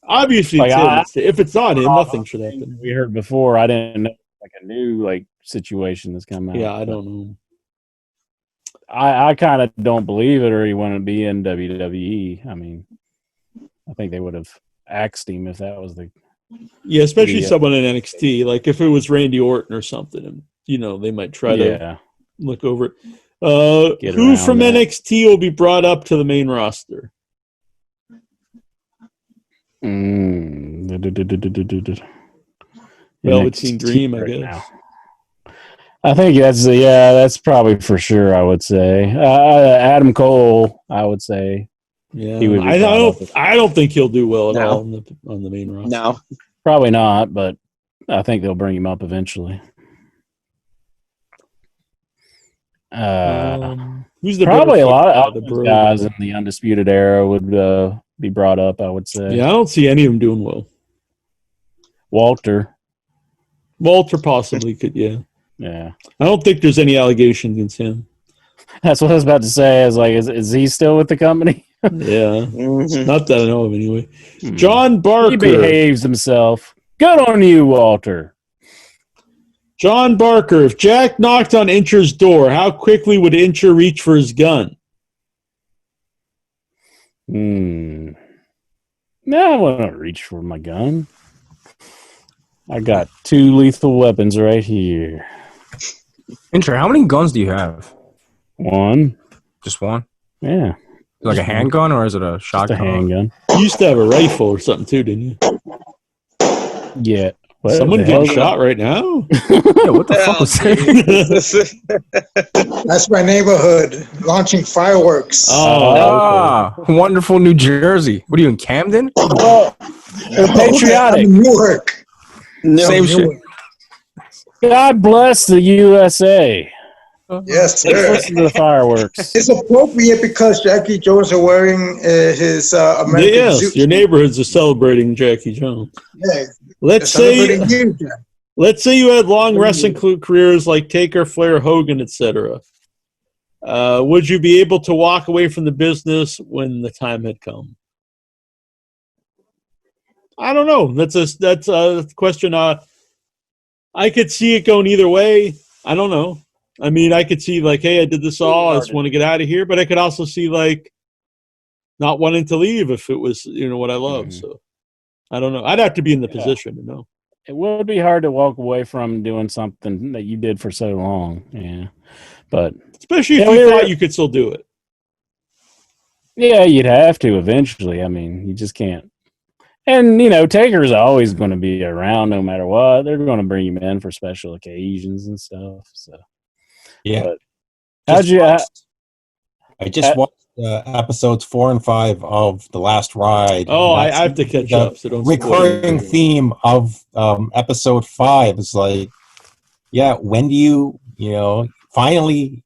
Obviously, if it's on him, nothing should happen. We heard before. I didn't know a new situation that's come out. Yeah, I don't know. I kind of don't believe it, or he wouldn't be in WWE. I mean, I think they would have axed him if that was the. Yeah, especially someone in NXT. Like if it was Randy Orton or something, and they might try to look over it. Who from NXT will be brought up to the main roster? Velveteen Dream, I guess. Now. I think that's probably for sure. I would say Adam Cole. I would say, he would. I don't think he'll do well at all on the main roster. No, probably not. But I think they'll bring him up eventually. Who's the probably a lot of other guys in the Undisputed Era would be brought up. I would say. Yeah, I don't see any of them doing well. Walter possibly could. Yeah. Yeah, I don't think there's any allegations against him. That's what I was about to say. Is he still with the company? Yeah, not that I know of anyway. John Barker. He behaves himself. Good on you, Walter. John Barker. If Jack knocked on Incher's door, how quickly would Incher reach for his gun? No, I wouldn't reach for my gun. I got 2 lethal weapons right here. Incher, how many guns do you have? 1. Just 1? Yeah. Like a handgun, or is it a shotgun? Just a handgun. You used to have a rifle or something too, didn't you? Yeah. Someone getting shot right now? Yeah, what the fuck was that? That's my neighborhood, launching fireworks. Okay. Wonderful New Jersey. What are you in, Camden? Patriotic. Newark. Same shit. God bless the USA. Yes, sir. Let's listen to the fireworks. It's appropriate because Jackie Jones are wearing his American suit. Your neighborhoods are celebrating Jackie Jones. Yeah. Let's say you had long wrestling careers like Taker, Flair, Hogan, etc. Would you be able to walk away from the business when the time had come? I don't know. That's a question. I could see it going either way. I don't know. I mean, I could see hey, I did this all. I just want to get out of here. But I could also see not wanting to leave if it was what I love. Mm-hmm. So I don't know. I'd have to be in the position to know. It would be hard to walk away from doing something that you did for so long. Yeah, but especially if you thought you could still do it. Yeah, you'd have to eventually. I mean, you just can't. And, Taker's always going to be around no matter what. They're going to bring him in for special occasions and stuff. So, yeah. But I just watched episodes 4 and 5 of The Last Ride. Oh, I have to catch up. So don't recurring theme of episode 5 is when do you, finally,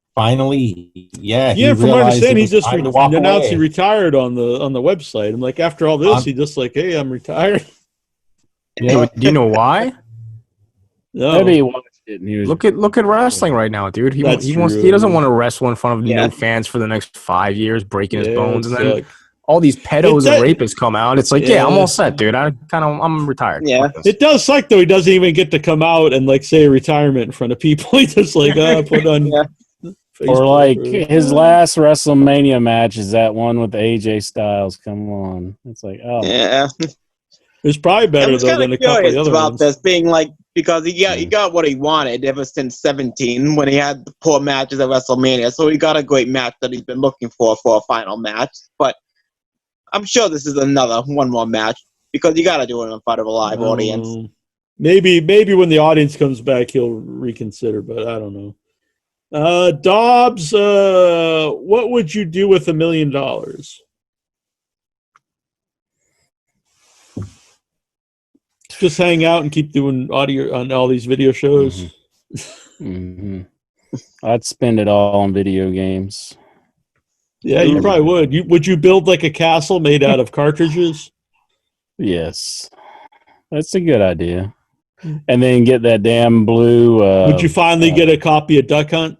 yeah. From what I understand, he just announced he retired on the website. I'm like, after all this, he just hey, I'm retired. Yeah. Do you know why? No. Maybe he watched it. And he was, look at wrestling right now, dude. He doesn't want to wrestle in front of no fans for the next 5 years, breaking his bones, and then all these pedos and rapists come out. It's I'm all set, dude. I'm retired. Yeah, it does suck though. He doesn't even get to come out and say retirement in front of people. He just put on. Yeah. Or his last WrestleMania match is that one with AJ Styles. Come on, it's yeah. It's probably better though than a couple of the other about ones. This being because he got what he wanted ever since 17 when he had the poor matches at WrestleMania. So he got a great match that he's been looking for a final match. But I'm sure this is one more match because you got to do it in front of a live audience. Maybe when the audience comes back, he'll reconsider. But I don't know. Dobbs, what would you do with $1 million? Just hang out and keep doing audio on all these video shows. Mm-hmm. I'd spend it all on video games. Yeah, you probably would. Would you build a castle made out of cartridges? Yes, that's a good idea. And then get that damn blue. Would you finally get a copy of Duck Hunt?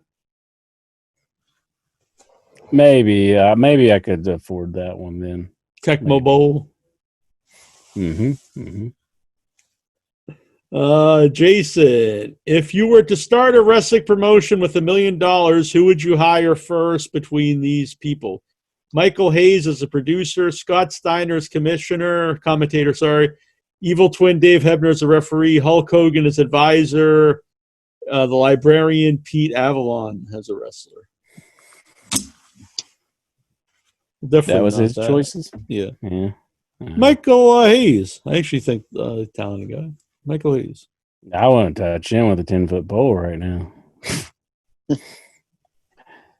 Maybe I could afford that one then. Tecmo Bowl. Jason, if you were to start a wrestling promotion with $1 million, who would you hire first between these people? Michael Hayes as a producer, Scott Steiner as commentator, Evil Twin Dave Hebner as a referee, Hulk Hogan as advisor, the librarian Pete Avalon as a wrestler. Definitely that was not his that. choices? Yeah. Michael Hayes. I actually think talented guy. Michael Hayes. I wouldn't touch him with a 10-foot pole right now.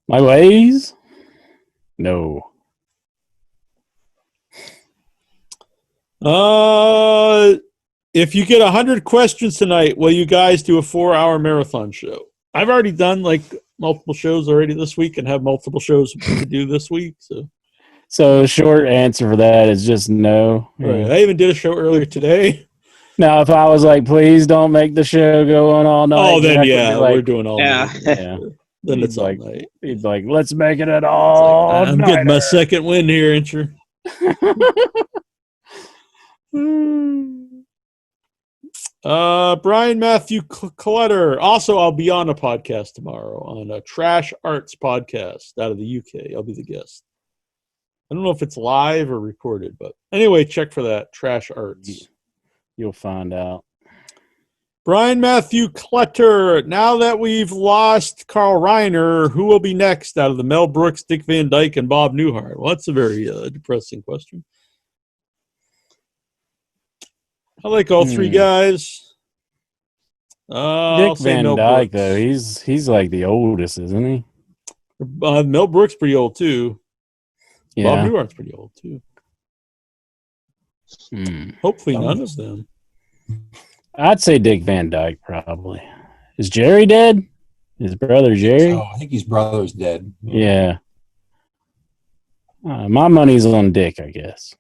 Michael Hayes? No. If you get 100 questions tonight, will you guys do a 4-hour marathon show? I've already done multiple shows already this week and have multiple shows to do this week. So short answer for that is just no. Right. I even did a show earlier today. Now, if I was like, please don't make the show go on all night. Oh, then we're doing all night. Yeah. Then it's all like, night. He'd like, let's make it an all I'm getting my second win here, ain't you? Brian Matthew Clutter. Also, I'll be on a podcast tomorrow on a Trash Arts podcast out of the UK. I'll be the guest. I don't know if it's live or recorded, but anyway, check for that. Trash Arts. You'll find out. Brian Matthew Clutter. Now that we've lost Carl Reiner, who will be next out of the Mel Brooks, Dick Van Dyke, and Bob Newhart? Well, that's a very depressing question. I like all three guys. Dick Van Dyke, though, he's like the oldest, isn't he? Mel Brooks pretty old too. Yeah. Bob Newhart's pretty old too. Hopefully none of them. I'd say Dick Van Dyke probably. Is Jerry dead? His brother Jerry? Oh, I think his brother's dead. Yeah. My money's on Dick, I guess.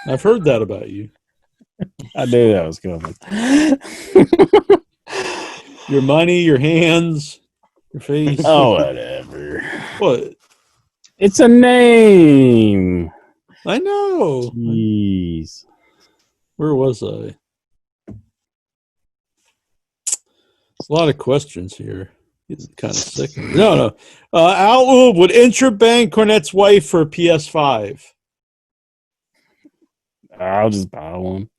I've heard that about you. I knew that was coming. Your money, your hands, your face. Oh, whatever. What? It's a name. I know. Jeez. Where was I? There's a lot of questions here. Getting kind of sick. No. Al Oob, would Intrabank Cornette's wife for a PS5? I'll just buy one.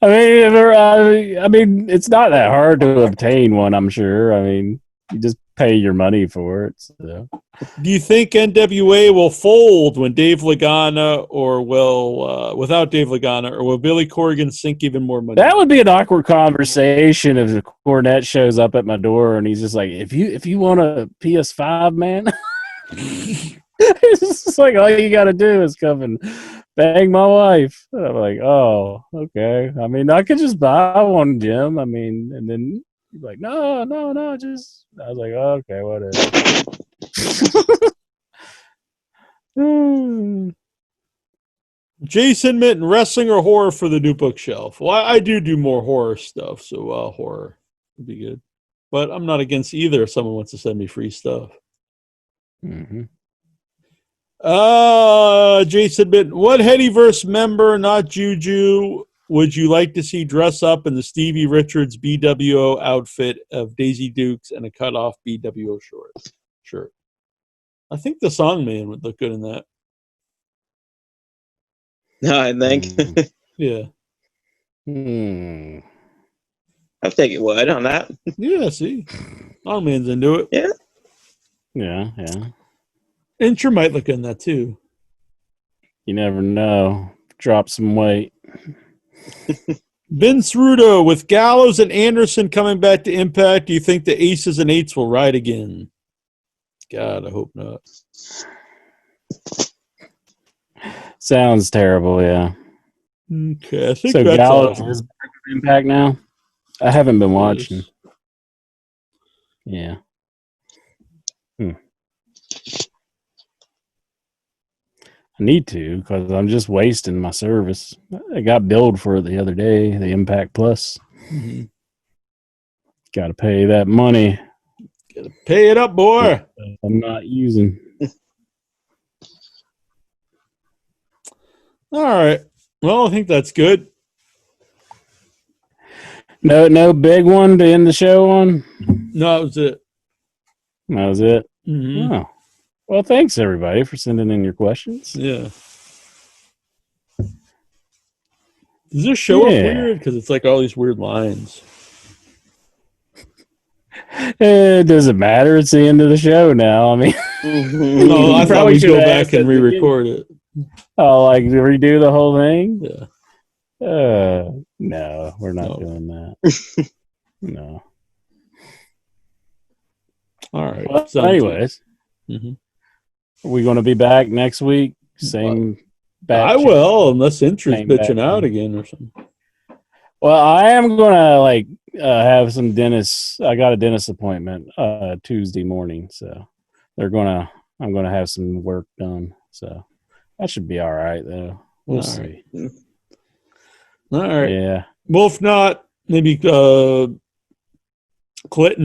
I mean, it's not that hard to obtain one, I'm sure. I mean, you just pay your money for it. So. Do you think NWA will fold when Dave Lagana, or without Dave Lagana, or will Billy Corgan sink even more money? That would be an awkward conversation if Cornette shows up at my door and he's just like, if you want a PS5, man, it's just like all you got to do is come and bang my wife. And I'm like, oh, okay. I mean, I could just buy one, Jim. I mean, and then he's like, no, just. I was like, oh, okay, whatever. Jason Mitten, wrestling or horror for the new bookshelf? Well, I do more horror stuff, so horror would be good. But I'm not against either if someone wants to send me free stuff. Mm-hmm. Jason Mitten, what Headyverse member, not Juju, would you like to see dress up in the Stevie Richards BWO outfit of Daisy Dukes and a cut-off BWO shorts? Sure. I think the Songman would look good in that. No, I think. Yeah. I think it would on that. Yeah, see? Songman's into it. Yeah. Yeah. Incher might look in that too. You never know. Drop some weight. Vince Rudo, with Gallows and Anderson coming back to Impact, do you think the Aces and Eights will ride again? God, I hope not. Sounds terrible, yeah. Okay, I think so that's Gallows all. is back to Impact now? I haven't been watching. Yeah. I need to, because I'm just wasting my service. I got billed for it the other day, the Impact Plus. Mm-hmm. Got to pay that money. Got to pay it up, boy. I'm not using. All right. Well, I think that's good. No big one to end the show on? No, that was it. That was it? Mm-hmm. Oh. Well, thanks, everybody, for sending in your questions. Yeah. Does this show up weird? Because it's like all these weird lines. It doesn't matter. It's the end of the show now. I mean, no, I thought we'd go back and re-record it. Oh, like redo the whole thing? Yeah. No, we're not doing that. No. All right. Well, anyways, are we going to be back next week? Same. I will, unless Intra's bitching out again or something. Well, I am gonna have some dentist. I got a dentist appointment Tuesday morning, so I'm gonna have some work done. So that should be all right, though. We'll see. All right. Yeah. Well, if not, maybe Clinton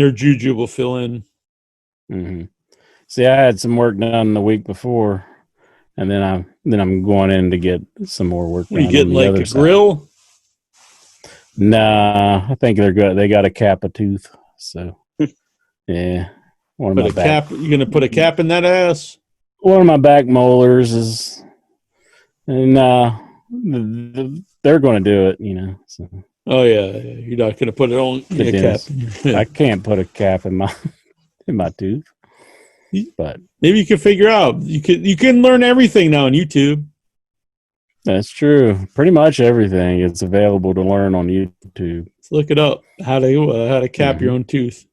or Juju will fill in. Mm-hmm. See, I had some work done the week before, and then I'm going in to get some more work done. You getting like a grill? Nah, I think they're good. They got a cap a tooth, so yeah. You're gonna put a cap in that ass? One of my back molars is, and they're going to do it, you know. So. Oh yeah, you're not gonna put it on a cap. I can't put a cap in my tooth, but maybe you can figure out. You can learn everything now on YouTube. That's true. Pretty much everything is available to learn on YouTube. Let's look it up. How to cap your own tooth.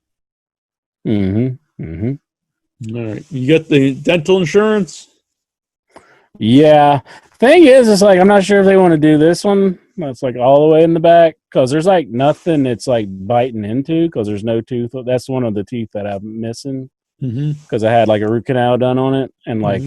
Mm-hmm. Mm-hmm. All right. You got the dental insurance? Yeah. Thing is, it's like I'm not sure if they want to do this one. That's like all the way in the back because there's like nothing it's like biting into because there's no tooth. That's one of the teeth that I'm missing because I had like a root canal done on it and like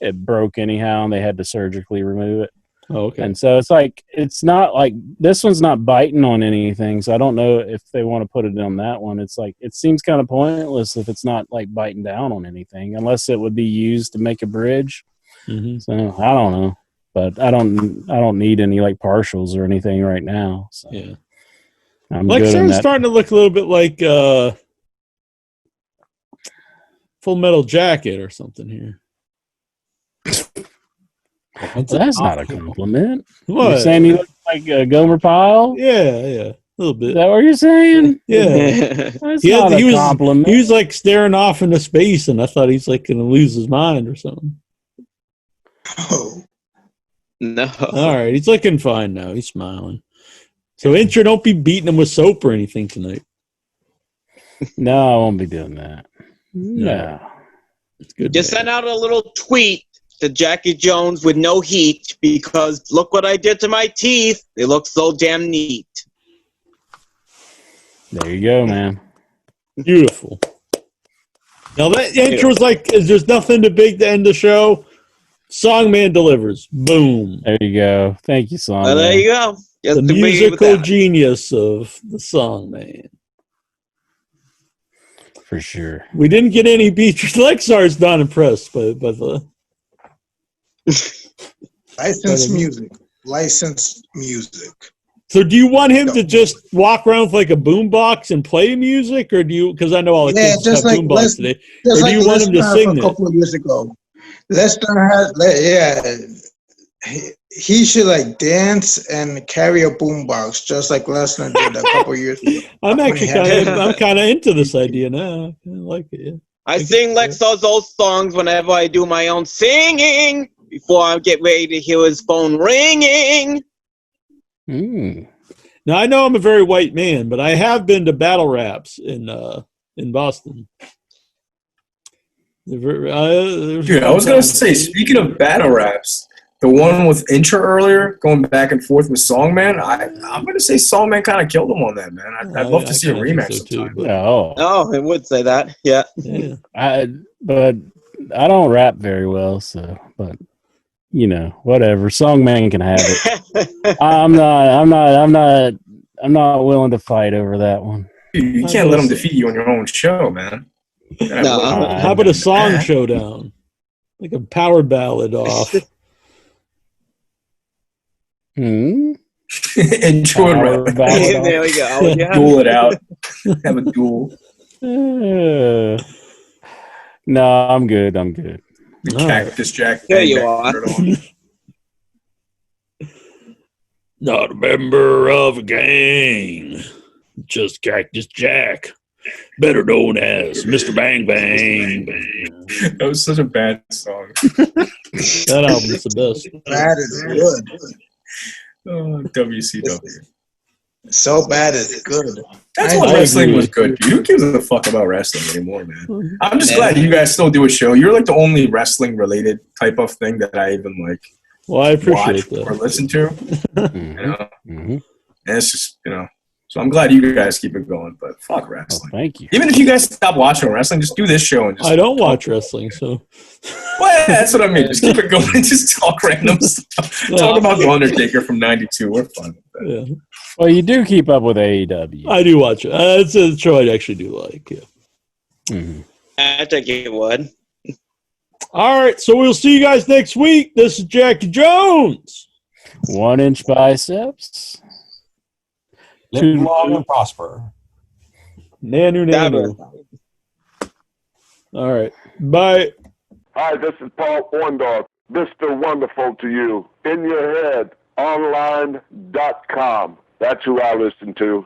it broke anyhow and they had to surgically remove it. Oh, okay. And so it's like it's not like this one's not biting on anything, so I don't know if they want to put it on that one. It's like it seems kind of pointless if it's not like biting down on anything, unless it would be used to make a bridge. So I don't know, but I don't need any like partials or anything right now. So yeah, I'm like good. It's starting to look a little bit like Full Metal Jacket or something here. That's not a compliment. What? You're saying you look like Gomer Pyle? Yeah, a little bit. Is that what you're saying? Yeah. That's not a compliment. He was like staring off into space, and I thought he's like going to lose his mind or something. Oh. No. All right, he's looking fine now. He's smiling. So, Intra, don't be beating him with soap or anything tonight. No, I won't be doing that. No. It's good. Just send out a little tweet to Jackie Jones with no heat because look what I did to my teeth. They look so damn neat. There you go, man. Beautiful. Now that intro is like, there's nothing too big to end the show. Songman delivers. Boom. There you go. Thank you, Songman. Well, there you go. The musical genius of the Songman. For sure. We didn't get any Beatrice Lexar's not impressed by the licensed music. So do you want him to just walk around with like a boombox and play music, or do you? Because I know all the kids have boombox today. Or do you want him to sing a couple of years ago? Lester has, he should like dance and carry a boombox just like Lesnar did a couple of years ago. I'm actually kind of into this idea now. I like it. Yeah. I sing Lexar's old songs whenever I do my own singing before I get ready to hear his phone ringing. Now I know I'm a very white man, but I have been to battle raps in Boston. Dude, I was gonna say, speaking of battle raps, the one with Intra earlier, going back and forth with Songman, I'm gonna say Songman kind of killed him on that, man. I'd love to see a rematch sometime. No, I would say that. Yeah. But I don't rap very well, so but. You know, whatever. Songman can have it. I'm not willing to fight over that one. You can't let him defeat you on your own show, man. No. How about a song showdown? Like a power ballad off. Hmm? Enjoy Power it. battle. There we go. Yeah. Duel it out. Have a duel. No, I'm good. I'm good. The Cactus Jack. There bang, you bang, are. shirt on. Not a member of a gang, just Cactus Jack, better known as Mr. Bang Bang. That was such a bad song. That album's the best. Bad is good. Oh, WCW. So bad it's good. That's when wrestling was good, dude. Who gives a fuck about wrestling anymore, man? I'm just glad you guys still do a show. You're like the only wrestling-related type of thing that I even like. Well, I appreciate watch that. or listen to. You know? And it's just, you know. So I'm glad you guys keep it going, but fuck wrestling. Thank you. Even if you guys stop watching wrestling, just do this show and just I don't watch wrestling, so. Well, yeah, that's what I mean. Just keep it going. Just talk random stuff. Talk about The Undertaker from '92. We're fun with that. Yeah. Well, you do keep up with AEW. I do watch it. It's a show I actually do like, yeah. I think it would. All right, so we'll see you guys next week. This is Jackie Jones. 1 inch biceps. Live long and prosper. Nanu. All right. Bye. Hi, this is Paul Orndorff, Mr. Wonderful to you. In your head, online.com. That's who I listen to.